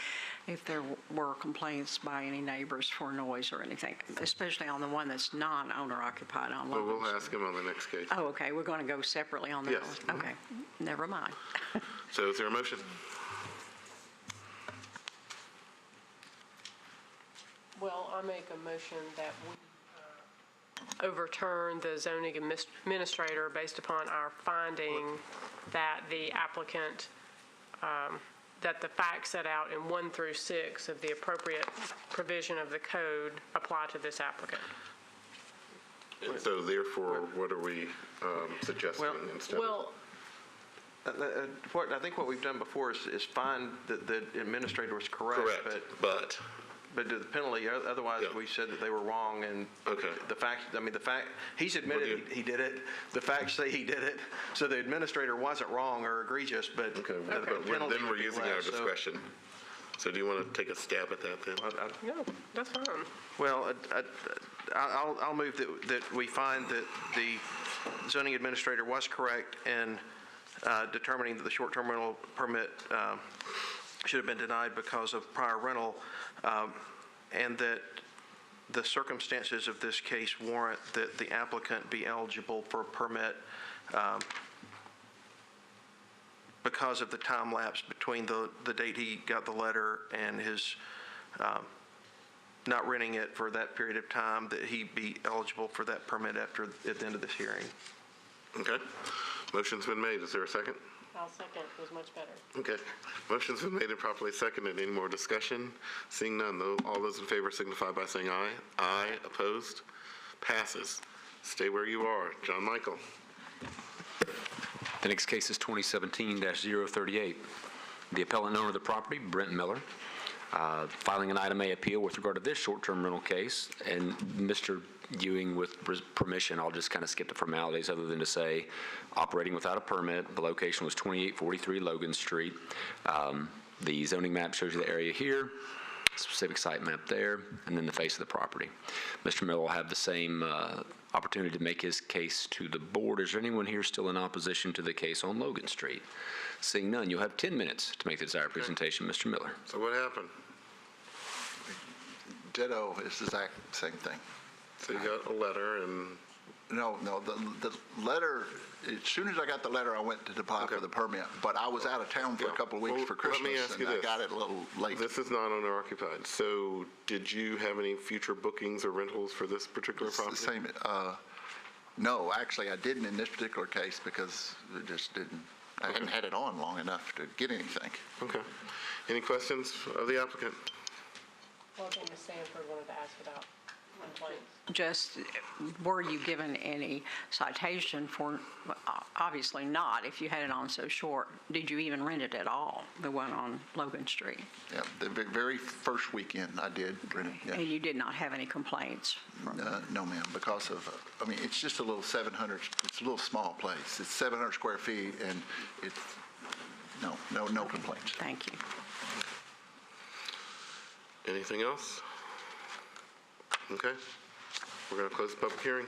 if there were complaints by any neighbors for noise or anything, especially on the one that's non-owner occupied on Logan. Well, we'll ask him on the next case. Oh, okay, we're going to go separately on that Yes. one? Okay, never mind. So is there a motion? Well, I make a motion that we overturn the zoning administrator based upon our finding that the applicant, that the facts set out in 1 through 6 of the appropriate provision of the code apply to this applicant. So therefore, what are we suggesting instead? Well, I think what we've done before is find that the administrator was correct. But the penalty, otherwise we said that they were wrong, and the fact, he's admitted he did it, the facts say he did it, so the administrator wasn't wrong or egregious, but the penalty then would we're be using less, our so- discretion. So do you want to take a stab at that then? no, that's fine. Well, I'll move that we find that the zoning administrator was correct in determining that the short-term rental permit should have been denied because of prior rental, and that the circumstances of this case warrant that the applicant be eligible for a permit because of the time lapse between the date he got the letter and his not renting it for that period of time, that he be eligible for that permit at the end of this hearing. Okay. Motion's been made. Is there a second? I'll second. It was much better. Okay. Motion's been made and properly seconded. Any more discussion? Seeing none, all those in favor signify by saying aye. Aye. Opposed? Passes. Stay where you are. John Michael. The next case is 2017-038. The appellant owner of the property, Brent Miller, filing an item A appeal with regard to this short-term rental case. And Mr. Ewing, with permission, I'll just kind of skip the formalities other than to say, operating without a permit, the location was 2843 Logan Street. The zoning map shows you the area here, specific site map there, and then the face of the property. Mr. Miller will have the same opportunity to make his case to the board. Is there anyone here still in opposition to the case on Logan Street? Seeing none, you'll have 10 minutes to make the desired presentation, Mr. Miller. So what happened? Ditto, it's the exact same thing. So you got a letter and... No, the letter, as soon as I got the letter, I went to apply for the permit, but I was out of town for a couple of weeks Well, for Christmas. Let me ask you and this. I got it a little late. This is non-owner occupied, so did you have any future bookings or rentals for this particular It's the property? same, no, actually, I didn't in this particular case because it just didn't, I hadn't had it on long enough to get anything. Okay. Any questions of the applicant? One thing Ms. Sanford wanted to ask about complaints. Just, were you given any citation for, obviously not, if you had it on so short. Did you even rent it at all, the one on Logan Street? Yeah, the very first weekend I did rent it, yeah. And you did not have any complaints? No, ma'am, because of, I mean, it's just a little 700, it's a little small place. It's 700 square feet, and it's, no complaints. Thank you. Anything else? Okay. We're going to close the public hearing.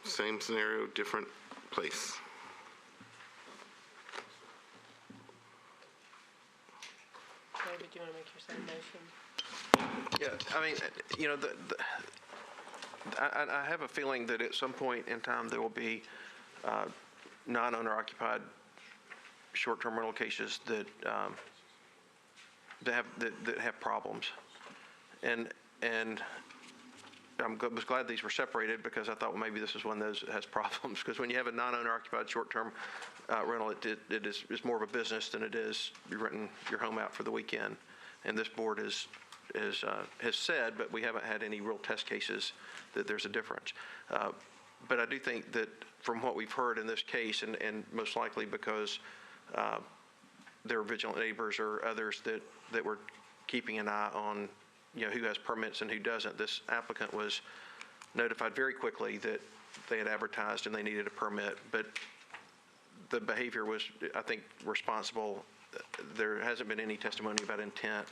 Same scenario, different place. David, do you want to make your same motion? Yeah, I mean, you know, I have a feeling that at some point in time, there will be non-owner occupied short-term rental cases that have problems. And was glad these were separated because I thought, well, maybe this is one of those that has problems. Because when you have a non-owner occupied short-term rental, it is more of a business than it is you're renting your home out for the weekend. And this board has said, but we haven't had any real test cases that there's a difference. But I do think that from what we've heard in this case, and most likely because there are vigilant neighbors or others that were keeping an eye on, you know, who has permits and who doesn't, this applicant was notified very quickly that they had advertised and they needed a permit, but the behavior was, I think, responsible. There hasn't been any testimony about intent.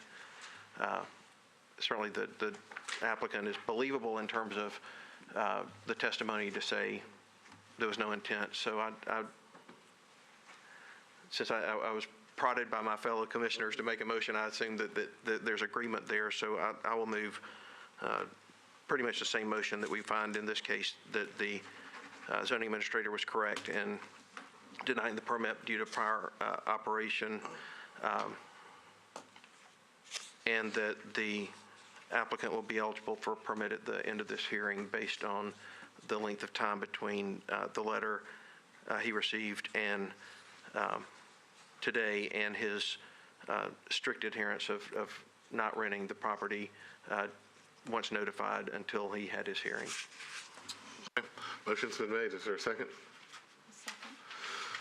Certainly the applicant is believable in terms of the testimony to say there was no intent. So since I was prodded by my fellow commissioners to make a motion, I assume that there's agreement there. So I will move pretty much the same motion that we find in this case, that the zoning administrator was correct in denying the permit due to prior operation, and that the applicant will be eligible for a permit at the end of this hearing based on the length of time between the letter he received and today, and his strict adherence of not renting the property once notified until he had his hearing. Motion's been made. Is there a second?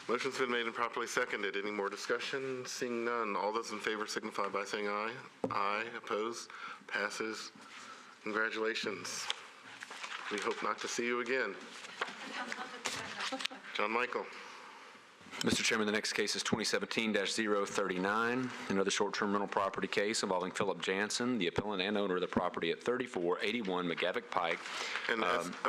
Motion's been made and properly seconded. Any more discussion? Seeing none, all those in favor signify by saying aye. Aye. Opposed? Passes. Congratulations. We hope not to see you again. John Michael. Mr. Chairman, the next case is 2017-039, another short-term rental property case involving Philip Jansen, the appellant and owner of the property at 3481 McGavick Pike. And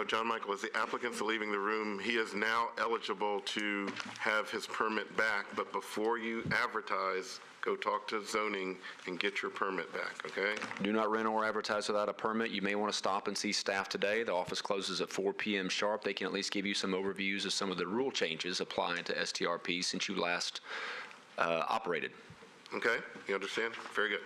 John Michael, as the applicant's leaving the room, he is now eligible to have his permit back, but before you advertise, go talk to zoning and get your permit back, okay? Do not rent or advertise without a permit. You may want to stop and see staff today. The office closes at 4 p.m. sharp. They can at least give you some overviews of some of the rule changes applying to STRP since you last operated. Okay, you understand? Very good.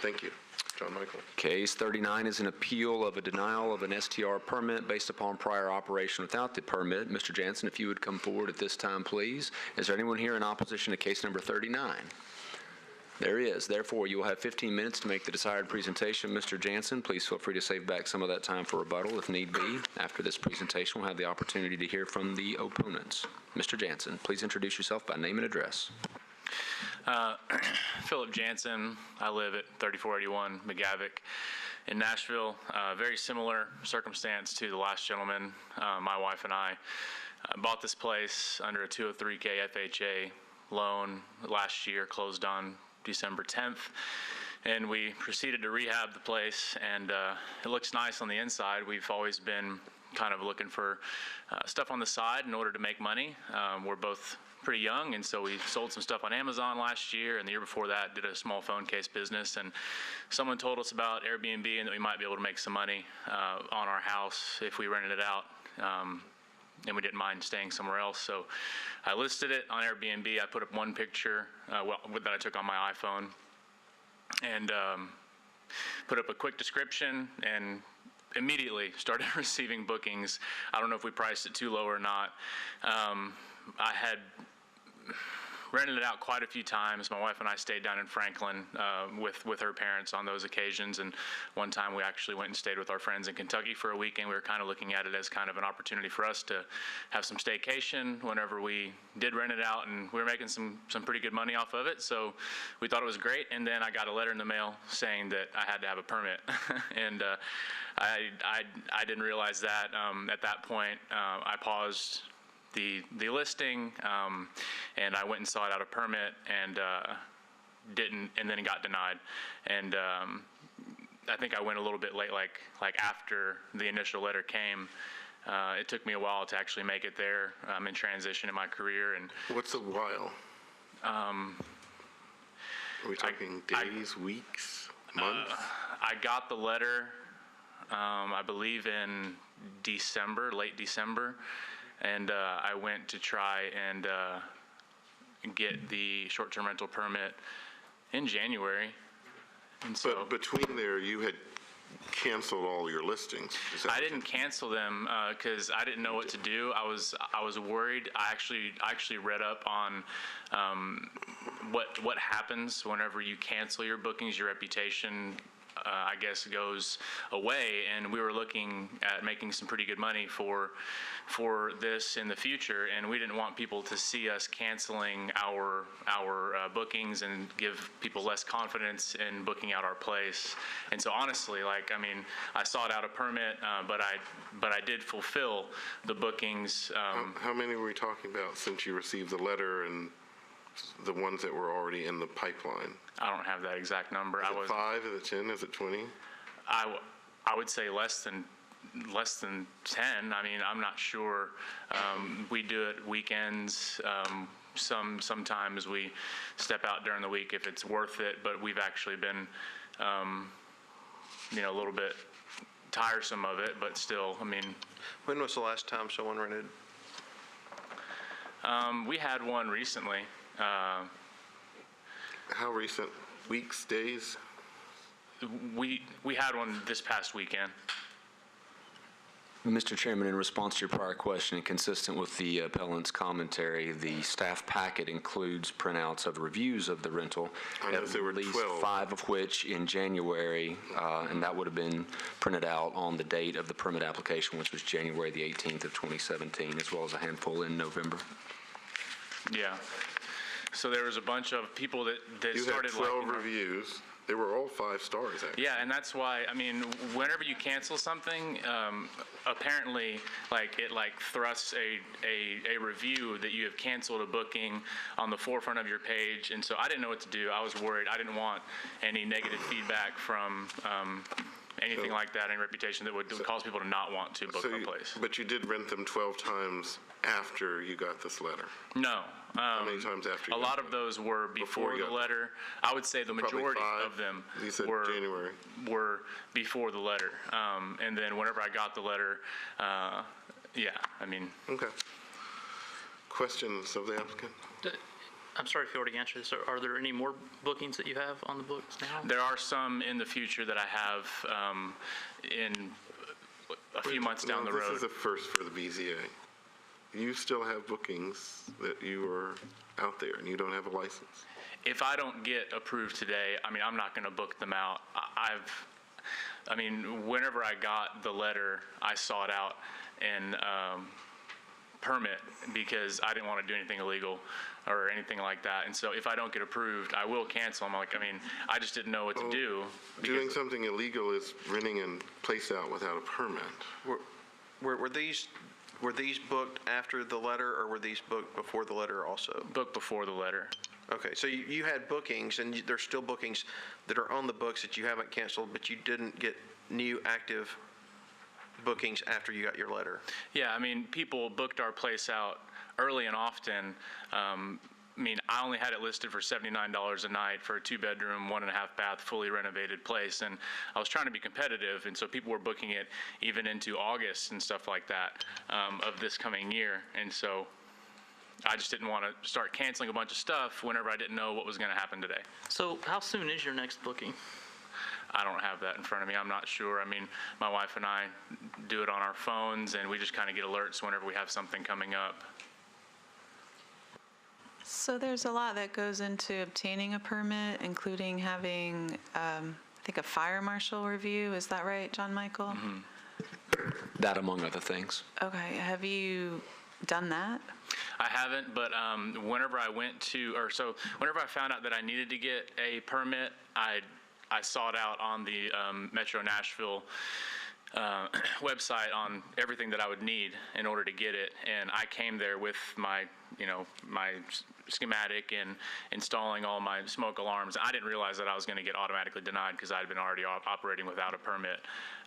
Thank you, John Michael. Case 39 is an appeal of a denial of an STR permit based upon prior operation without the permit. Mr. Jansen, if you would come forward at this time, please. Is there anyone here in opposition to case number 39? There is. Therefore, you will have 15 minutes to make the desired presentation. Mr. Jansen, please feel free to save back some of that time for rebuttal if need be. After this presentation, we'll have the opportunity to hear from the opponents. Mr. Jansen, please introduce yourself by name and address. Philip Jansen. I live at 3481 McGavick in Nashville. Very similar circumstance to the last gentleman. My wife and I bought this place under a 203K FHA loan last year, closed on December 10th. And we proceeded to rehab the place, and it looks nice on the inside. We've always been kind of looking for stuff on the side in order to make money. We're both pretty young, and so we sold some stuff on Amazon last year, and the year before that did a small phone case business. And someone told us about Airbnb and that we might be able to make some money on our house if we rented it out. And we didn't mind staying somewhere else. So I listed it on Airbnb. I put up one picture that I took on my iPhone, and put up a quick description, and immediately started receiving bookings. I don't know if we priced it too low or not. I had rented it out quite a few times. My wife and I stayed down in Franklin with her parents on those occasions, and one time we actually went and stayed with our friends in Kentucky for a weekend. We were kind of looking at it as kind of an opportunity for us to have some staycation whenever we did rent it out, and we were making some pretty good money off of it, so we thought it was great. And then I got a letter in the mail saying that I had to have a permit, and I didn't realize that. At that point, I paused the listing, and I went and sought out a permit, and didn't, and then it got denied. And I think I went a little bit late, like after the initial letter came. It took me a while to actually make it there. I'm in transition in my career. And what's a while? Are we talking days, weeks, months? I got the letter, I believe in December, late December. And I went to try and get the short-term rental permit in January. And so, but between there, you had canceled all your listings. I didn't cancel them because I didn't know what to do. I was worried. I actually read up on what happens whenever you cancel your bookings. Your reputation, I guess, goes away, and we were looking at making some pretty good money for this in the future, and we didn't want people to see us canceling our bookings and give people less confidence in booking out our place. And so honestly, I sought out a permit, but I did fulfill the bookings. How many were we talking about since you received the letter and the ones that were already in the pipeline? I don't have that exact number. Is it 5? Is it 10? Is it 20? I would say less than 10. I mean, I'm not sure. We do it weekends. Sometimes we step out during the week if it's worth it, but we've actually been, a little bit tiresome of it, but still, I mean. When was the last time someone rented? We had one recently. How recent? Weeks, days? We had one this past weekend. Mr. Chairman, in response to your prior question, and consistent with the appellant's commentary, the staff packet includes printouts of reviews of the rental. I know there were 12. At least 5 of which in January, and that would have been printed out on the date of the permit application, which was January the 18th of 2017, as well as a handful in November. Yeah. So there was a bunch of people that You started had 12 reviews. They were all 5 stars, actually. Yeah, and that's why, I mean, whenever you cancel something, apparently, it thrusts a review that you have canceled a booking on the forefront of your page. And so I didn't know what to do. I was worried. I didn't want any negative feedback from anything like that, any reputation that would cause people to not want to book our place. But you did rent them 12 times after you got this letter? No. How many times after you A lot of those were before the letter. I would say the majority of them were before the letter. And then whenever I got the letter, Okay. Questions of the applicant? I'm sorry if you already answered this. Are there any more bookings that you have on the books now? There are some in the future that I have in a few months down the road. This is a first for the BZA. You still have bookings that you are out there and you don't have a license. If I don't get approved today, I'm not going to book them out. whenever I got the letter, I sought out and permit because I didn't want to do anything illegal or anything like that. And so if I don't get approved, I will cancel. I just didn't know what to do. Doing something illegal is renting a place out without a permit. Were these booked after the letter, or were these booked before the letter also? Booked before the letter. Okay, so you had bookings, and there's still bookings that are on the books that you haven't canceled, but you didn't get new active bookings after you got your letter? Yeah, people booked our place out early and often. I only had it listed for $79 a night for a 2-bedroom, 1.5 bath, fully renovated place, and I was trying to be competitive, and so people were booking it even into August and stuff like that of this coming year, and so I just didn't want to start canceling a bunch of stuff whenever I didn't know what was going to happen today. So how soon is your next booking? I don't have that in front of me. I'm not sure. My wife and I do it on our phones, and we just kind of get alerts whenever we have something coming up. So there's a lot that goes into obtaining a permit, including having, I think, a fire marshal review. Is that right, John Michael? That among other things. Okay. Have you done that? I haven't, but whenever I found out that I needed to get a permit, I sought out on the Metro Nashville website on everything that I would need in order to get it, and I came there with my schematic and installing all my smoke alarms. I didn't realize that I was going to get automatically denied because I had been already operating without a permit.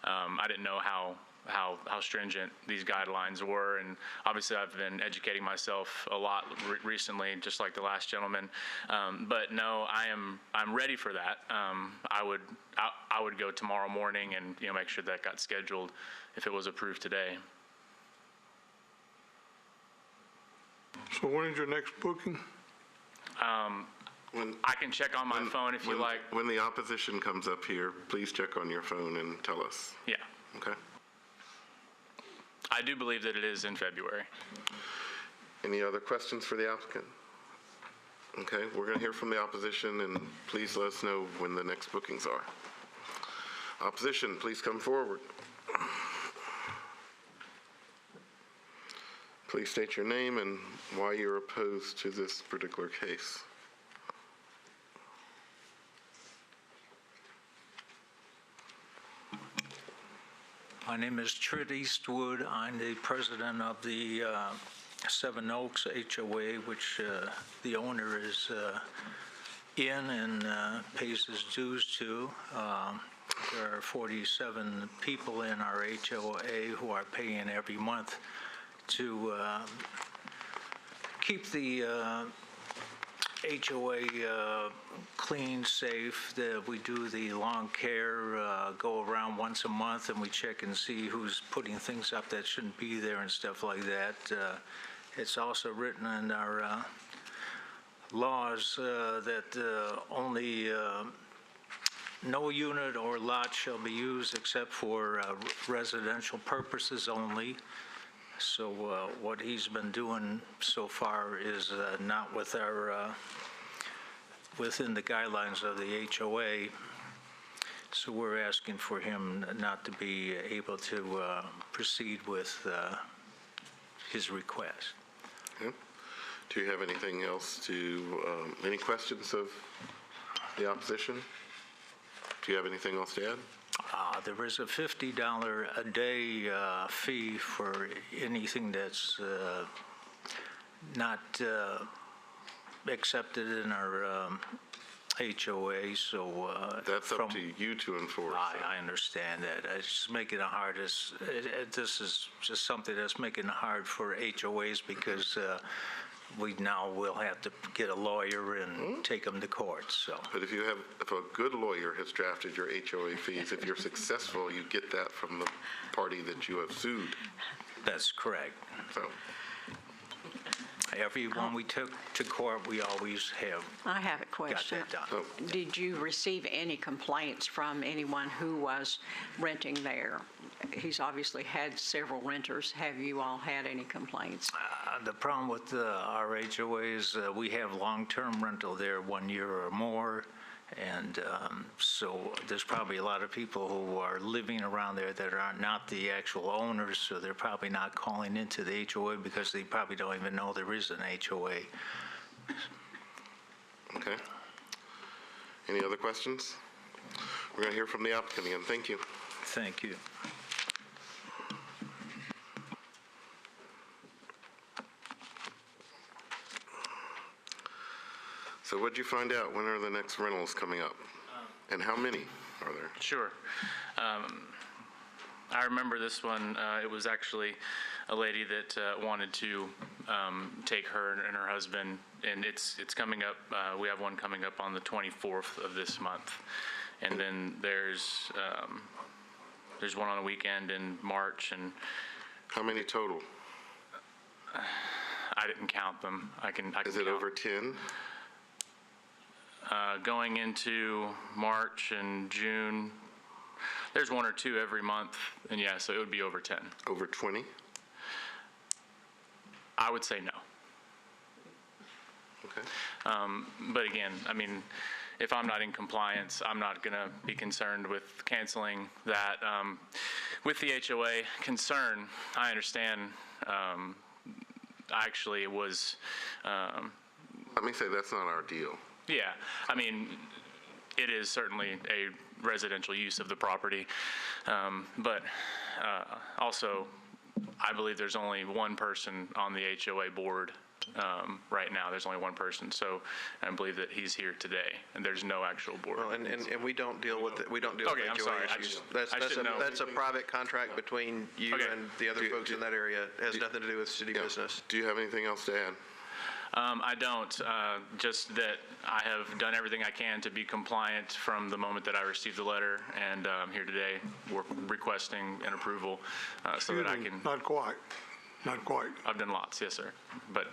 I didn't know how stringent these guidelines were, and obviously I've been educating myself a lot recently, just like the last gentleman. But no, I'm ready for that. I would go tomorrow morning and make sure that got scheduled if it was approved today. So when is your next booking? I can check on my phone if you like. When the opposition comes up here, please check on your phone and tell us. Yeah. Okay. I do believe that it is in February. Any other questions for the applicant? Okay, we're going to hear from the opposition, and please let us know when the next bookings are. Opposition, please come forward. Please state your name and why you're opposed to this particular case. My name is Trid Eastwood. I'm the president of the Seven Oaks HOA, which the owner is in and pays his dues to. There are 47 people in our HOA who are paying every month to keep the HOA clean, safe. We do the lawn care, go around once a month, and we check and see who's putting things up that shouldn't be there and stuff like that. It's also written in our laws that only no unit or lot shall be used except for residential purposes only. So what he's been doing so far is not with our within the guidelines of the HOA. So we're asking for him not to be able to proceed with his request. Okay. Do you have anything else any questions of the opposition? Do you have anything else to add? There is a $50 a day fee for anything that's not accepted in our HOA, so... That's up to you to enforce. I understand that. It's just making it hard. This is just something that's making it hard for HOAs because we now will have to get a lawyer and take them to court, so... But if a good lawyer has drafted your HOA fees, if you're successful, you get that from the party that you have sued. That's correct. So... Everyone we took to court, we always have I have a question. got that done. Did you receive any complaints from anyone who was renting there? He's obviously had several renters. Have you all had any complaints? The problem with our HOA is we have long-term rental there, 1 year or more, And so there's probably a lot of people who are living around there that are not the actual owners, so they're probably not calling into the HOA because they probably don't even know there is an HOA. Okay. Any other questions? We're going to hear from the applicant again. Thank you. Thank you. So what'd you find out? When are the next rentals coming up? And how many are there? Sure. I remember this one. It was actually a lady that wanted to take her and her husband, and it's coming up. We have one coming up on the 24th of this month, and then there's one on a weekend in March. And how many total? I didn't count them. I can Is it count. over 10? Going into March and June, there's one or two every month, and yeah, so it would be over 10. Over 20? I would say no. Okay. But again, I mean, if I'm not in compliance, I'm not going to be concerned with canceling that. With the HOA concern, I understand. Actually, it was. Let me say that's not our deal. Yeah, I mean, it is certainly a residential use of the property, but also, I believe there's only one person on the HOA board right now. There's only one person, so I believe that he's here today, and there's no actual board. Well, and we don't deal with it. We don't deal Okay, with I'm HOA sorry. I issues. should know. That's a private contract between you Okay. and the other folks in that area. It has nothing to do with city business. Do you have anything else to add? I don't, just that I have done everything I can to be compliant from the moment that I received the letter, and I'm here today requesting an approval so that I can. Not quite. Not quite. I've done lots, yes, sir. But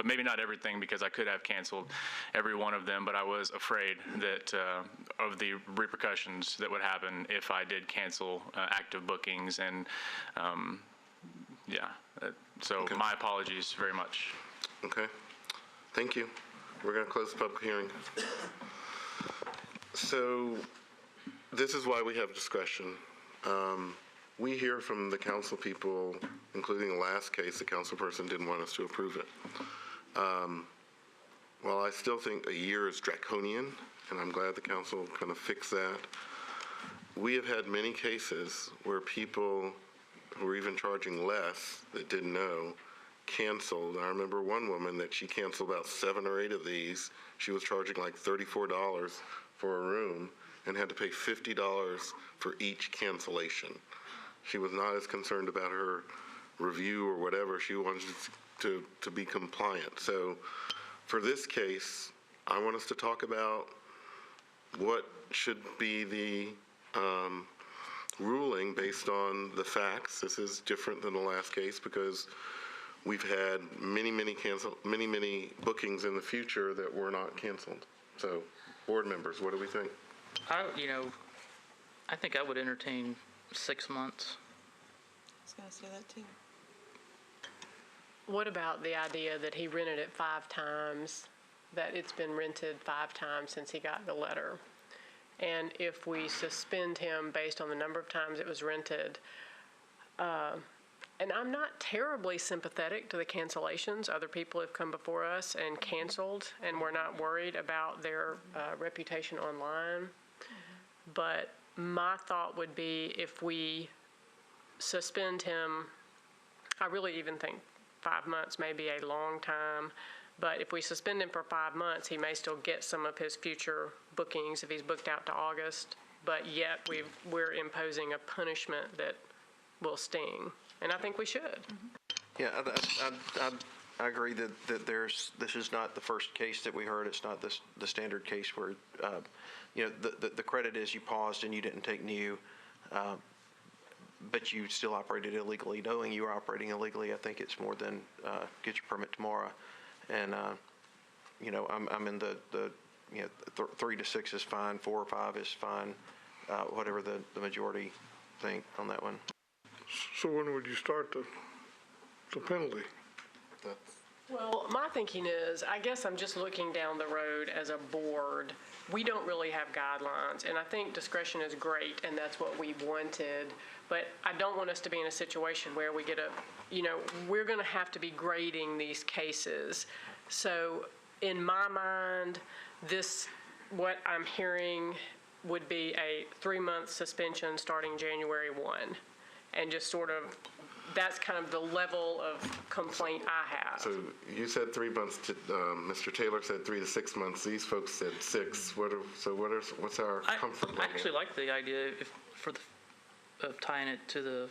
maybe not everything, because I could have canceled every one of them, but I was afraid that of the repercussions that would happen if I did cancel active bookings, and so Okay. my apologies very much. Okay. Thank you. We're going to close the public hearing. So this is why we have discretion. We hear from the council people, including the last case, the council person didn't want us to approve it. While I still think a year is draconian, and I'm glad the council kind of fixed that, we have had many cases where people who were even charging less that didn't know canceled. I remember one woman that she canceled about 7 or 8 of these. She was charging like $34 for a room and had to pay $50 for each cancellation. She was not as concerned about her review or whatever. She wanted to be compliant. So for this case, I want us to talk about what should be the ruling based on the facts. This is different than the last case because we've had many bookings in the future that were not canceled. So, board members, what do we think? I think I would entertain 6 months. I was going to say that too. What about the idea that he rented it 5 times, that it's been rented 5 times since he got the letter? And if we suspend him based on the number of times it was rented, and I'm not terribly sympathetic to the cancellations. Other people have come before us and canceled, and we're not worried about their reputation online. But my thought would be if we suspend him, I really even think 5 months may be a long time, but if we suspend him for 5 months, he may still get some of his future bookings if he's booked out to August, but yet we're imposing a punishment that will sting, and I think we should. Yeah, I agree that this is not the first case that we heard. It's not the standard case where, the credit is you paused and you didn't take new, but you still operated illegally. Knowing you were operating illegally, I think it's more than get your permit tomorrow. And, I'm in the 3 to 6 is fine, 4 or 5 is fine, whatever the majority think on that one. So when would you start the penalty? Well, my thinking is, I guess I'm just looking down the road as a board. We don't really have guidelines, and I think discretion is great, and that's what we wanted. But I don't want us to be in a situation where we get we're going to have to be grading these cases. So in my mind, what I'm hearing would be a 3-month suspension starting January 1. And just sort of, that's kind of the level of complaint I have. So you said 3 months, Mr. Taylor said 3 to 6 months, these folks said 6. What's our comfort level? I actually like the idea of tying it to the,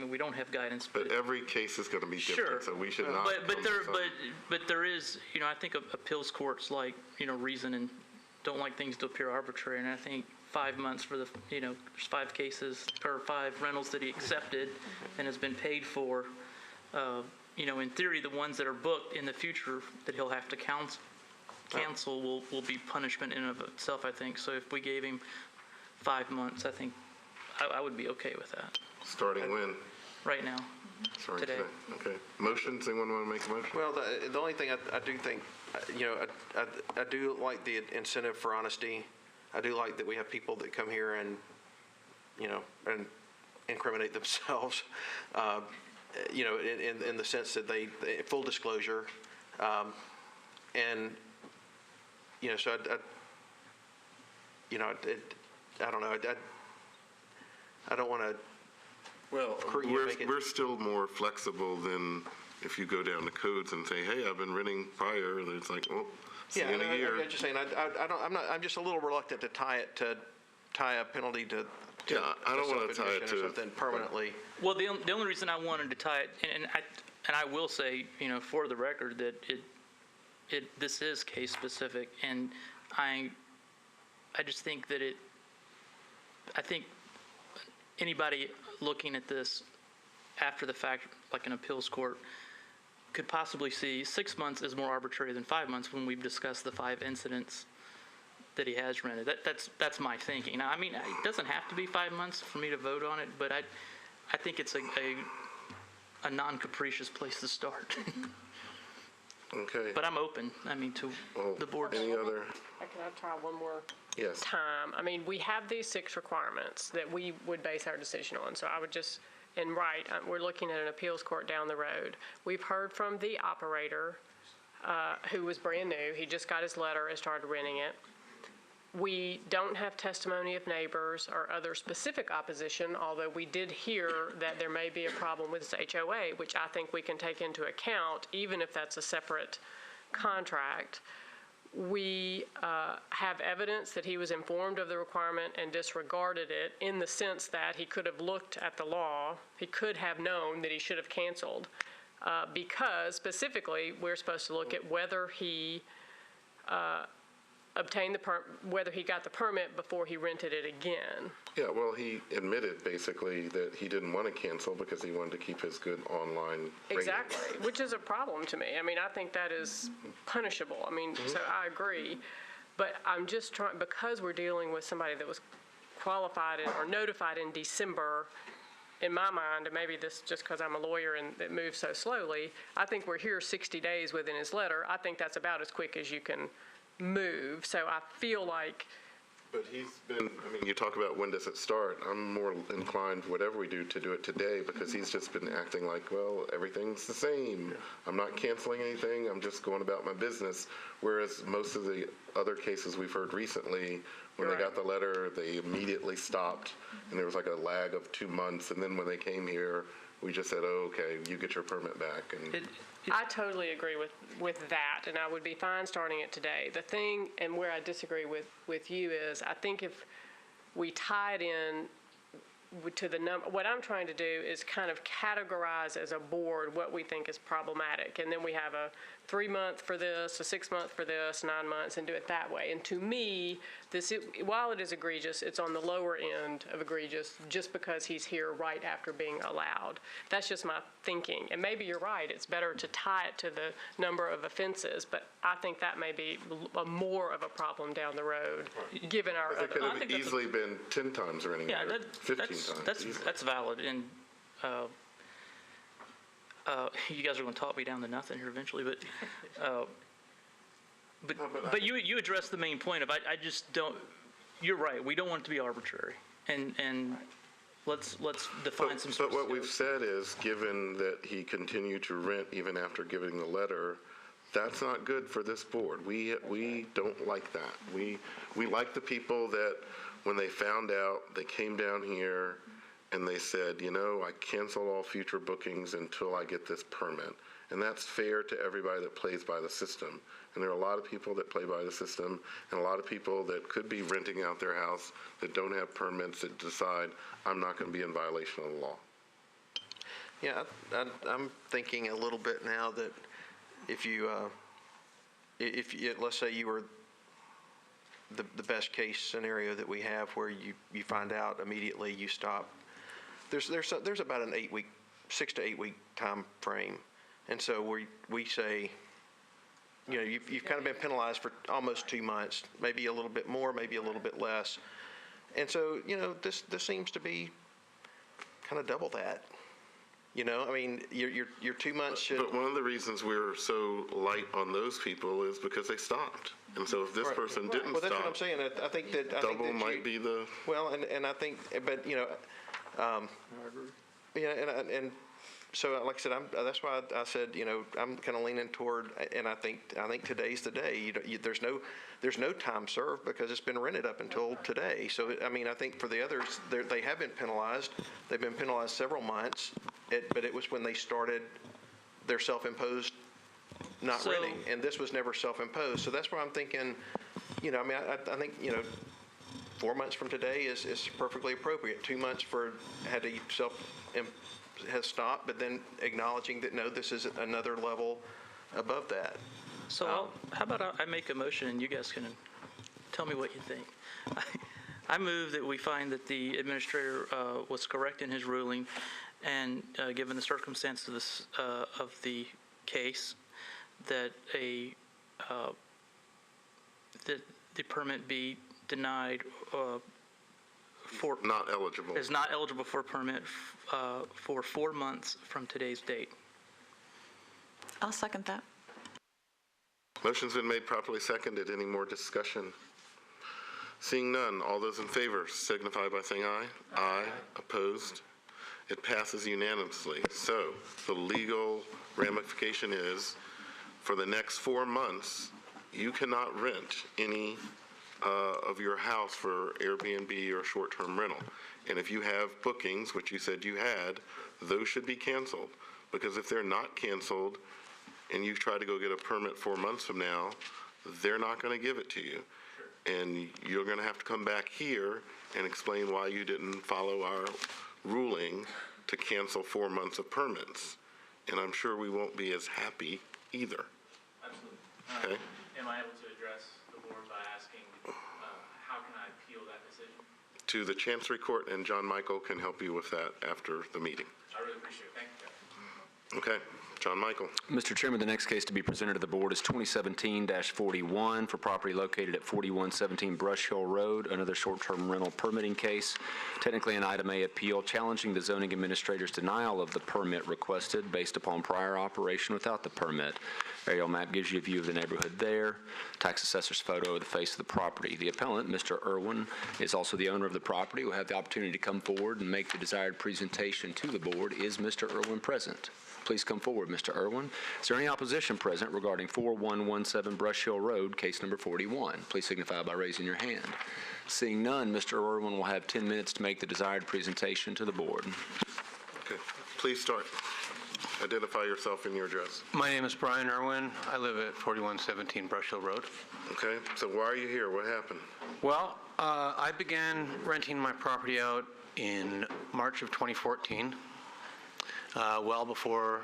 we don't have guidance. But every case is going to be Sure. different, so we should not. But there is, I think appeals courts like, reason and don't like things to appear arbitrary, and I think 5 months for the, there's 5 cases or 5 rentals that he accepted and has been paid for. In theory, the ones that are booked in the future that he'll have to cancel will be punishment in and of itself, I think. So if we gave him 5 months, I think I would be okay with that. Starting when? Right now. Starting today. Okay. Motions, anyone want to make a motion? Well, the only thing I do think, I do like the incentive for honesty. I do like that we have people that come here and, and incriminate themselves, in the sense that they full disclosure. And, so I don't know. I don't want to. Well, we're still more flexible than if you go down to codes and say, hey, I've been renting prior, and it's like, well, see you in a year. I'm just saying, I'm just a little reluctant to tie a penalty to I don't want to tie it to something permanently. Well, the only reason I wanted to tie it, and I will say, for the record, that this is case specific, and I just think that I think anybody looking at this after the fact, like an appeals court, could possibly see 6 months is more arbitrary than 5 months when we've discussed the 5 incidents that he has rented. That's my thinking. Now, it doesn't have to be 5 months for me to vote on it, but I think it's a non-capricious place to start. Okay. But I'm open, to the board's. Any other? Can I try one more Yes. time? We have these 6 requirements that we would base our decision on. So I would just, we're looking at an appeals court down the road. We've heard from the operator who was brand new. He just got his letter and started renting it. We don't have testimony of neighbors or other specific opposition, although we did hear that there may be a problem with this HOA, which I think we can take into account, even if that's a separate contract. We have evidence that he was informed of the requirement and disregarded it, in the sense that he could have looked at the law. He could have known that he should have canceled, because specifically we're supposed to look at whether he whether he got the permit before he rented it again. Yeah, well, he admitted basically that he didn't want to cancel because he wanted to keep his good online rating. Exactly, which is a problem to me. I think that is punishable. So I agree. But I'm just trying, because we're dealing with somebody that was qualified or notified in December, in my mind, and maybe this just because I'm a lawyer and it moves so slowly, I think we're here 60 days within his letter. I think that's about as quick as you can move. So I feel like. But he's been, you talk about when does it start. I'm more inclined, whatever we do, to do it today, because he's just been acting like, well, everything's the same. I'm not canceling anything. I'm just going about my business. Whereas most of the other cases we've heard recently, when they got the letter, they immediately stopped, and there was like a lag of 2 months. And then when they came here, we just said, oh, okay, you get your permit back. And I totally agree with that, and I would be fine starting it today. The thing, and where I disagree with you, is I think if we tie it in to the number, what I'm trying to do is kind of categorize as a board what we think is problematic, and then we have a 3-month for this, a 6-month for this, 9 months, and do it that way. And to me, while it is egregious, it's on the lower end of egregious just because he's here right after being allowed. That's just my thinking. And maybe you're right, it's better to tie it to the number of offenses, but I think that may be more of a problem down the road, given our it could have easily been 10 times or anything, 15 times. That's valid. And you guys are going to talk me down to nothing here eventually, but you addressed the main point of I just don't. You're right. We don't want it to be arbitrary, and let's define some. But what we've said is, given that he continued to rent even after giving the letter, that's not good for this board. We don't like that. We like the people that when they found out, they came down here and they said, I cancel all future bookings until I get this permit. And that's fair to everybody that plays by the system. And there are a lot of people that play by the system and a lot of people that could be renting out their house that don't have permits that decide, I'm not going to be in violation of the law. Yeah, I'm thinking a little bit now that if you let's say you were the best case scenario that we have where you find out immediately, you stop. There's about an 6 to 8 week time frame. And so we say, you've kind of been penalized for almost 2 months, maybe a little bit more, maybe a little bit less. And so, this seems to be kind of double that. I mean, your 2 months should. But one of the reasons we're so light on those people is because they stopped. And so if this person didn't stop. Well, that's what I'm saying. I think that. Double might be the. Well, and I think, but, I agree. And so, like I said, that's why I said, I'm kind of leaning toward, and I think today's the day. There's no time served because it's been rented up until today. So, I mean, I think for the others, they have been penalized. They've been penalized several months, but it was when they started their self-imposed not renting, and this was never self-imposed. So that's why I'm thinking, I think, 4 months from today is perfectly appropriate. 2 months had to has stopped, but then acknowledging that, no, this is another level above that. So how about I make a motion and you guys can tell me what you think. I move that we find that the administrator was correct in his ruling, and given the circumstances of the case, that that the permit be denied not eligible. Is not eligible for a permit for 4 months from today's date. I'll second that. Motion's been made, properly seconded. Any more discussion? Seeing none, all those in favor signify by saying aye. Aye. Opposed? It passes unanimously. So the legal ramification is, for the next 4 months, you cannot rent any of your house for Airbnb or short-term rental. And if you have bookings, which you said you had, those should be canceled. Because if they're not canceled and you try to go get a permit 4 months from now, they're not going to give it to you. And you're going to have to come back here and explain why you didn't follow our ruling to cancel 4 months of permits. And I'm sure we won't be as happy either. Absolutely. Okay? Am I able to address the board by asking how can I appeal that decision? To the Chancery Court, and John Michael can help you with that after the meeting. I really appreciate it. Thank you, Jeff. Okay. John Michael. Mr. Chairman, the next case to be presented to the board is 2017-41 for property located at 4117 Brush Hill Road, another short-term rental permitting case. Technically an item A appeal challenging the zoning administrator's denial of the permit requested based upon prior operation without the permit. Aerial map gives you a view of the neighborhood there. Tax assessor's photo of the face of the property. The appellant, Mr. Irwin, is also the owner of the property. Will have the opportunity to come forward and make the desired presentation to the board. Is Mr. Irwin present? Please come forward, Mr. Irwin. Is there any opposition present regarding 4117 Brush Hill Road, case number 41? Please signify by raising your hand. Seeing none, Mr. Irwin will have 10 minutes to make the desired presentation to the board. Okay. Please start. Identify yourself and your address. My name is Brian Irwin. I live at 4117 Brush Hill Road. Okay. So why are you here? What happened? Well, I began renting my property out in March of 2014. Well before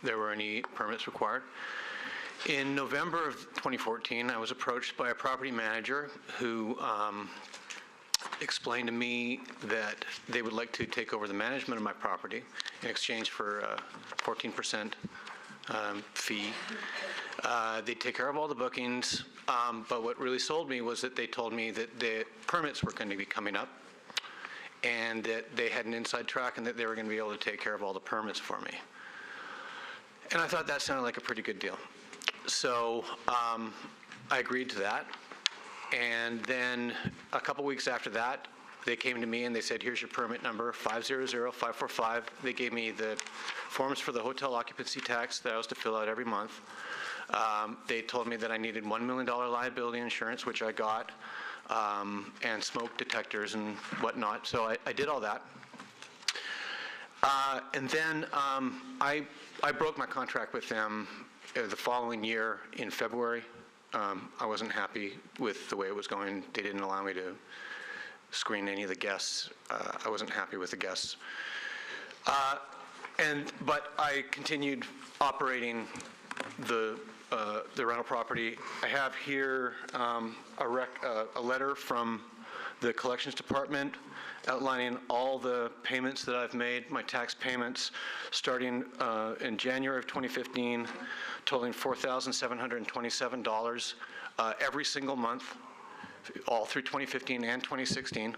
there were any permits required. In November of 2014, I was approached by a property manager who explained to me that they would like to take over the management of my property in exchange for a 14% fee. They'd take care of all the bookings, but what really sold me was that they told me that the permits were going to be coming up, and that they had an inside track and that they were going to be able to take care of all the permits for me. And I thought that sounded like a pretty good deal. So I agreed to that. And then a couple weeks after that, they came to me and they said, here's your permit number, 500545. They gave me the forms for the hotel occupancy tax that I was to fill out every month. They told me that I needed $1 million liability insurance, which I got, and smoke detectors and whatnot. So I did all that. And then I broke my contract with them the following year in February. I wasn't happy with the way it was going. They didn't allow me to screen any of the guests. I wasn't happy with the guests. But I continued operating the rental property. I have here a letter from the collections department outlining all the payments that I've made, my tax payments, starting in January of 2015, totaling $4,727 every single month, all through 2015 and 2016.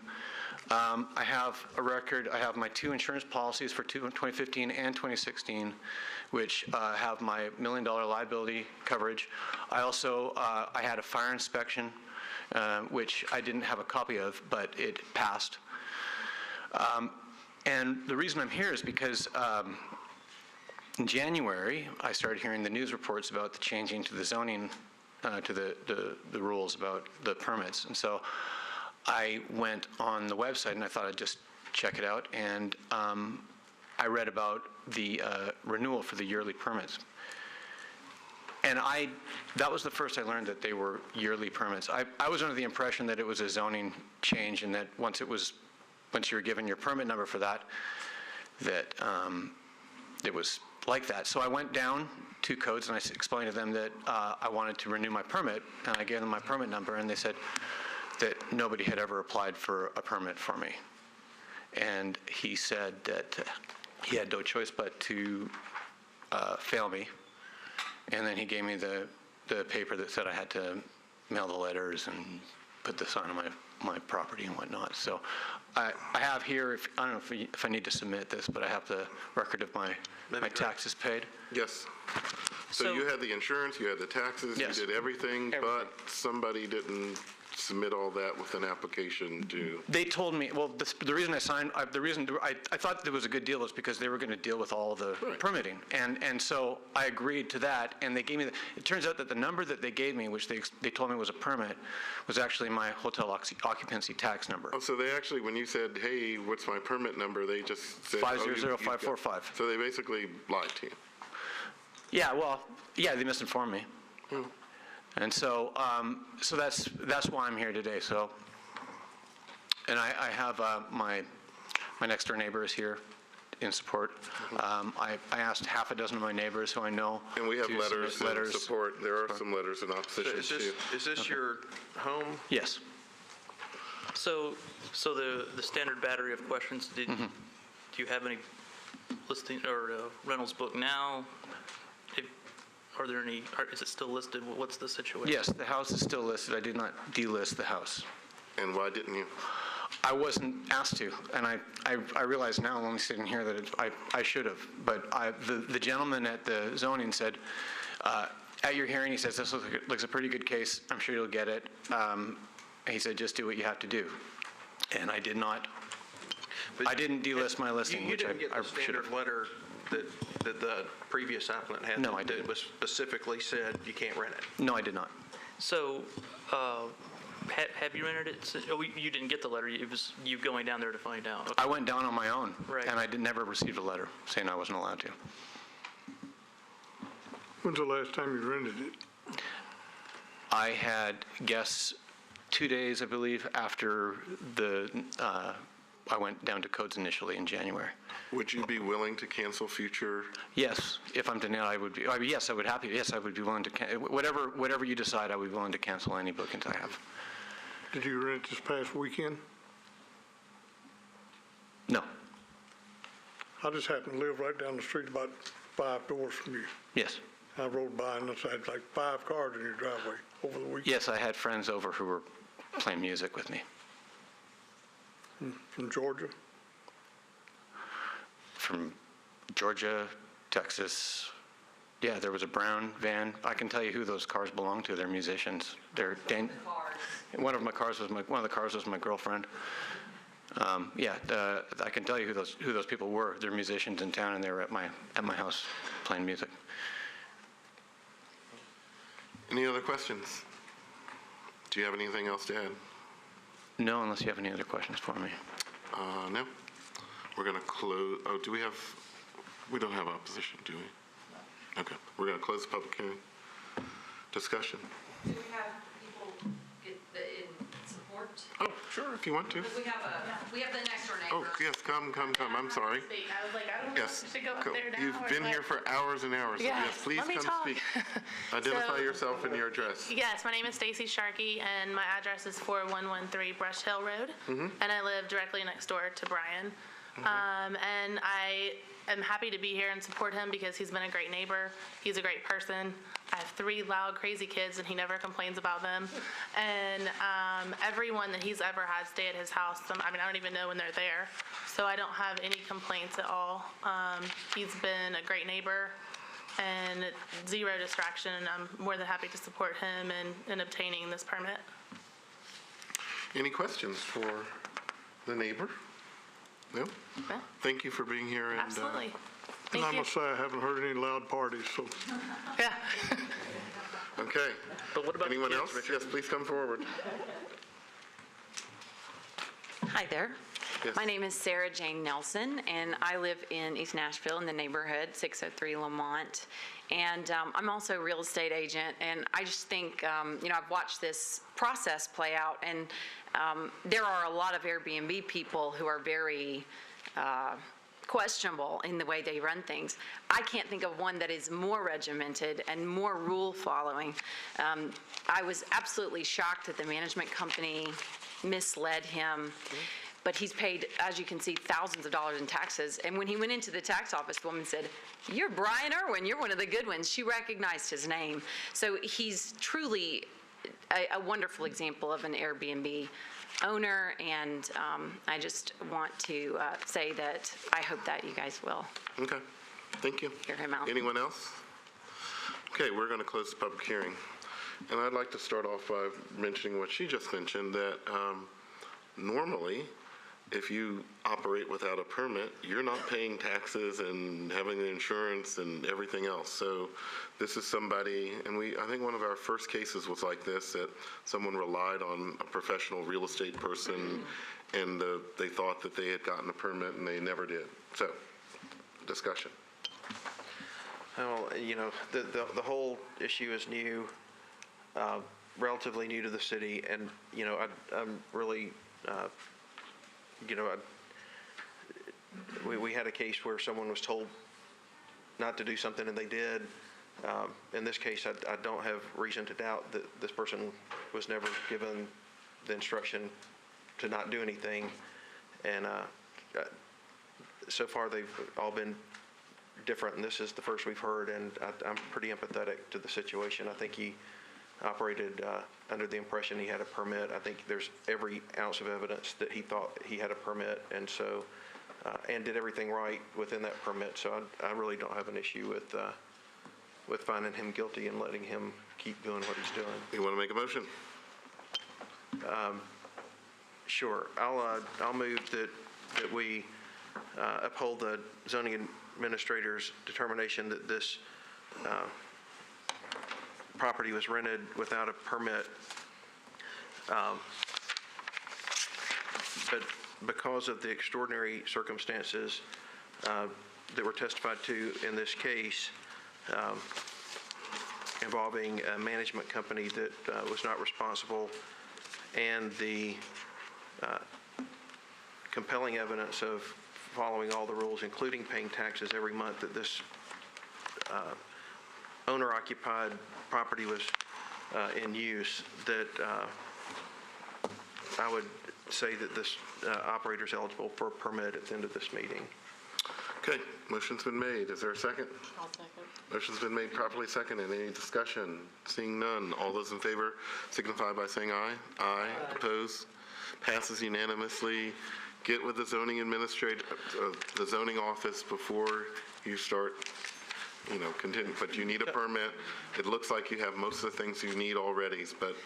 I have a record. I have my 2 insurance policies for 2015 and 2016, which have my $1 million liability coverage. I also I had a fire inspection, which I didn't have a copy of, but it passed. And the reason I'm here is because in January, I started hearing the news reports about the changing to the zoning, to the rules about the permits. And so I went on the website and I thought I'd just check it out. And I read about the renewal for the yearly permits. And that was the first I learned that they were yearly permits. I was under the impression that it was a zoning change and that once you were given your permit number for that it was like that. So I went down to codes and I explained to them that I wanted to renew my permit, and I gave them my permit number, and they said that nobody had ever applied for a permit for me. And he said that he had no choice but to fail me. And then he gave me the paper that said I had to mail the letters and put the sign on my property and whatnot. So I have here, I don't know if I need to submit this, but I have the record of my taxes paid. Yes. So you had the insurance, you had the taxes, Yes. you did everything, but somebody didn't submit all that with an application to... They told me, well, the reason I signed, I thought there was a good deal was because they were going to deal with all the permitting. And so I agreed to that, and they gave me, it turns out that the number that they gave me, which they told me was a permit, was actually my hotel occupancy tax number. Oh, so they actually, when you said, hey, what's my permit number, they just said... 500545. So they basically lied to you. Yeah, well, yeah, they misinformed me. And so, so that's why I'm here today. So, and I have my next door neighbor is here in support. I asked half a dozen of my neighbors who I know. And we have to letters submit in support. There are some letters in opposition too. Is this your home? Yes. So the standard battery of questions, do you have any listing or rentals booked now? Are there any, is it still listed? What's the situation? Yes, the house is still listed. I did not delist the house. And why didn't you? I wasn't asked to, and I realize now, only sitting here, that I should have. But the gentleman at the zoning said, at your hearing, he says, this looks a pretty good case. I'm sure you'll get it. He said, just do what you have to do. And I did not. I didn't delist my listing, which I should have. You didn't get the standard letter that the previous applicant had? No, I didn't. That was specifically said you can't rent it? No, I did not. So, have you rented it? You didn't get the letter. It was you going down there to find out. Okay. I went down on my own, Right. and I never received a letter saying I wasn't allowed to. When's the last time you rented it? I had guests 2 days, I believe, after I went down to codes initially in January. Would you be willing to cancel future? Yes, if I'm denied, I would be. Yes, I would happy. Yes, I would be willing to. Whatever you decide, I would be willing to cancel any bookings I have. Did you rent this past weekend? No. I just happen to live right down the street, about 5 doors from you. Yes. I rode by and I had like 5 cars in your driveway over the weekend. Yes, I had friends over who were playing music with me. From Georgia? From Georgia, Texas, Yeah, there was a brown van. I can tell you who those cars belong to. They're musicians. One of the cars was my girlfriend. I can tell you who those people were. They're musicians in town, and they were at my house playing music. Any other questions? Do you have anything else to add? No, unless you have any other questions for me. No. We're going to close. Oh, we don't have opposition, do we? Okay. We're going to close the public hearing. Discussion. Do we have people in support? Oh, sure, if you want to. We have the next door Oh, neighbor. yes, come. I'm sorry. I was like, I don't know Yes. if we should go up there now. You've been here for hours and hours. So Yes, yes, please let me come talk. speak. Identify So- yourself and your address. Yes, my name is Stacy Sharkey, and my address is 4113 Brush Hill Road, Mhm. and I live directly next door to Brian. And I am happy to be here and support him because he's been a great neighbor. He's a great person. I have 3 loud, crazy kids, and he never complains about them. And everyone that he's ever had stay at his house, I don't even know when they're there. So I don't have any complaints at all. He's been a great neighbor and 0 distraction, and I'm more than happy to support him in obtaining this permit. Any questions for the neighbor? No? Okay. Thank you for being here. And, Absolutely. And Thank I you. must say, I haven't heard any loud parties, so. Yeah. Okay. But what about the Anyone kids, else? Richard? Yes, please come forward. Hi there. Yes. My name is Sarah Jane Nelson, and I live in East Nashville in the neighborhood, 603 Lamont. And I'm also a real estate agent, and I just think, I've watched this process play out, and there are a lot of Airbnb people who are very questionable in the way they run things. I can't think of one that is more regimented and more rule following. I was absolutely shocked that the management company misled him. But he's paid, as you can see, thousands of dollars in taxes. And when he went into the tax office, the woman said, "You're Brian Irwin, you're one of the good ones." She recognized his name. So he's truly a wonderful example of an Airbnb owner, and I just want to say that I hope that you guys will Okay. Thank you. hear him out. Anyone else? Okay, we're going to close the public hearing. And I'd like to start off by mentioning what she just mentioned, that normally, if you operate without a permit, you're not paying taxes and having the insurance and everything else. So this is somebody, and I think one of our first cases was like this, that someone relied on a professional real estate person, and they thought that they had gotten a permit, and they never did. So, discussion. Well, the whole issue is new, relatively new to the city, and, I'm really, we had a case where someone was told not to do something and they did. In this case, I don't have reason to doubt that this person was never given the instruction to not do anything. And so far, they've all been different, and this is the first we've heard, and I'm pretty empathetic to the situation. I think he operated under the impression he had a permit. I think there's every ounce of evidence that he thought he had a permit, and so, and did everything right within that permit. So I really don't have an issue with finding him guilty and letting him keep doing what he's doing. You want to make a motion? Sure. I'll move that we uphold the zoning administrator's determination that this property was rented without a permit, but because of the extraordinary circumstances that were testified to in this case, involving a management company that was not responsible, and the compelling evidence of following all the rules, including paying taxes every month, that this owner-occupied property was in use, that I would say that this operator is eligible for a permit at the end of this meeting. Okay, motion's been made. Is there a second? I'll second. Motion's been made, properly seconded. Any discussion? Seeing none. All those in favor signify by saying aye. Aye. Opposed? Passes unanimously. Get with the zoning administrator, the zoning office before you start continue, but you need a permit. It looks like you have most of the things you need already, but,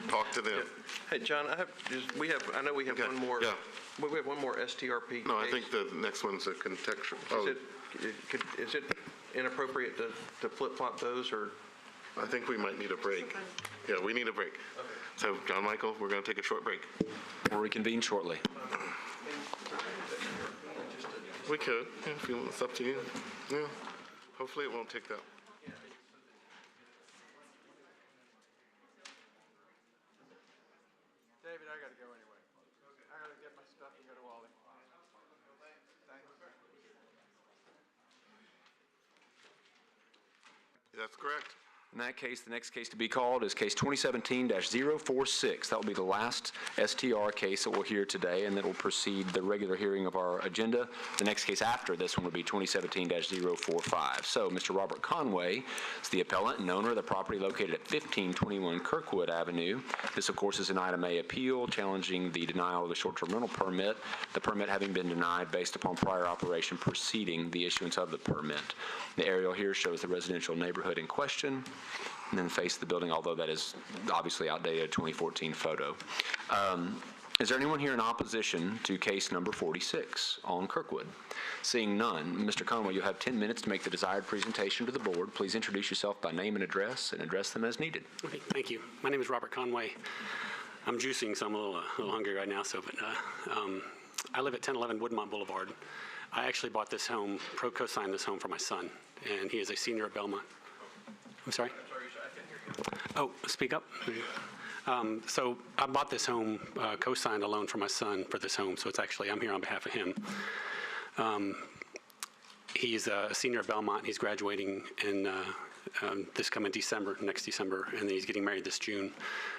talk to them. Hey, John, I know we have one more. Yeah. We have one more STRP. No, I case. think the next one's a contextual. Oh, Is it inappropriate to flip-flop those, or? I think we might need a break. Yeah, we need a break. So, John Michael, we're going to take a short break. We'll reconvene shortly. We could, if you want. It's up to you. Yeah. Hopefully it won't take that. David, I got to go anyway. I got to get my stuff and go to Wally. That's correct. In that case, the next case to be called is case 2017-046. That will be the last STR case that we'll hear today, and that will precede the regular hearing of our agenda. The next case after this one will be 2017-045. So, Mr. Robert Conway is the appellant and owner of the property located at 1521 Kirkwood Avenue. This, of course, is an item A appeal challenging the denial of the short-term rental permit, the permit having been denied based upon prior operation preceding the issuance of the permit. The aerial here shows the residential neighborhood in question, and then face the building, although that is obviously outdated 2014 photo. Is there anyone here in opposition to case number 46 on Kirkwood? Seeing none, Mr. Conway, you'll have 10 minutes to make the desired presentation to the board. Please introduce yourself by name and address them as needed. Okay, thank you. My name is Robert Conway. I'm juicing, so I'm a little hungry right now. I live at 1011 Woodmont Boulevard. I actually bought this home, co-signed this home for my son, and he is a senior at Belmont. I'm sorry? Oh, speak up. So I bought this home, co-signed a loan for my son for this home, so it's actually, I'm here on behalf of him. He's a senior at Belmont. He's graduating in this coming December, next December, and then he's getting married this June.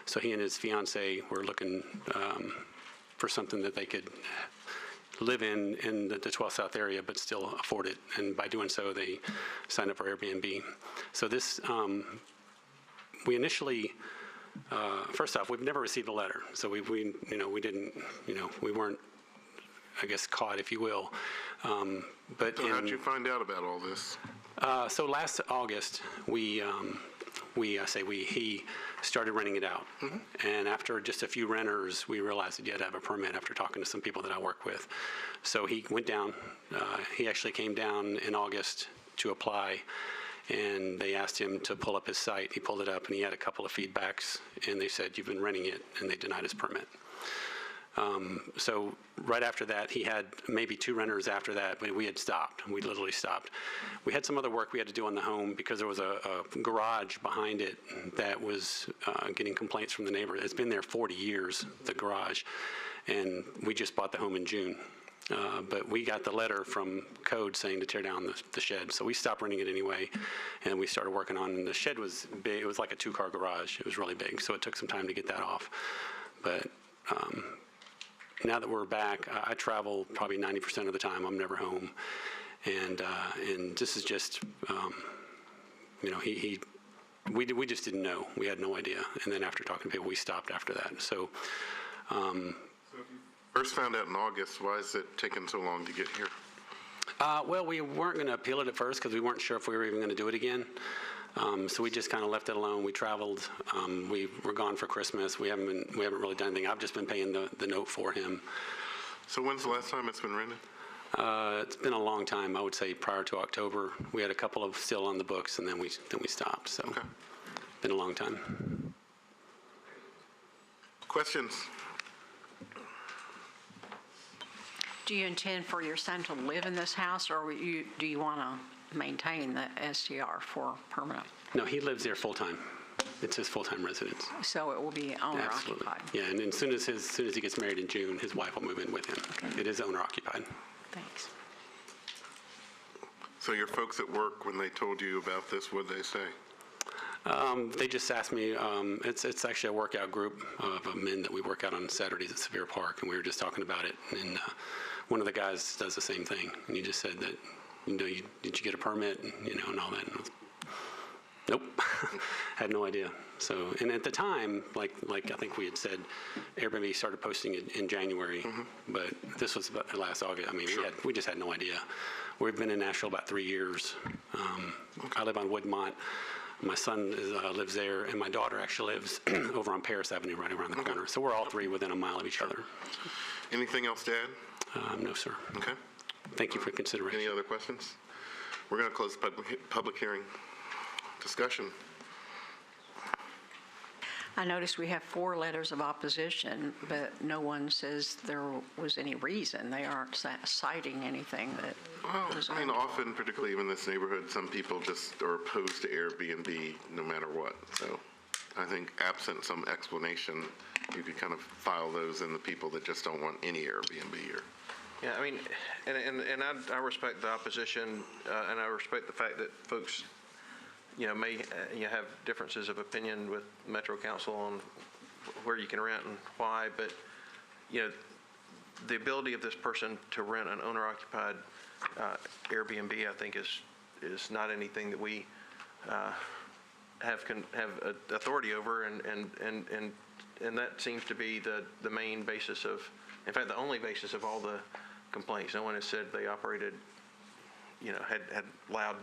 So he and his fiancee were looking for something that they could live in the 12 South area, but still afford it. And by doing so, they signed up for Airbnb. So this, we initially, first off, we've never received a letter. So we didn't, we weren't, I guess, caught, if you will. But So how'd you find out about all this? So last August, he started renting it out. And after just a few renters, we realized that you had to have a permit after talking to some people that I work with. So he went down. He actually came down in August to apply, and they asked him to pull up his site. He pulled it up, and he had a couple of feedbacks, and they said, "You've been renting it," and they denied his permit. So right after that, he had maybe 2 renters after that, but we had stopped. We literally stopped. We had some other work we had to do on the home because there was a garage behind it that was getting complaints from the neighbor. It's been there 40 years, the garage, and we just bought the home in June. But we got the letter from code saying to tear down the shed. So we stopped renting it anyway, and we started working on it. And the shed was big. It was like a 2-car garage. It was really big, so it took some time to get that off. But now that we're back, I travel probably 90% of the time. I'm never home. And this is just, we just didn't know. We had no idea. And then after talking to people, we stopped after that. So First found out in August. Why is it taking so long to get here? Well, we weren't going to appeal it at first because we weren't sure if we were even going to do it again. So we just kind of left it alone. We traveled. We were gone for Christmas. We haven't really done anything. I've just been paying the note for him. So when's the last time it's been rented? It's been a long time. I would say prior to October. We had a couple of still on the books, and then we stopped. So been a long time. Questions? Do you intend for your son to live in this house, or do you want to maintain the STR for permanent? No, he lives there full time. It's his full-time residence. So it will be owner Absolutely. occupied? Yeah, and as soon as he gets married in June, his wife will move in with him. Okay. It is owner occupied. Thanks. So your folks at work, when they told you about this, what did they say? They just asked me, it's actually a workout group of men that we work out on Saturdays at Sevier Park, and we were just talking about it. And one of the guys does the same thing, and he just said that, did you get a permit, and all that. And I was, nope, had no idea. So, and at the time, like I think we had said, Airbnb started posting it in January, but this was about last August. I mean, we just had no idea We've been in Nashville about 3 years. I live on Woodmont. My son lives there, and my daughter actually lives over on Paris Avenue, right around the corner. So we're all three within a mile of each other. Anything else to add? No, sir. Okay. Thank you for consideration. Any other questions? We're going to close the public hearing. Discussion. I noticed we have 4 letters of opposition, but no one says there was any reason. They aren't citing anything that was. I mean, often, particularly even in this neighborhood, some people just are opposed to Airbnb no matter what. So I think absent some explanation, you could kind of file those in the people that just don't want any Airbnb here. Yeah, I mean, and I respect the opposition, and I respect the fact that folks, may have differences of opinion with Metro Council on where you can rent and why, but, the ability of this person to rent an owner-occupied Airbnb, I think, is not anything that we have authority over, and that seems to be the main basis of, in fact, the only basis of all the complaints. No one has said they operated, had loud,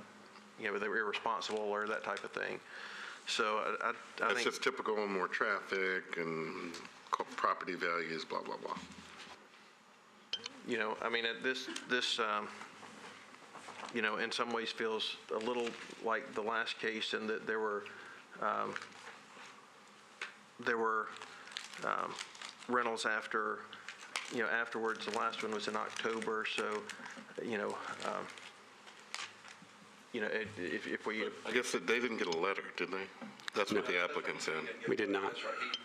they were irresponsible or that type of thing. So I That's think just typical, more traffic and property values, blah, blah, blah. I mean, this in some ways feels a little like the last case in that there were rentals afterwards. The last one was in October, so, if we... I guess that they didn't get a letter, did they? That's what the applicant said. We did not.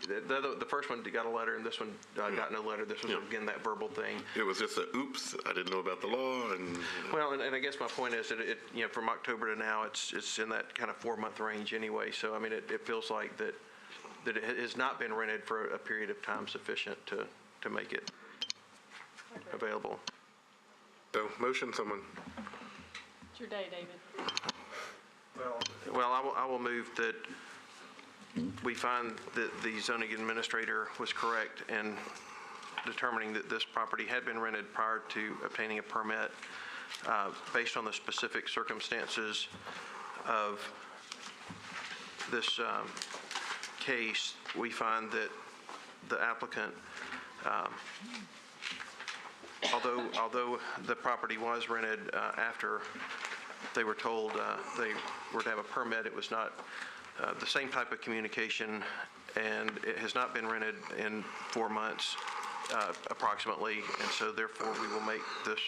The first one got a letter, and this one got no letter. This was, again, that verbal thing. It was just a, oops, I didn't know about the law, and... Well, and I guess my point is that from October to now, it's in that kind of 4-month range anyway. So, I mean, it feels like that it has not been rented for a period of time sufficient to make it available. So, motion, someone. It's your day, David. Well, I will move that we find that the zoning administrator was correct in determining that this property had been rented prior to obtaining a permit. Based on the specific circumstances of this case, we find that the applicant, although the property was rented after they were told they were to have a permit, it was not the same type of communication, and it has not been rented in 4 months approximately, and so therefore we will make this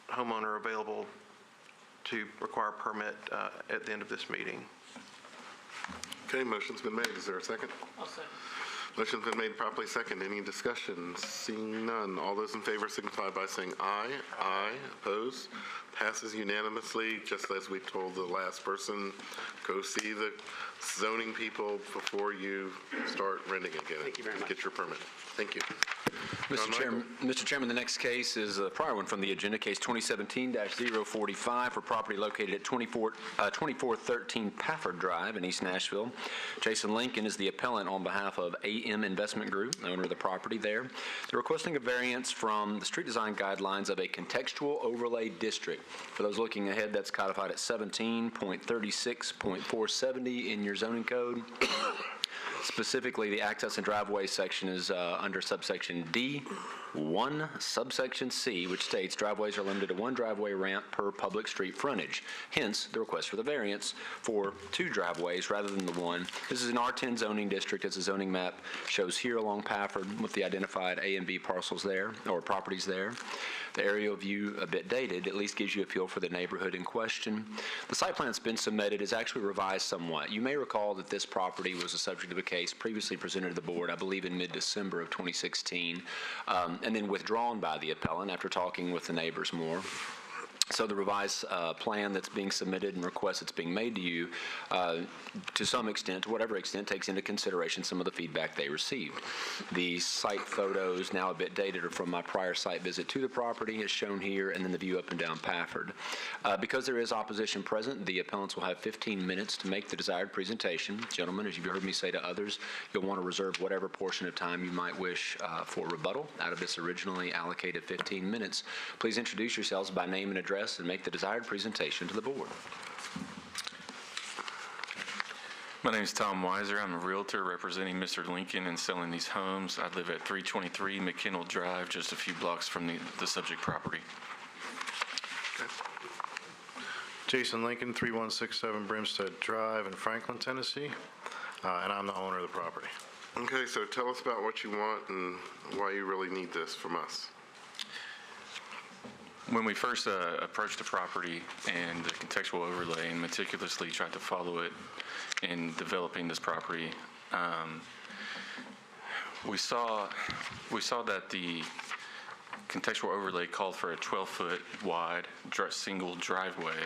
homeowner available to require a permit at the end of this meeting. Okay, motion's been made. Is there a second? I'll second. Motion's been made properly second. Any discussion? Seeing none. All those in favor signify by saying aye. Aye. Opposed? Passes unanimously. Just as we told the last person, go see the zoning people before you start renting again. Thank you very much. Get your permit. Thank you. Mr. Chairman, the next case is a prior one from the agenda, case 2017-045 for property located at 2413 Pafford Drive in East Nashville. Jason Lincoln is the appellant on behalf of AM Investment Group, the owner of the property there. They're requesting a variance from the street design guidelines of a contextual overlay district. For those looking ahead, that's codified at 17.36.470 in your zoning code. Specifically, the access and driveway section is under subsection D1, subsection C, which states driveways are limited to 1 driveway ramp per public street frontage. Hence, the request for the variance for 2 driveways rather than the 1. This is an R10 zoning district, as the zoning map shows here along Pafford with the identified A and B parcels there, or properties there. The aerial view, a bit dated, at least gives you a feel for the neighborhood in question. The site plan that's been submitted is actually revised somewhat. You may recall that this property was the subject of a case previously presented to the board, I believe in mid-December of 2016, and then withdrawn by the appellant after talking with the neighbors more. So the revised plan that's being submitted and request that's being made to you, to some extent, to whatever extent, takes into consideration some of the feedback they received. The site photos, now a bit dated, are from my prior site visit to the property, as shown here, and then the view up and down Pafford. Because there is opposition present, the appellants will have 15 minutes to make the desired presentation. Gentlemen, as you've heard me say to others, you'll want to reserve whatever portion of time you might wish for rebuttal out of this originally allocated 15 minutes. Please introduce yourselves by name and address and make the desired presentation to the board. My name is Tom Weiser. I'm a realtor representing Mr. Lincoln and selling these homes. I live at 323 McKinnell Drive, just a few blocks from the subject property. Jason Lincoln, 3167 Brimstead Drive in Franklin, Tennessee, and I'm the owner of the property. Okay, so tell us about what you want and why you really need this from us. When we first approached the property and the contextual overlay and meticulously tried to follow it in developing this property, we saw that the contextual overlay called for a 12-foot wide single driveway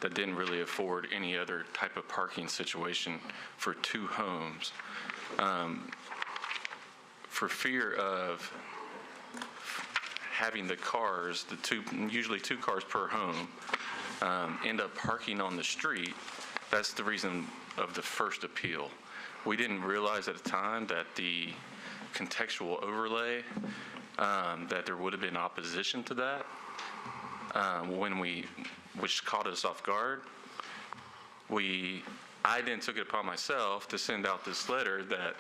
that didn't really afford any other type of parking situation for two homes. For fear of having the cars, usually two cars per home, end up parking on the street, that's the reason of the first appeal. We didn't realize at the time that the contextual overlay, that there would have been opposition to that, which caught us off guard. I then took it upon myself to send out this letter that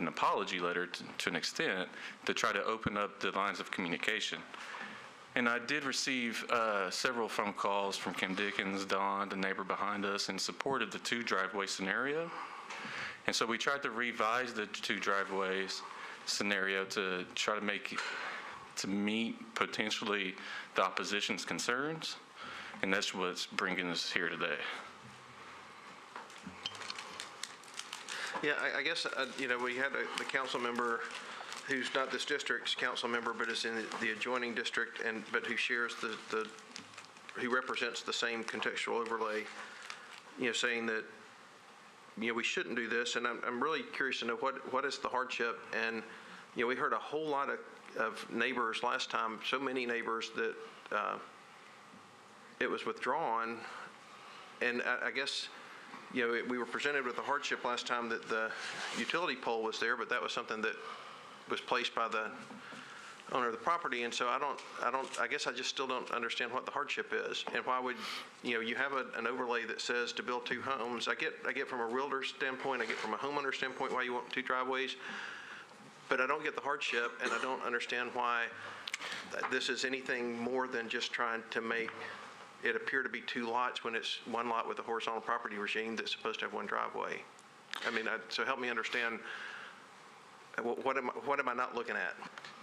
an apology letter to an extent to try to open up the lines of communication. And I did receive several phone calls from Kim Dickens, Don, the neighbor behind us, in support of the two driveway scenario. And so we tried to revise the two driveways scenario to try to meet potentially the opposition's concerns. And that's what's bringing us here today. Yeah, I guess, we had the council member who's not this district's council member, but is in the adjoining district, but who shares who represents the same contextual overlay, saying that, we shouldn't do this. And I'm really curious to know what is the hardship. And, we heard a whole lot of neighbors last time, so many neighbors that it was withdrawn. And I guess, we were presented with the hardship last time that the utility pole was there, but that was something that was placed by the owner of the property. And so I guess I just still don't understand what the hardship is. And why would, you have an overlay that says to build two homes. I get from a realtor standpoint, I get from a homeowner standpoint why you want two driveways, but I don't get the hardship, and I don't understand why this is anything more than just trying to make it appear to be two lots when it's one lot with a horizontal property regime that's supposed to have one driveway. So help me understand, what am I not looking at?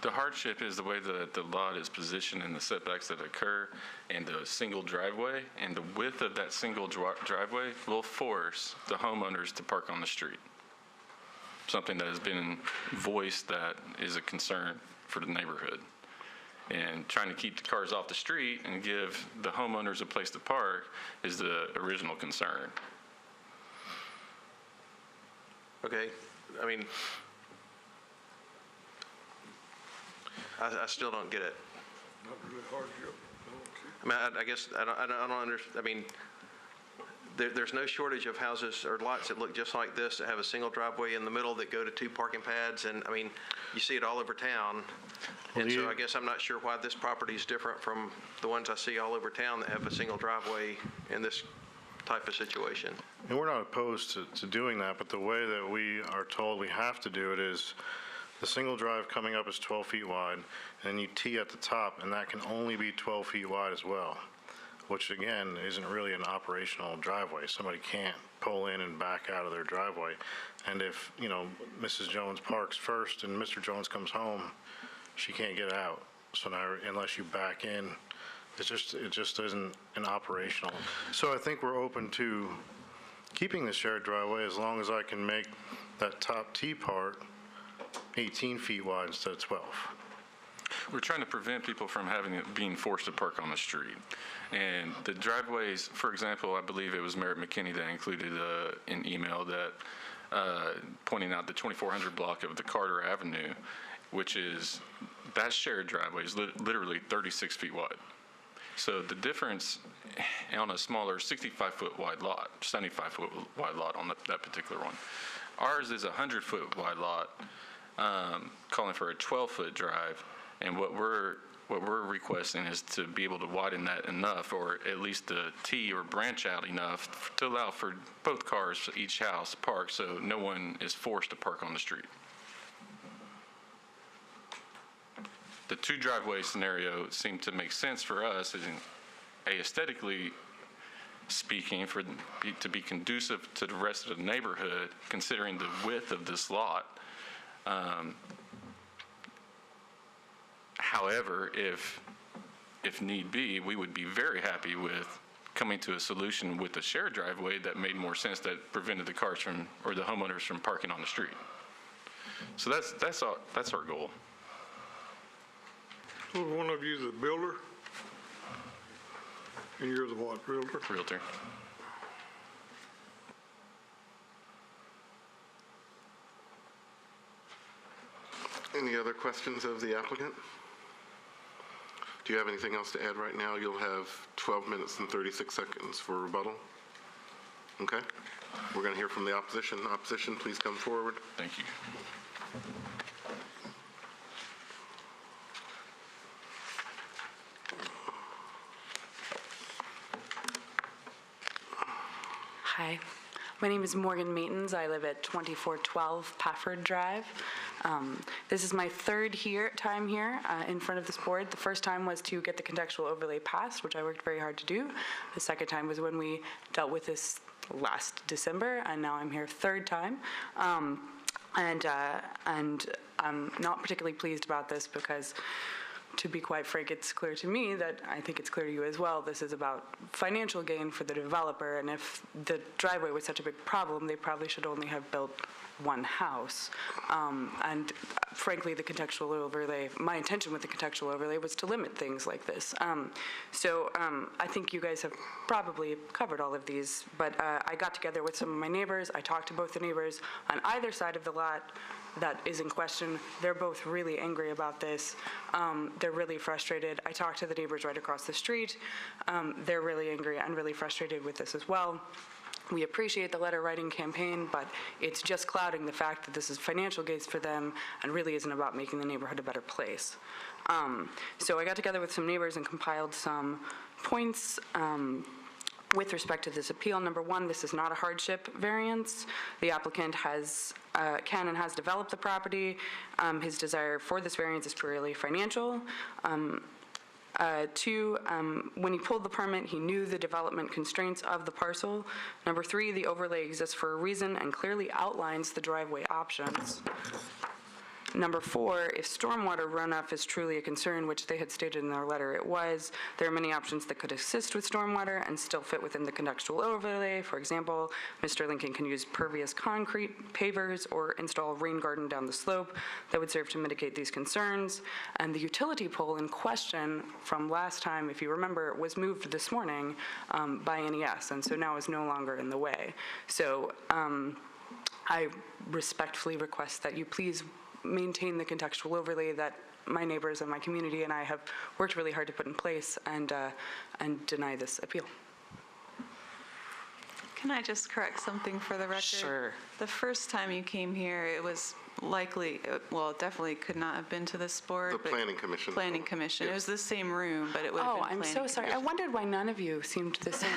The hardship is the way the lot is positioned and the setbacks that occur, and the single driveway, and the width of that single driveway will force the homeowners to park on the street. Something that has been voiced that is a concern for the neighborhood. And trying to keep the cars off the street and give the homeowners a place to park is the original concern. Okay, I still don't get it. Not really hardship. I guess I don't understand. There's no shortage of houses or lots that look just like this that have a single driveway in the middle that go to two parking pads, and you see it all over town. And so I guess I'm not sure why this property is different from the ones I see all over town that have a single driveway in this type of situation. And we're not opposed to doing that, but the way that we are told we have to do it is the single drive coming up is 12 feet wide, and then you tee at the top, and that can only be 12 feet wide as well, which again isn't really an operational driveway. Somebody can't pull in and back out of their driveway. And if, Mrs. Jones parks first and Mr. Jones comes home, she can't get out. So now, unless you back in, it just isn't an operational. So I think we're open to keeping the shared driveway as long as I can make that top T part 18 feet wide instead of 12. we're trying to prevent people from being forced to park on the street. And the driveways, for example, I believe it was Merritt McKinney that included an email that pointing out the 2400 block of the Carter Avenue, which is, that shared driveway is literally 36 feet wide. So the difference on a smaller 65-foot wide lot, 75-foot wide lot on that particular one. Ours is a 100-foot wide lot, calling for a 12-foot drive, and what we're requesting is to be able to widen that enough, or at least to tee or branch out enough to allow for both cars, each house, park, so no one is forced to park on the street. The two driveway scenario seemed to make sense for us, aesthetically speaking, to be conducive to the rest of the neighborhood, considering the width of this lot. However, if need be, we would be very happy with coming to a solution with a shared driveway that made more sense, that prevented the cars from, or the homeowners from parking on the street. So that's our goal. So one of you is the builder? And you're the what, realtor? Realtor. Any other questions of the applicant? Do you have anything else to add right now? You'll have 12 minutes and 36 seconds for rebuttal. Okay. We're going to hear from the opposition. Opposition, please come forward. Thank you. Hi, my name is Morgan Matins. I live at 2412 Pafford Drive. This is my third time here in front of this board. The first time was to get the contextual overlay passed, which I worked very hard to do. The second time was when we dealt with this last December, and now I'm here third time. And I'm not particularly pleased about this because, to be quite frank, it's clear to me that, I think it's clear to you as well, this is about financial gain for the developer, and if the driveway was such a big problem, they probably should only have built one house. And frankly, the contextual overlay, my intention with the contextual overlay was to limit things like this. So I think you guys have probably covered all of these, but I got together with some of my neighbors. I talked to both the neighbors on either side of the lot that is in question. They're both really angry about this. They're really frustrated. I talked to the neighbors right across the street. They're really angry and really frustrated with this as well. We appreciate the letter writing campaign, but it's just clouding the fact that this is financial gains for them and really isn't about making the neighborhood a better place. So I got together with some neighbors and compiled some points with respect to this appeal. Number one, this is not a hardship variance. The applicant can and has developed the property. His desire for this variance is purely financial. Two, when he pulled the permit, he knew the development constraints of the parcel. Number three, the overlay exists for a reason and clearly outlines the driveway options. Number four, if stormwater runoff is truly a concern, which they had stated in their letter it was, there are many options that could assist with stormwater and still fit within the contextual overlay. For example, Mr. Lincoln can use pervious concrete pavers or install a rain garden down the slope that would serve to mitigate these concerns. And the utility pole in question from last time, if you remember, was moved this morning by NES, and so now is no longer in the way. So I respectfully request that you please maintain the contextual overlay that my neighbors and my community and I have worked really hard to put in place, and deny this appeal. Can I just correct something for the record? Sure. The first time you came here, it was likely, well, it definitely could not have been to this board. The Planning Commission. Planning Commission. It was the same room, but it would have been I'm Planning so sorry. I wondered why none of you seemed the same.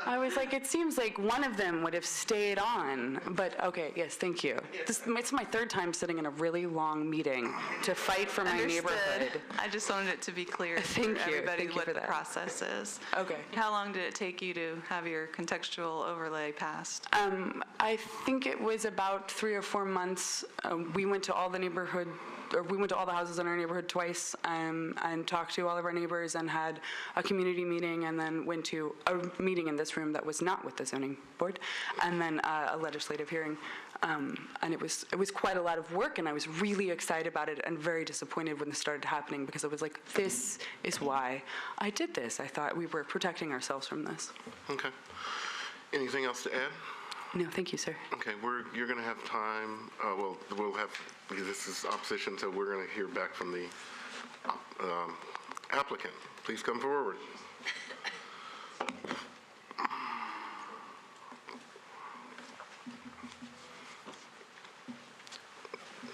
I was like, it seems like one of them would have stayed on, but okay, yes, thank you. It's my third time sitting in a really long meeting to fight for my neighborhood. I just wanted it to be clear for everybody what the process is. Okay. How long did it take you to have your contextual overlay passed? I think it was about 3 or 4 months response. We went to all the houses in our neighborhood twice and talked to all of our neighbors and had a community meeting, and then went to a meeting in this room that was not with the zoning board, and then a legislative hearing. And it was quite a lot of work, and I was really excited about it and very disappointed when this started happening, because I was like, this is why I did this. I thought we were protecting ourselves from this. Okay. Anything else to add? No, thank you, sir. Okay, you're going to have time, this is opposition, so we're going to hear back from the applicant. Please come forward.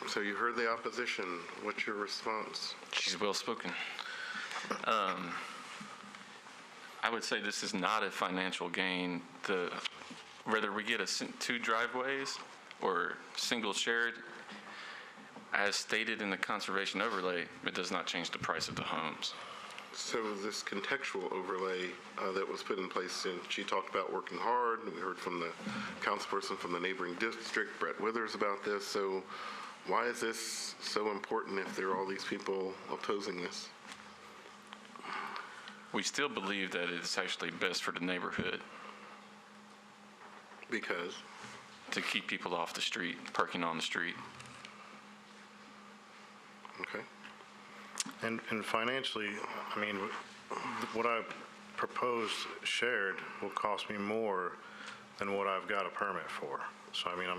So you heard the opposition. What's your response? She's well-spoken. I would say this is not a financial gain. Whether we get two driveways or single shared, as stated in the conservation overlay, it does not change the price of the homes. So this contextual overlay that was put in place, and she talked about working hard, and we heard from the councilperson from the neighboring district, Brett Withers, about this. So why is this so important if there are all these people opposing this? We still believe that it's actually best for the neighborhood. Because? To keep people off the street, parking on the street. Okay. And financially, I mean, what I proposed shared will cost me more than what I've got a permit for. So, I mean,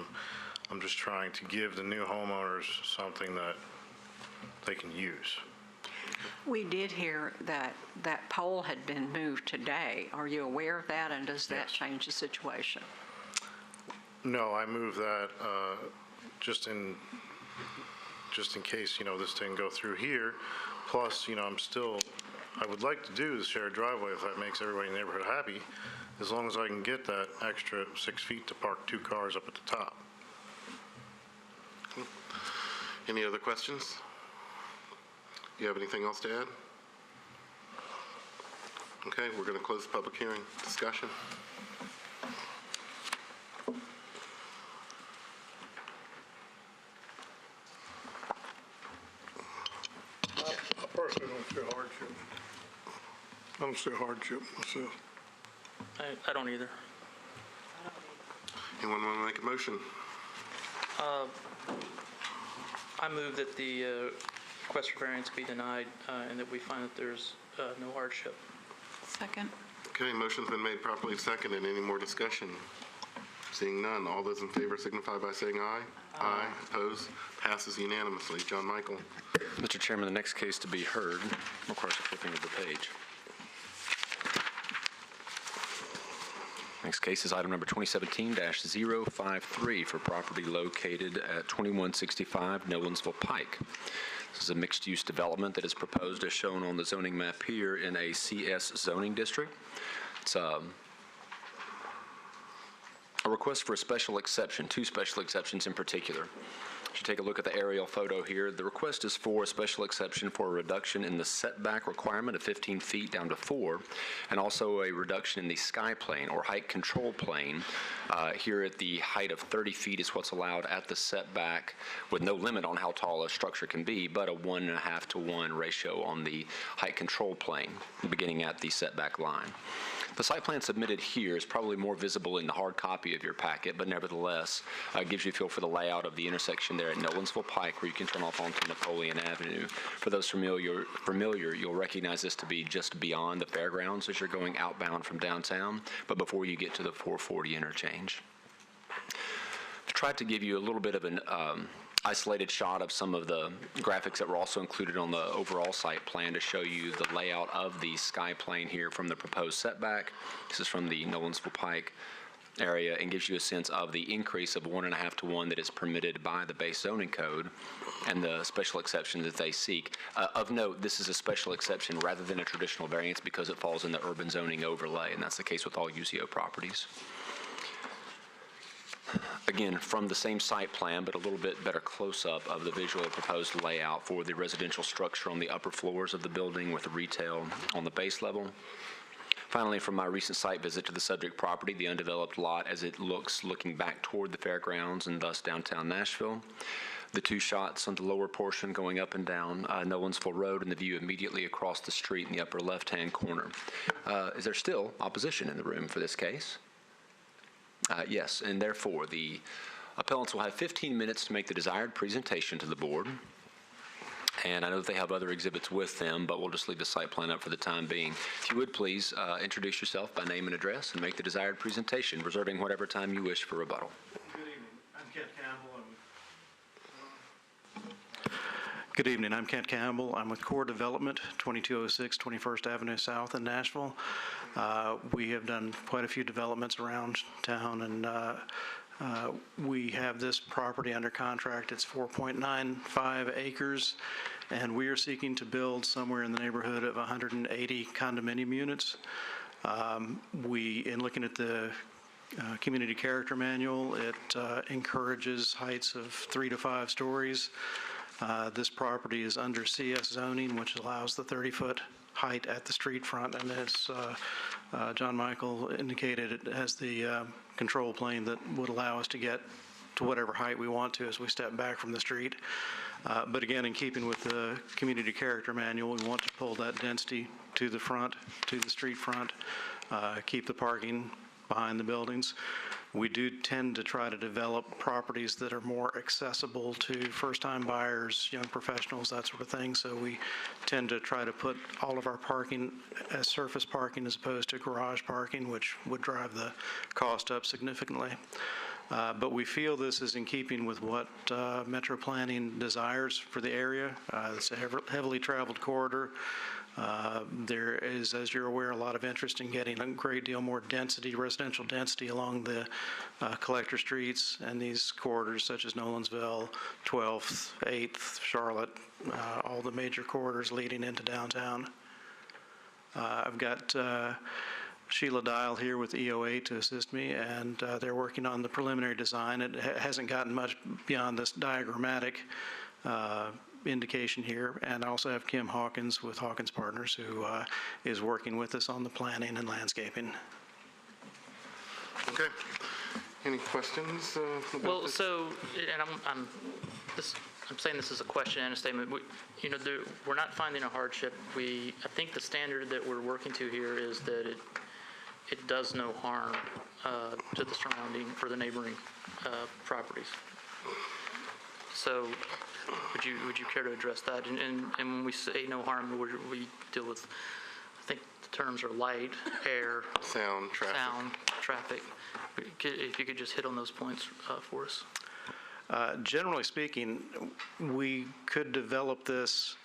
I'm just trying to give the new homeowners something that they can use. We did hear that that pole had been moved today. Are you aware of that, and does that change the situation? No, I moved that just in case, this didn't go through here. Plus, I would like to do the shared driveway if that makes everybody in the neighborhood happy, as long as I can get that extra 6 feet to park 2 cars up at the top. Any other questions? Do you have anything else to add? Okay, we're going to close the public hearing. Discussion? I personally don't see a hardship. I don't see a hardship myself. I don't either. Anyone want to make a motion? I move that the request for variance be denied and that we find that there's no hardship. Second. Okay, motion's been made properly seconded. Any more discussion? Seeing none, all those in favor signify by saying aye. Aye. Opposed? Passes unanimously. John Michael. Mr. Chairman, the next case to be heard requires a flipping of the page. Next case is item number 2017-053 for property located at 2165 Nolensville Pike. This is a mixed-use development that is proposed as shown on the zoning map here in a CS zoning district. It's a request for a special exception, 2 special exceptions in particular. If you take a look at the aerial photo here, the request is for a special exception for a reduction in the setback requirement of 15 feet down to 4, and also a reduction in the sky plane or height control plane. Here at the height of 30 feet is what's allowed at the setback, with no limit on how tall a structure can be, but a 1.5 to 1 ratio on the height control plane, beginning at the setback line. The site plan submitted here is probably more visible in the hard copy of your packet, but nevertheless gives you a feel for the layout of the intersection there at Nolensville Pike, where you can turn off onto Napoleon Avenue. For those familiar, you'll recognize this to be just beyond the fairgrounds as you're going outbound from downtown, but before you get to the 440 interchange. To try to give you a little bit of an isolated shot of some of the graphics that were also included on the overall site plan to show you the layout of the sky plane here from the proposed setback. This is from the Nolensville Pike area and gives you a sense of the increase of 1.5 to 1 that is permitted by the base zoning code and the special exception that they seek. Of note, this is a special exception rather than a traditional variance because it falls in the urban zoning overlay, and that's the case with all UZO properties. Again, from the same site plan, but a little bit better close-up of the visual proposed layout for the residential structure on the upper floors of the building with the retail on the base level. Finally, from my recent site visit to the subject property, the undeveloped lot as it looking back toward the fairgrounds and thus downtown Nashville. The two shots on the lower portion going up and down Nolensville Road and the view immediately across the street in the upper left-hand corner. Is there still opposition in the room for this case? Yes, and therefore the appellants will have 15 minutes to make the desired presentation to the board. And I know that they have other exhibits with them, but we'll just leave the site plan up for the time being. If you would please introduce yourself by name and address and make the desired presentation, reserving whatever time you wish for rebuttal. Good evening. I'm Kent Campbell. I'm with Core Development, 2206 21st Avenue South in Nashville. We have done quite a few developments around town, and we have this property under contract. It's 4.95 acres, and we are seeking to build somewhere in the neighborhood of 180 condominium units. In looking at the community character manual, it encourages heights of 3 to 5 stories. This property is under CS zoning, which allows the 30-foot height at the street front, and as John Michael indicated, it has the control plane that would allow us to get to whatever height we want to as we step back from the street. But again, in keeping with the community character manual, we want to pull that density to the front, to the street front, keep the parking behind the buildings. We do tend to try to develop properties that are more accessible to first-time buyers, young professionals, that sort of thing. So we tend to try to put all of our parking as surface parking as opposed to garage parking, which would drive the cost up significantly. But we feel this is in keeping with what Metro Planning desires for the area. It's a heavily traveled corridor. There is, as you're aware, a lot of interest in getting a great deal more density, residential density along the collector streets and these corridors such as Nolensville, 12th, 8th, Charlotte, all the major corridors leading into downtown. I've got Sheila Dial here with EOA to assist me, and they're working on the preliminary design. It hasn't gotten much beyond this diagrammatic indication here, and I also have Kim Hawkins with Hawkins Partners, who is working with us on the planning and landscaping. Okay. Any questions about Well, this? so, and I'm saying this is a question and a statement. We're not finding a hardship. I think the standard that we're working to here is that it does no harm to the surrounding or the neighboring properties. So, would you care to address that? And when we say no harm, we deal with, I think the terms are light, air, sound, traffic. If you could just hit on those points for us. Generally speaking, we could develop this,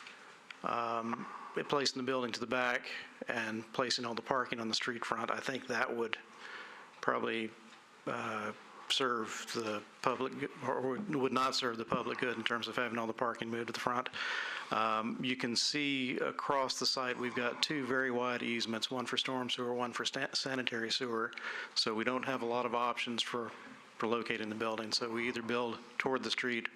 placing the building to the back and placing all the parking on the street front. I think that would probably serve the public, or would not serve the public good in terms of having all the parking moved to the front. You can see across the site we've got two very wide easements, one for storm sewer, one for sanitary sewer. So we don't have a lot of options for locating the building. So we either build toward the street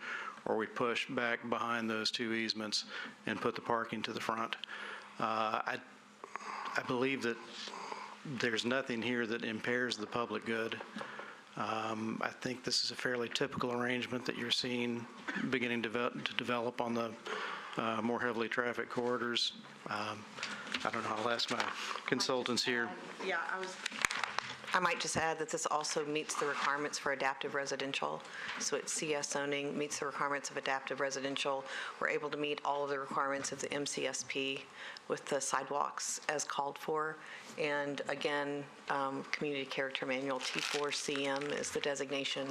or we push back behind those two easements and put the parking to the front. I believe that there's nothing here that impairs the public good. I think this is a fairly typical arrangement that you're seeing beginning to develop on the more heavily trafficked corridors. I don't know, I'll ask my consultants here. Yeah, I might just add that this also meets the requirements for adaptive residential. So it's CS zoning, meets the requirements of adaptive residential. We're able to meet all of the requirements of the MCSP with the sidewalks as called for. And again, Community Character Manual T4CM is the designation.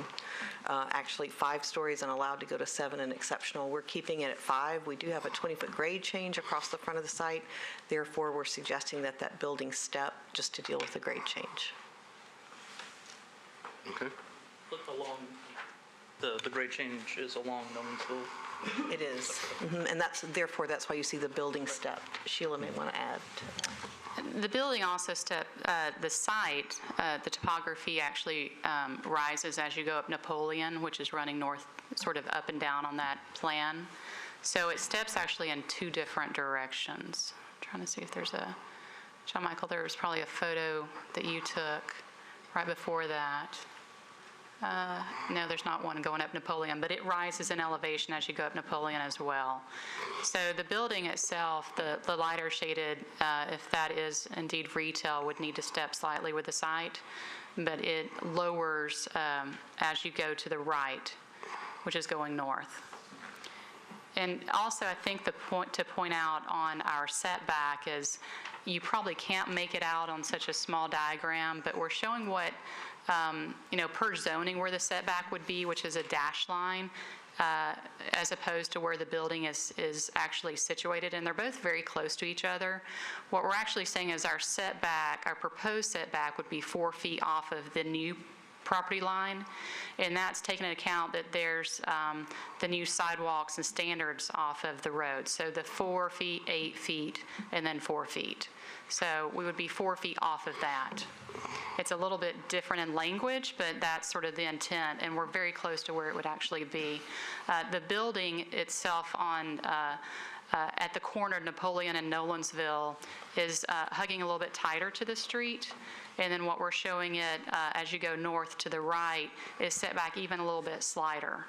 Actually 5 stories and allowed to go to 7 and exceptional. We're keeping it at 5. We do have a 20-foot grade change across the front of the site. Therefore, we're suggesting that building step just to deal with the grade change. Okay. Along, the grade change is along Nolensville. It is. Mm-hmm. And therefore that's why you see the building step. Sheila may want to add to that. The building also the site, the topography actually rises as you go up Napoleon, which is running north, sort of up and down on that plan. So it steps actually in 2 different directions. I'm trying to see if there's a John Michael, there was probably a photo that you took right before that. No, there's not one going up Napoleon, but it rises in elevation as you go up Napoleon as well. So the building itself, the lighter shaded, if that is indeed retail, would need to step slightly with the site, but it lowers as you go to the right, which is going north. And also, I think the point to point out on our setback is you probably can't make it out on such a small diagram, but we're showing what, per zoning where the setback would be, which is a dash line, as opposed to where the building is actually situated, and they're both very close to each other. What we're actually saying is our setback, our proposed setback would be 4 feet off of the new property line, and that's taking into account that there's the new sidewalks and standards off of the road. So the 4 feet, 8 feet, and then 4 feet. So we would be 4 feet off of that. It's a little bit different in language, but that's sort of the intent, and we're very close to where it would actually be. The building itself on at the corner of Napoleon and Nolensville is hugging a little bit tighter to the street. And then what we're showing it as you go north to the right is set back even a little bit slighter.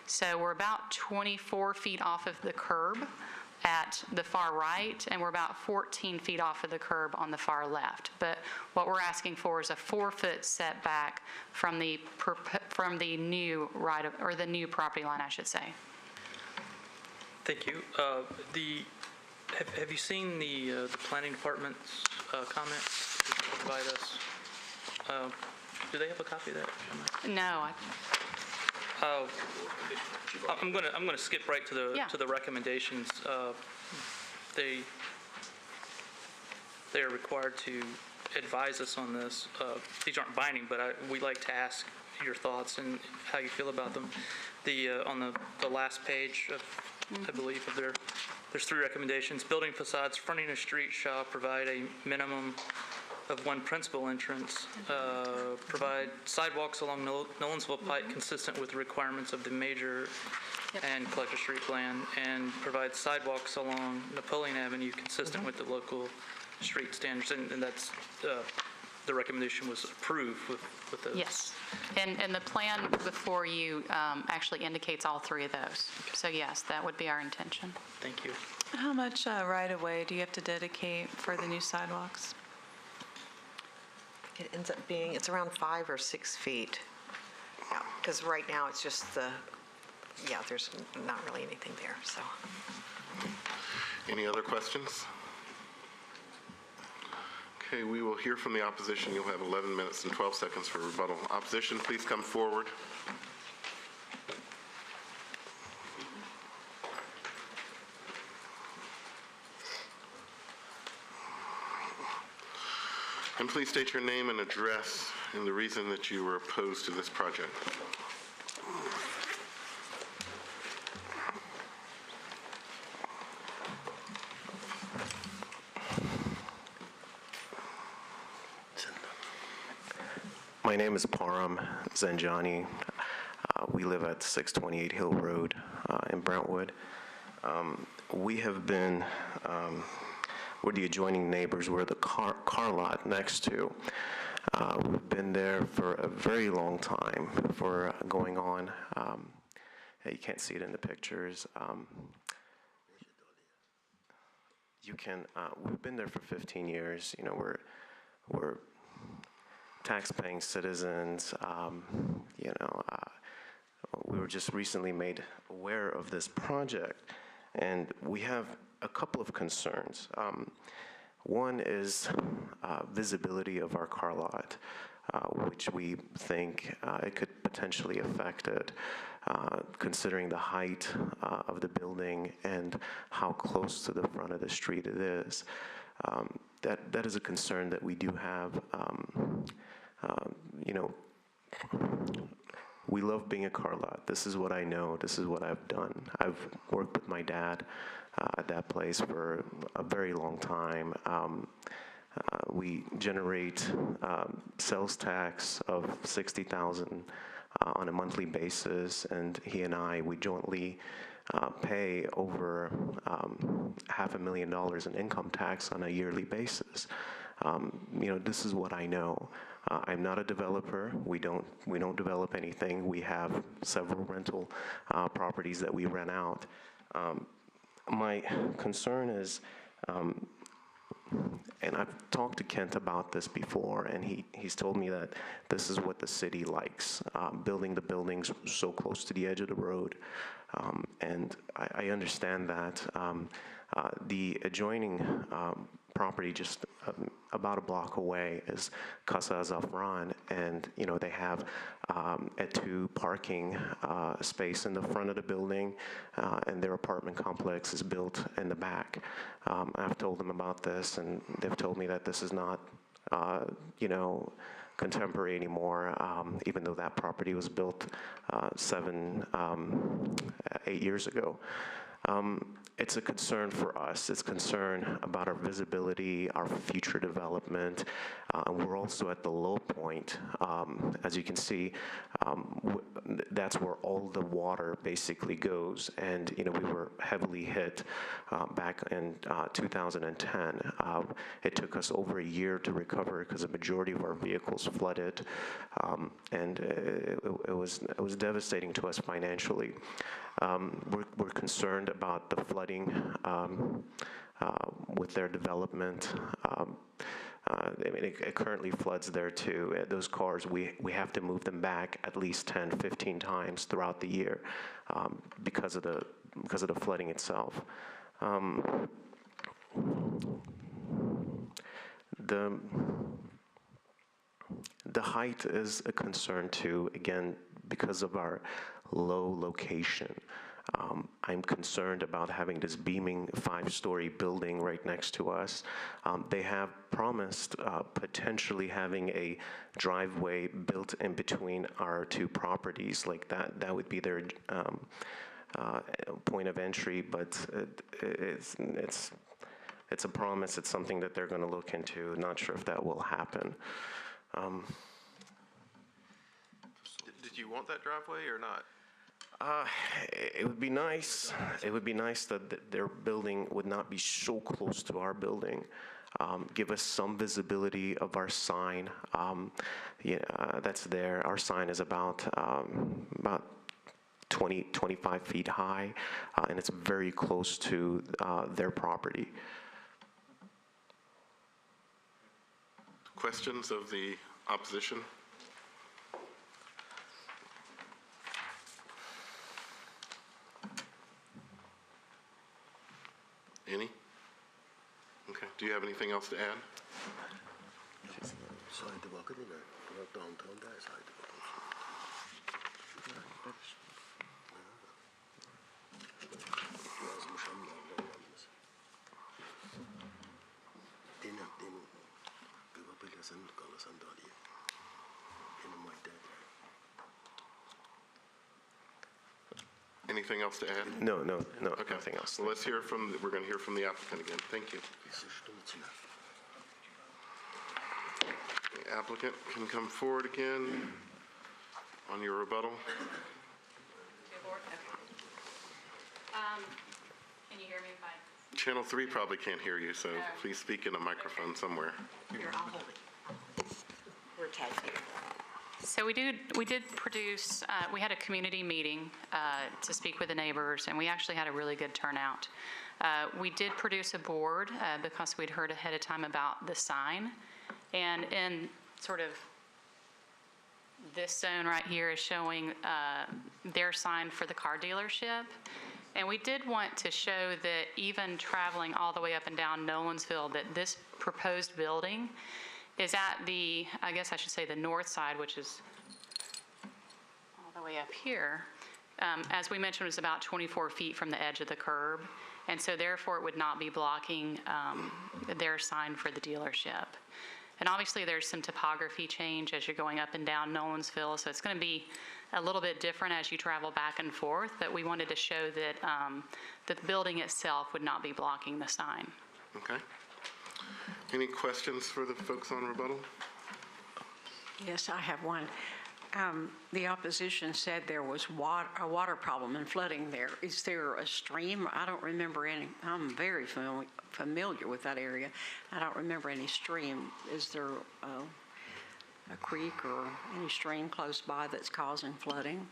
So we're about 24 feet off of the curb at the far right, and we're about 14 feet off of the curb on the far left. But what we're asking for is a 4-foot setback from the new the new property line, I should say. Thank you. Have you seen the planning department's comments to provide us? Do they have a copy of that? No. I'm gonna skip right to the recommendations. They are required to advise us on this. These aren't binding, but we like to ask your thoughts and how you feel about them. On the last page of, I believe, of there's 3 recommendations. Building facades fronting a street shall provide a minimum of 1 principal entrance, provide sidewalks along Nolensville Pike consistent with the requirements of the major and Collector Street plan, and provide sidewalks along Napoleon Avenue consistent with the local street standards. And that's, the recommendation was approved with those. Yes. And the plan before you actually indicates all 3 of those. So yes, that would be our intention. Thank you. How much right-of-way do you have to dedicate for the new sidewalks? It ends up being, it's around 5 or 6 feet. Because right now it's just there's not really anything there, so. Any other questions? Okay, we will hear from the opposition. You'll have 11 minutes and 12 seconds for rebuttal. Opposition, please come forward. And please state your name and address and the reason that you were opposed to this project. My name is Param Zanjani. We live at 628 Hill Road in Brentwood. We have been, we're the adjoining neighbors. We're the car lot next to. We've been there for a very long time, for going on. You can't see it in the pictures. We've been there for 15 years. You know, we're tax-paying citizens. We were just recently made aware of this project, and we have a couple of concerns. One is visibility of our car lot, which we think it could potentially affect it, considering the height of the building and how close to the front of the street it is. That is a concern that we do have. We love being a car lot. This is what I know. This is what I've done. I've worked with my dad at that place for a very long time. We generate sales tax of $60,000 on a monthly basis, and he and I, we jointly pay over $500,000 in income tax on a yearly basis. this is what I know. I'm not a developer. We don't develop anything. We have several rental properties that we rent out. My concern is, and I've talked to Kent about this before, and he's told me that this is what the city likes, building the buildings so close to the edge of the road. And I understand that. The adjoining property just about a block away is Casa Zafran, and they have a 2 parking space in the front of the building, and their apartment complex is built in the back. I've told them about this, and they've told me that this is not, contemporary anymore, even though that property was built 8 years ago. It's a concern for us. It's concern about our visibility, our future development, and we're also at the low point. As you can see, that's where all the water basically goes, and we were heavily hit back in 2010. It took us over a year to recover because the majority of our vehicles flooded, and it was devastating to us financially. We're concerned about the flooding with their development. It currently floods there too. Those cars, we have to move them back at least 10, 15 times throughout the year because of the flooding itself. The height is a concern too, again, because of our low location. I'm concerned about having this beaming 5-story building right next to us. They have promised potentially having a driveway built in between our 2 properties. Like that would be their point of entry, but it's a promise. It's something that they're going to look into. Not sure if that will happen. Did you want that driveway or not? It would be nice. It would be nice that their building would not be so close to our building. Give us some visibility of our sign. That's there. Our sign is about 20, 25 feet high, and it's very close to their property. Questions of the opposition? Any? Okay. Do you have anything else to add? Anything else to add? No, Okay. nothing else. Well, we're going to hear from the applicant again. Thank you. The applicant can come forward again on your rebuttal. Can you hear me fine? Channel 3 probably can't hear you, so please speak in a microphone somewhere. Here, I'll hold it. We're tagged here. So we did produce, we had a community meeting to speak with the neighbors, and we actually had a really good turnout. We did produce a board because we'd heard ahead of time about the sign. And in sort of this zone right here is showing their sign for the car dealership. And we did want to show that even traveling all the way up and down Nolensville, that this proposed building is at the, I guess I should say the north side, which is all the way up here. As we mentioned, it was about 24 feet from the edge of the curb. And so therefore, it would not be blocking their sign for the dealership. And obviously, there's some topography change as you're going up and down Nolensville. So it's going to be a little bit different as you travel back and forth. But we wanted to show that the building itself would not be blocking the sign. Okay. Any questions for the folks on rebuttal? Yes, I have one. The opposition said there was a water problem and flooding there. Is there a stream? I don't remember any. I'm very familiar with that area. I don't remember any stream. Is there a creek or any stream close by that's causing flooding?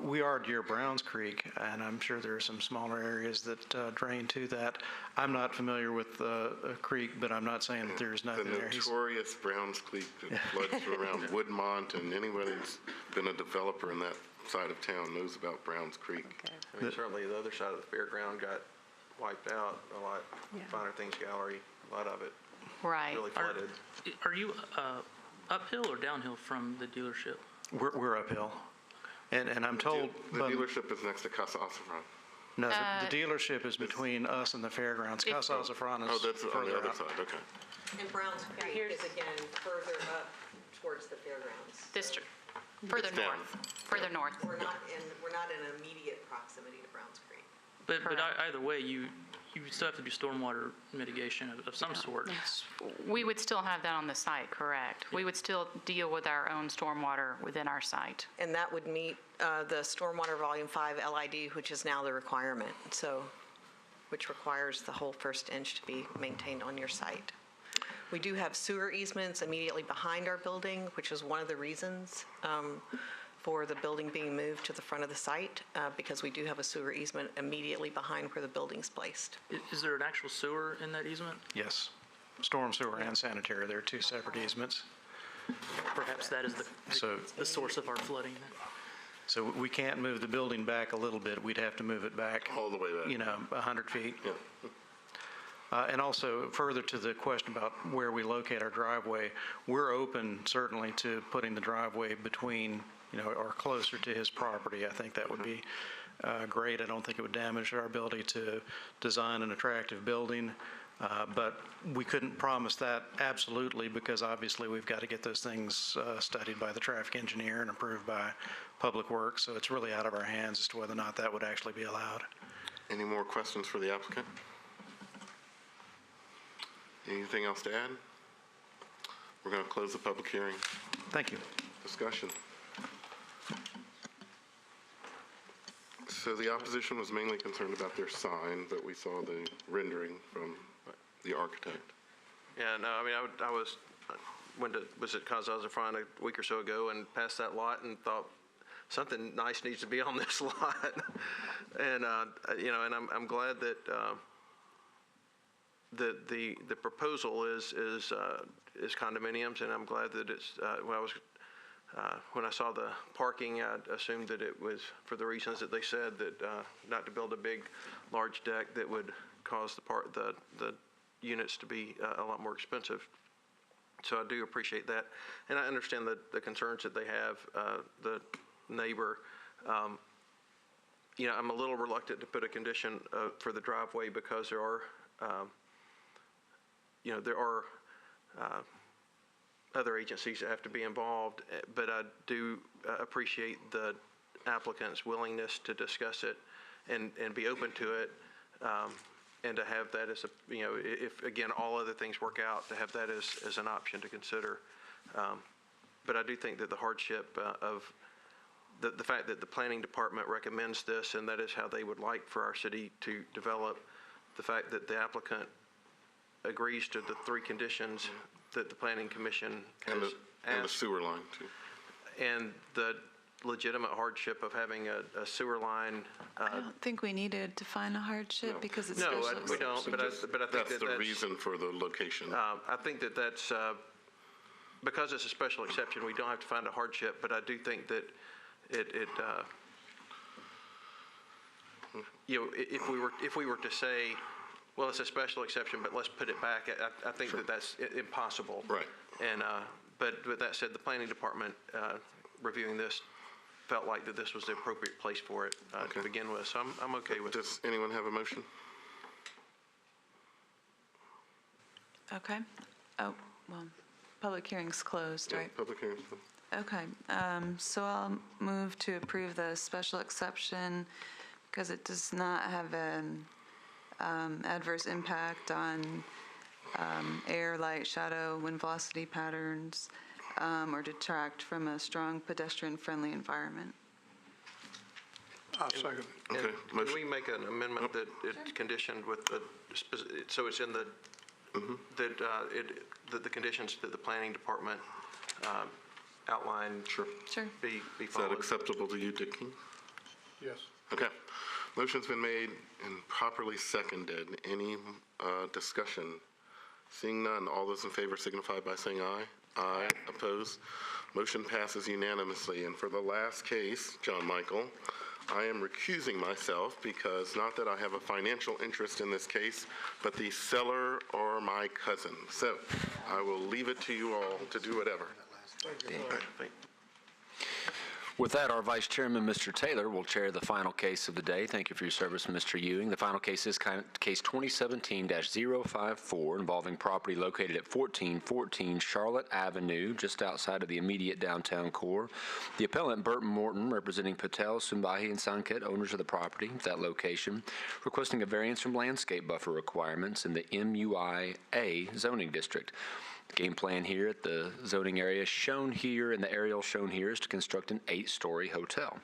We are near Browns Creek, and I'm sure there are some smaller areas that drain to that. I'm not familiar with a creek, but I'm not saying that there's nothing The there. notorious Browns Creek that floods around Woodmont, and anybody who's been a developer in that side of town knows about Browns Creek. I mean, certainly the other side of the fairground got wiped out a lot. Finer Things Gallery, a lot of it Right. really flooded. Are you uphill or downhill from the dealership? We're uphill. And I'm told. The dealership is next to Casa Azafran. No, the dealership is between us and the fairgrounds. Casa Azafran is Oh, that's on further the other out. side, okay. And Browns Creek is again further up towards the fairgrounds. Further It's down. north. Further north. We're not in immediate proximity to Browns Creek. But either way, you still have to do stormwater mitigation of some sort. We would still have that on the site, correct? We would still deal with our own stormwater within our site. And that would meet the Stormwater Volume 5 LID, which is now the requirement, which requires the whole first inch to be maintained on your site. We do have sewer easements immediately behind our building, which is one of the reasons for the building being moved to the front of the site, because we do have a sewer easement immediately behind where the building's placed. Is there an actual sewer in that easement? Yes. Storm sewer and sanitary, they're two separate easements. Perhaps that is the source of our flooding. So we can't move the building back a little bit. We'd have to move it back. All the way back. 100 feet. Yeah. And also, further to the question about where we locate our driveway, we're open certainly to putting the driveway between, or closer to his property. I think that would be great. I don't think it would damage our ability to design an attractive building. But we couldn't promise that absolutely, because obviously we've got to get those things studied by the traffic engineer and approved by Public Works. So it's really out of our hands as to whether or not that would actually be allowed. Any more questions for the applicant? Anything else to add? We're going to close the public hearing. Thank you. Discussion. So the opposition was mainly concerned about their sign, but we saw the rendering from the architect. Yeah, no, I mean, was at Casa Azafran a week or so ago and passed that lot and thought something nice needs to be on this lot. And, and I'm glad that the proposal is condominiums, and I'm glad that it's, when I saw the parking, I assumed that it was for the reasons that they said, that not to build a big, large deck that would cause the units to be a lot more expensive. So I do appreciate that, and I understand the concerns that they have. The neighbor, I'm a little reluctant to put a condition for the driveway because there are, other agencies that have to be involved, but I do appreciate the applicant's willingness to discuss it and be open to it, and to have that as if, again, all other things work out, to have that as an option to consider. But I do think that the hardship of the fact that the planning department recommends this, and that is how they would like for our city to develop, the fact that the applicant agrees to the three conditions that the planning commission has asked. And the sewer line, too. And the legitimate hardship of having a sewer line. I don't think we need to define a hardship because it's No, special we don't, exception. but I think That's the reason for the location. I think that's, because it's a special exception, we don't have to find a hardship, but I do think that if we were to say, well, it's a special exception, but let's put it back, I think that that's impossible. Right. And, but with that said, the planning department, reviewing this, felt like that this was the appropriate place for it to begin with, so I'm okay with it. Does anyone have a motion? Okay. Oh, well, public hearing's closed, right? Public hearing's closed. Okay, so I'll move to approve the special exception because it does not have an adverse impact on air, light, shadow, wind velocity patterns. or detract from a strong pedestrian-friendly environment. I second it. Okay, And can we make an amendment that it's conditioned with the, so it's in the, that the conditions that the planning department outlined Sure. be Is that followed? acceptable to you, Dick King? Yes. Okay. Motion's been made and properly seconded. Any discussion? Seeing none, all those in favor signify by saying aye. Aye. Opposed? Motion passes unanimously. And for the last case, John Michael, I am recusing myself because not that I have a financial interest in this case, but the seller are my cousin. So I will leave it to you all to do whatever. With that, our Vice Chairman, Mr. Taylor, will chair the final case of the day. Thank you for your service, Mr. Ewing. The final case is case 2017-054 involving property located at 1414 Charlotte Avenue, just outside of the immediate downtown core. The appellant, Burton Morton, representing Patel, Sumbahi, and Sanket, owners of the property at that location, requesting a variance from landscape buffer requirements in the MUI-A zoning district. The game plan here at the zoning area shown here and the aerial shown here is to construct an 8-story hotel.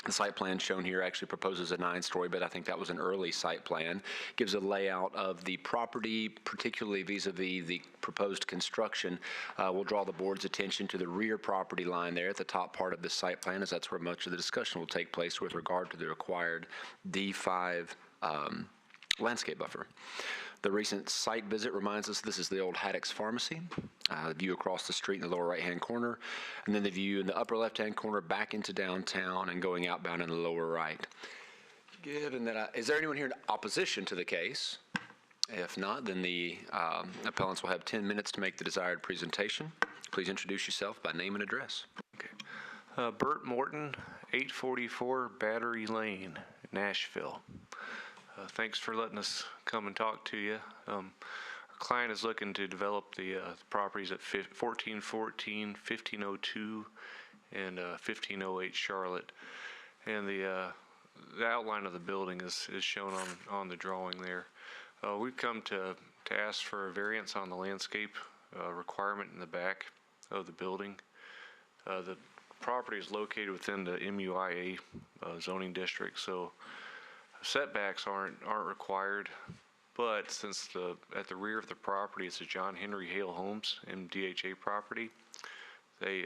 The site plan shown here actually proposes a 9-story, but I think that was an early site plan. Gives a layout of the property, particularly vis-a-vis the proposed construction. We'll draw the board's attention to the rear property line there at the top part of the site plan, as that's where much of the discussion will take place with regard to the required D5 landscape buffer. The recent site visit reminds us this is the old Haddock's Pharmacy. The view across the street in the lower right-hand corner, and then the view in the upper left-hand corner back into downtown and going outbound in the lower right. Given that, is there anyone here in opposition to the case? If not, then the appellants will have 10 minutes to make the desired presentation. Please introduce yourself by name and address. Burt Morton, 844 Battery Lane, Nashville. Thanks for letting us come and talk to you. Our client is looking to develop the properties at 1414, 1502, and 1508 Charlotte. And the outline of the building is shown on the drawing there. We've come to ask for a variance on the landscape requirement in the back of the building. The property is located within the MUIA zoning district, so setbacks aren't required, but since at the rear of the property it's a John Henry Hale Homes MDHA property, they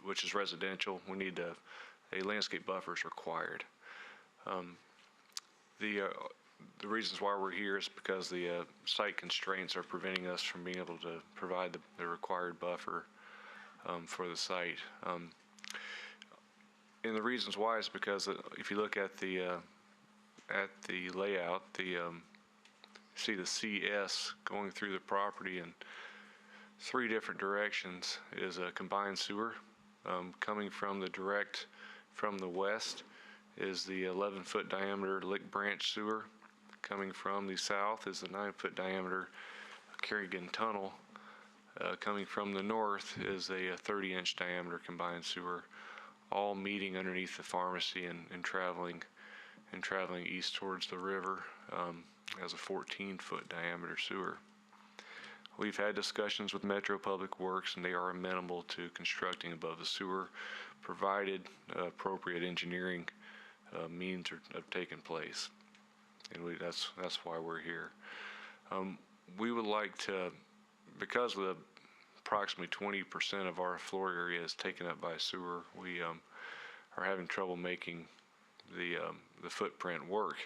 which is residential, we need a landscape buffer is required. The reasons why we're here is because the site constraints are preventing us from being able to provide the required buffer for the site. And the reasons why is because if you look at the layout, see the CS going through the property in 3 different directions is a combined sewer. Coming from the west is the 11-foot diameter Lick Branch sewer. Coming from the south is the 9-foot diameter Kerrigan Tunnel. Coming from the north is a 30-inch diameter combined sewer, all meeting underneath the pharmacy and traveling east towards the river as a 14-foot diameter sewer. We've had discussions with Metro Public Works, and they are amenable to constructing above the sewer, provided appropriate engineering means have taken place. And that's why we're here. We would like to, because of approximately 20% of our floor area is taken up by sewer, we are having trouble making the footprint work.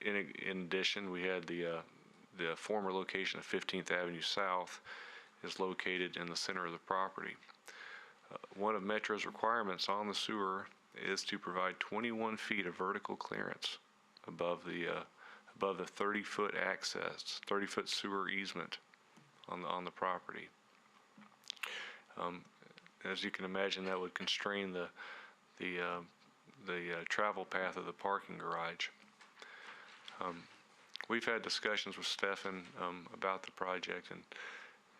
In addition, we had the former location of 15th Avenue South is located in the center of the property. One of Metro's requirements on the sewer is to provide 21 feet of vertical clearance above the 30-foot access, 30-foot sewer easement on the property. As you can imagine, that would constrain the travel path of the parking garage. We've had discussions with Stefan about the project,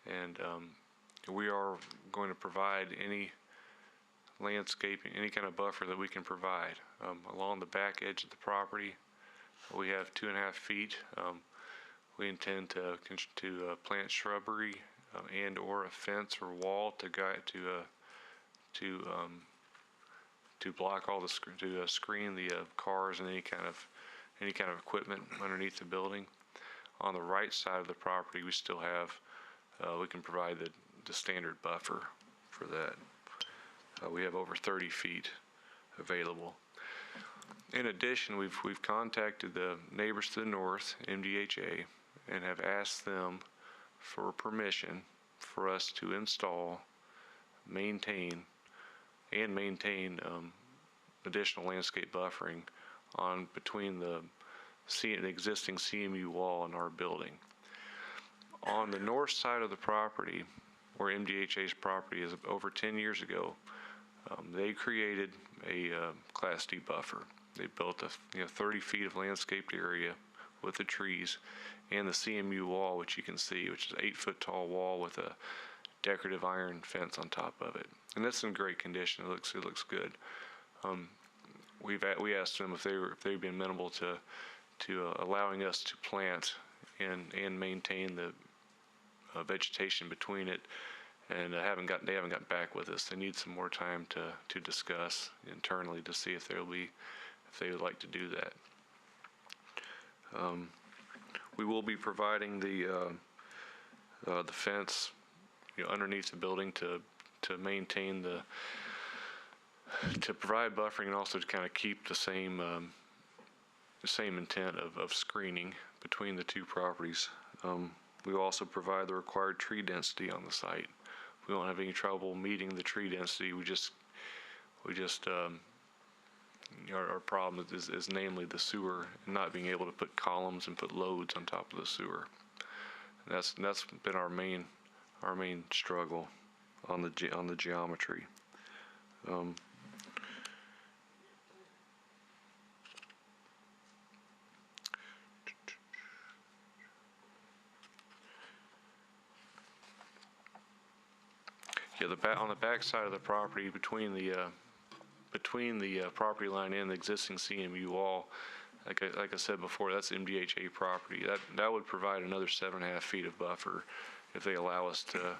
and we are going to provide any landscaping, any kind of buffer that we can provide. Along the back edge of the property, we have 2.5 feet. We intend to plant shrubbery and/or a fence or wall to block all the screen the cars and any kind of equipment underneath the building. On the right side of the property, we still have we can provide the standard buffer for that. We have over 30 feet available. In addition, we've contacted the neighbors to the north, MDHA, and have asked them for permission for us to install, maintain additional landscape buffering between the existing CMU wall and our building. On the north side of the property, where MDHA's property is, over 10 years ago, they created a Class D buffer. They built a 30 feet of landscaped area with the trees and the CMU wall, which you can see, which is an 8-foot tall wall with a decorative iron fence on top of it. And that's in great condition. It looks good. We asked them if they'd be amenable to allowing us to plant and maintain the vegetation between it, and they haven't gotten back with us. They need some more time to discuss internally to see if they would like to do that. We will be providing the fence, underneath the building to maintain to provide buffering and also to kind of keep the same intent of screening between the two properties. We will also provide the required tree density on the site. We won't have any trouble meeting the tree density. Our problem is namely the sewer and not being able to put columns and put loads on top of the sewer. And that's been our main struggle on the geometry. On the back side of the property, between the property line and the existing CMU wall, like I said before, that's MDHA property. That would provide another 7.5 feet of buffer if they allow us to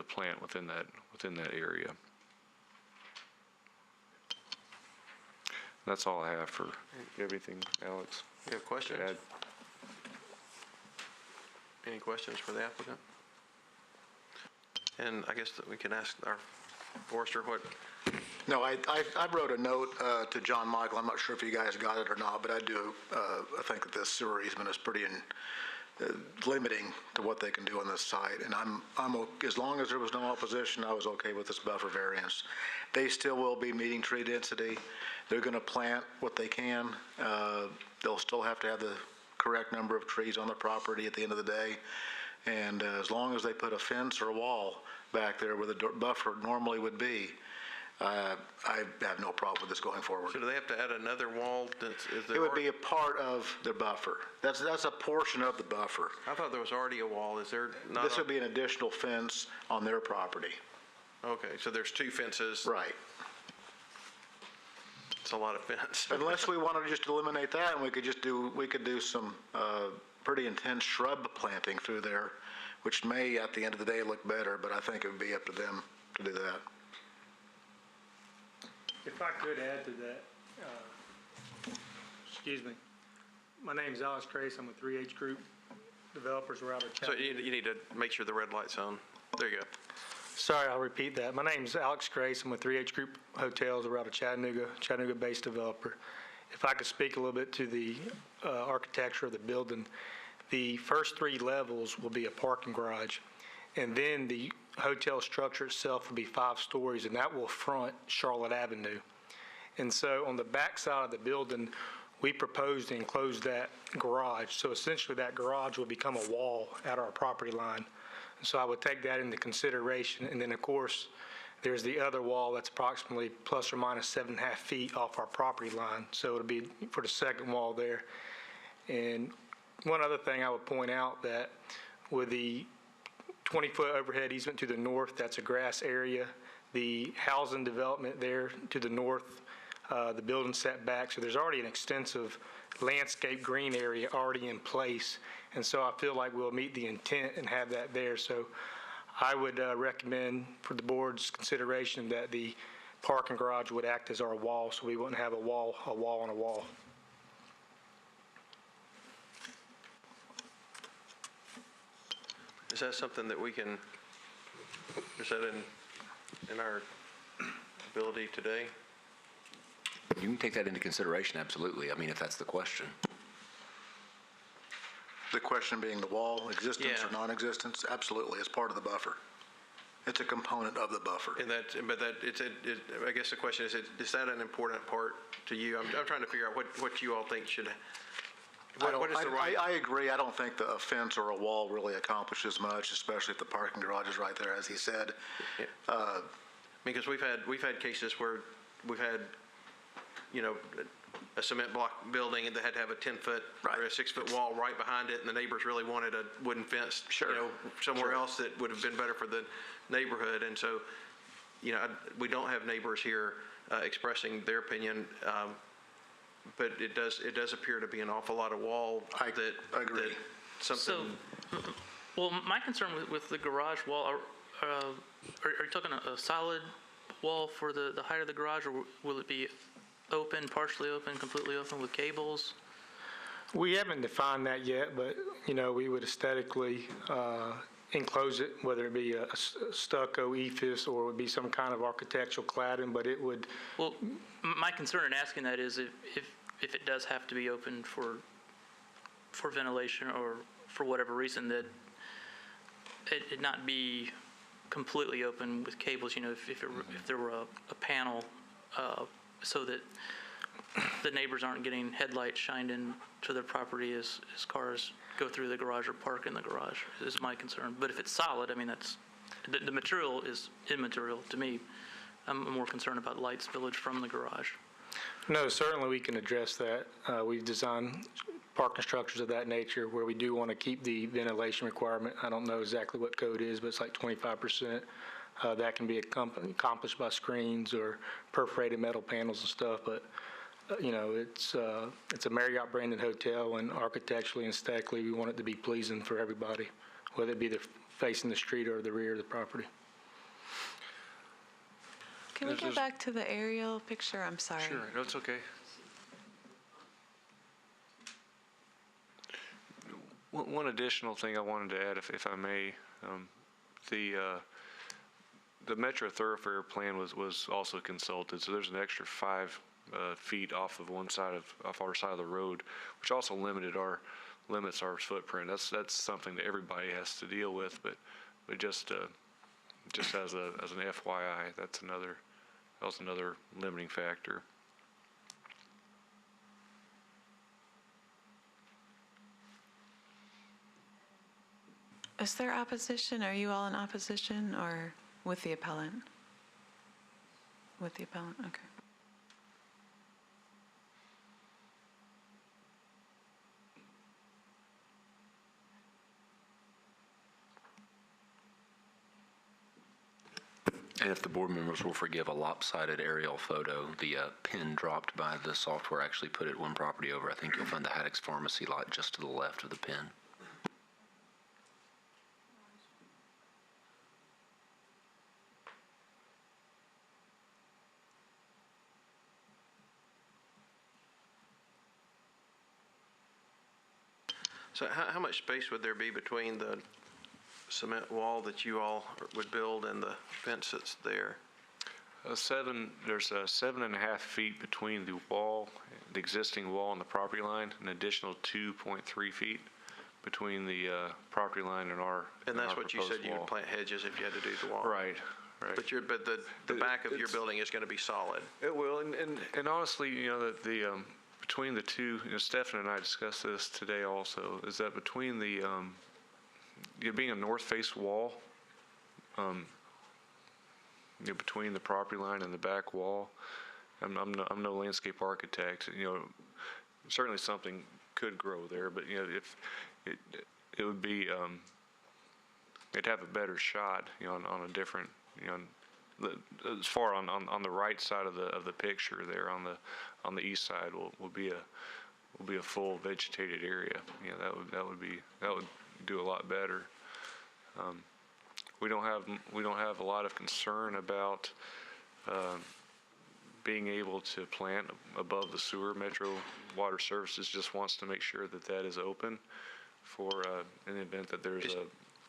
plant within that area. That's all I have for everything, Alex. You have questions? Any questions for the applicant? And I guess that we can ask our forester what. No, I wrote a note to John Michael. I'm not sure if you guys got it or not, but I do. I think that this sewer easement is pretty limiting to what they can do on this site. And I'm as long as there was no opposition, I was okay with this buffer variance. They still will be meeting tree density. They're going to plant what they can. They'll still have to have the correct number of trees on the property at the end of the day. And as long as they put a fence or a wall back there where the buffer normally would be, I have no problem with this going forward. So do they have to add another wall? It would be a part of the buffer. That's a portion of the buffer. I thought there was already a wall. Is there not? This would be an additional fence on their property. Okay, so there's two fences. Right. It's a lot of fence. Unless we wanted to just eliminate that, and we could do some pretty intense shrub planting through there, which may at the end of the day look better, but I think it would be up to them to do that. If I could add to that, excuse me. My name's Alex Trace. I'm with 3H Group Developers. We're out of So you need to make sure the red light's on. There you go. Sorry, I'll repeat that. My name's Alex Grace. I'm with 3H Group Hotels. We're out of Chattanooga-based developer. If I could speak a little bit to the architecture of the building, the first 3 levels will be a parking garage, and then the hotel structure itself will be 5 stories, and that will front Charlotte Avenue. And so on the back side of the building, we proposed to enclose that garage. So essentially that garage will become a wall at our property line. So I would take that into consideration. And then, of course, there's the other wall that's approximately plus or minus 7.5 feet off our property line. So it'll be for the second wall there. And one other thing I would point out, that with the 20-foot overhead easement to the north, that's a grass area. The housing development there to the north, the building setback. So there's already an extensive landscape green area already in place. And so I feel like we'll meet the intent and have that there. So I would recommend for the board's consideration that the parking garage would act as our wall, so we wouldn't have a wall on a wall. Is that something that we can, is that in our ability today? You can take that into consideration, absolutely. I mean, if that's the question. The question being the wall, existence or Yeah. non-existence, absolutely, it's part of the buffer. It's a component of the buffer. And I guess the question is that an important part to you? I'm trying to figure out what you all think should, what is the right? I agree. I don't think a fence or a wall really accomplishes much, especially if the parking garage is right there, as he said. Because we've had cases where we've had, a cement block building and they had to have a 10-foot or a 6-foot wall right behind it, and the neighbors really wanted a wooden fence, somewhere else that would have been better for the neighborhood. And so, we don't have neighbors here expressing their opinion, but it does appear to be an awful lot of wall that. I agree. Well, my concern with the garage wall, are you talking a solid wall for the height of the garage, or will it be open, partially open, completely open with cables? We haven't defined that yet, but, we would aesthetically enclose it, whether it be a stucco ephes or it would be some kind of architectural cladding, but it would. Well, my concern in asking that is if it does have to be open for ventilation or for whatever reason, that it not be completely open with cables, if there were a panel, so that the neighbors aren't getting headlights shined into their property as cars go through the garage or park in the garage, is my concern. But if it's solid, I mean, the material is immaterial to me. I'm more concerned about light spillage from the garage. No, certainly we can address that. We've designed parking structures of that nature where we do want to keep the ventilation requirement. I don't know exactly what code is, but it's like 25%. That can be accomplished by screens or perforated metal panels and stuff, but it's a Marriott branded hotel, and architecturally and aesthetically we want it to be pleasing for everybody, whether it be facing the street or the rear of the property. Can we go back to the aerial picture? I'm sorry. Sure, no, it's okay. One additional thing I wanted to add, if I may, the Metro Thoroughfare plan was also consulted, so there's an extra 5 feet off our side of the road, which also limits our footprint. That's something that everybody has to deal with, but just as an FYI, that was another limiting factor. Is there opposition? Are you all in opposition or with the appellant? With the appellant, okay. And if the board members will forgive a lopsided aerial photo, the pin dropped by the software actually put it one property over. I think you'll find the Haddock's Pharmacy lot just to the left of the pin. So how much space would there be between the cement wall that you all would build and the fence that's there? There's 7.5 feet between the existing wall and the property line, an additional 2.3 feet between the property line and our And that's what you said you wall. would plant hedges if you had to do the wall. Right. But the back of your building is going to be solid. It will, and honestly, between the two, Stefan and I discussed this today also, is that between the being a north face wall, between the property line and the back wall, I'm no landscape architect. Certainly something could grow there, but if it would be, it'd have a better shot, on a different, as far on the right side of the picture there, on the east side will be a full vegetated area. That would do a lot better. we don't have a lot of concern about being able to plant above the sewer. Metro Water Services just wants to make sure that that is open for in the event that there's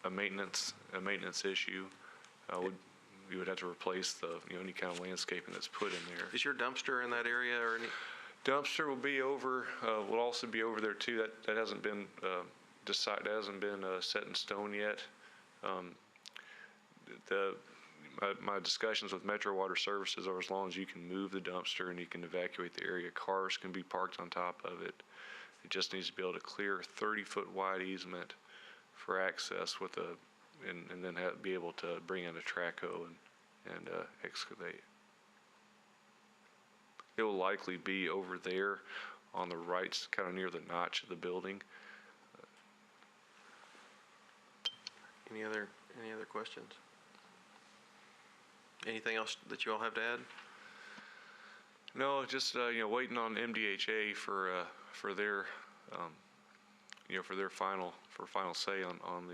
a maintenance issue. You would have to replace any kind of landscaping that's put in there. Is your dumpster in that area or any? Dumpster will be over. Will also be over there too. That hasn't been decided. That hasn't been set in stone yet. My discussions with Metro Water Services are as long as you can move the dumpster and you can evacuate the area, cars can be parked on top of it. It just needs to be able to clear a 30-foot wide easement for access and then be able to bring in a trackhoe and excavate. It will likely be over there on the right, kind of near the notch of the building. Any other questions? Anything else that you all have to add? No, just waiting on MDHA for their for their final say on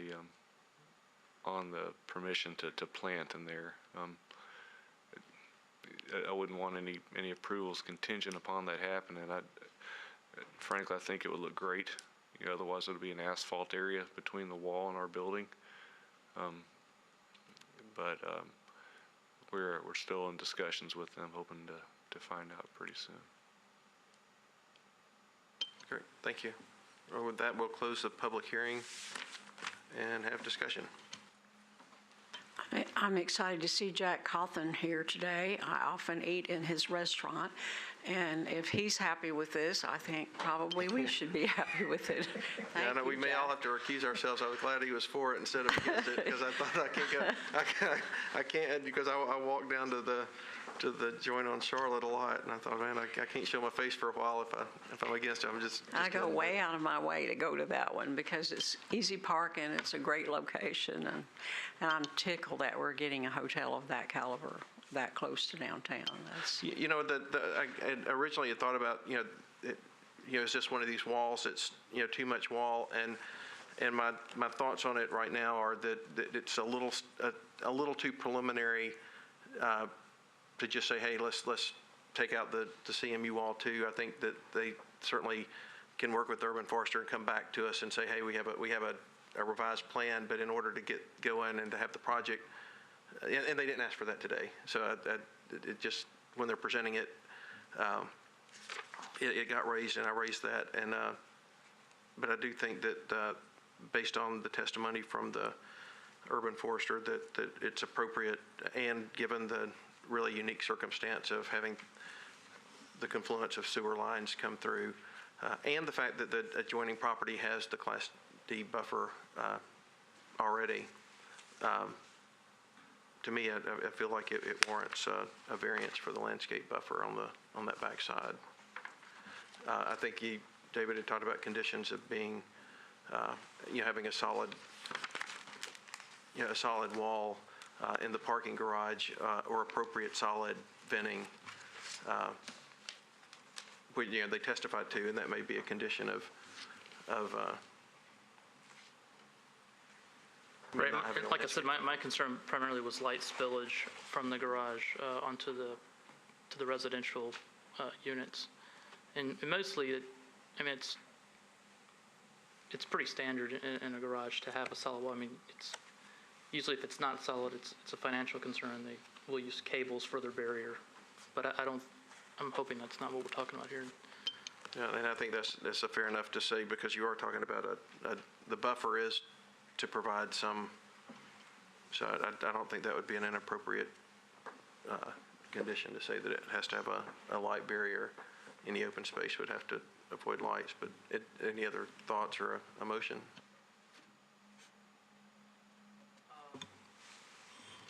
the permission to plant in there. I wouldn't want any approvals contingent upon that happening. Frankly, I think it would look great. Otherwise it would be an asphalt area between the wall and our building. But we're still in discussions with them, hoping to find out pretty soon. Great, thank you. Well, with that, we'll close the public hearing and have discussion. I'm excited to see Jack Cawthon here today. I often eat in his restaurant, and if he's happy with this, I think probably we should be happy with it. Yeah, I know we may all have to recuse ourselves. I was glad he was for it instead of against it, because I thought I can't because I walk down to the joint on Charlotte a lot, and I thought, man, I can't show my face for a while if I'm against it. I go way out of my way to go to that one because it's easy parking, it's a great location, and I'm tickled that we're getting a hotel of that caliber that close to downtown. I originally had thought about it's just one of these walls that's too much wall, and my thoughts on it right now are that it's a little too preliminary to just say, hey, let's take out the CMU wall too. I think that they certainly can work with Urban Forester and come back to us and say, hey, we have a revised plan, but in order to get going and to have the project, and they didn't ask for that today. So it just, when they're presenting it, it got raised, and I raised that. And but I do think that based on the testimony from the Urban Forester, that it's appropriate, and given the really unique circumstance of having the confluence of sewer lines come through, and the fact that the adjoining property has the Class D buffer already. To me, I feel like it warrants a variance for the landscape buffer on that backside. I think David had talked about conditions of being, having a solid wall in the parking garage or appropriate solid venting. They testified to, and that may be a condition of Right, like I said, my concern primarily was light spillage from the garage onto the residential units, and mostly, it's pretty standard in a garage to have a solid wall. I mean, it's usually if it's not solid, it's a financial concern. They will use cables for their barrier, but I'm hoping that's not what we're talking about here. Yeah, and I think that's fair enough to say, because you are talking about the buffer is to provide some, so I don't think that would be an inappropriate condition to say that it has to have a light barrier. Any open space would have to avoid lights, but any other thoughts or a motion?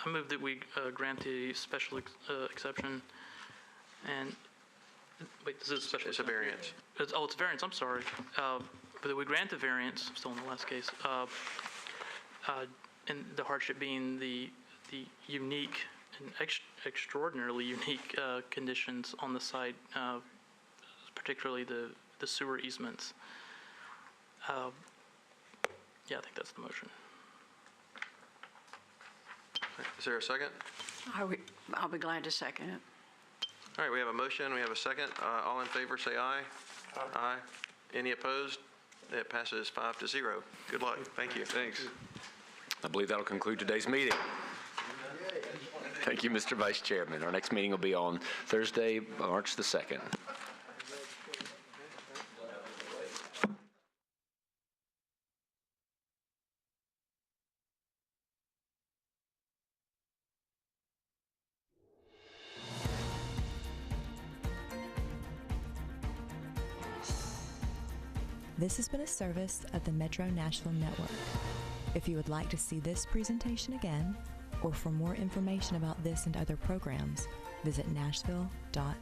I move that we grant the special exception, and, wait, this is a special. It's a variance. It's a variance, I'm sorry. But that we grant the variance, still in the last case, and the hardship being the unique and extraordinarily unique conditions on the site, particularly the sewer easements. Yeah, I think that's the motion. Is there a second? I'll be glad to second it. All right, we have a motion, we have a second. All in favor, say aye. Aye. Any opposed? It passes 5-0. Good luck. Thank you. Thanks. I believe that'll conclude today's meeting. Thank you, Mr. Vice Chairman. Our next meeting will be on Thursday, March the 2nd. This has been a service of the Metro Nashville Network. If you would like to see this presentation again, or for more information about this and other programs, visit nashville.gov.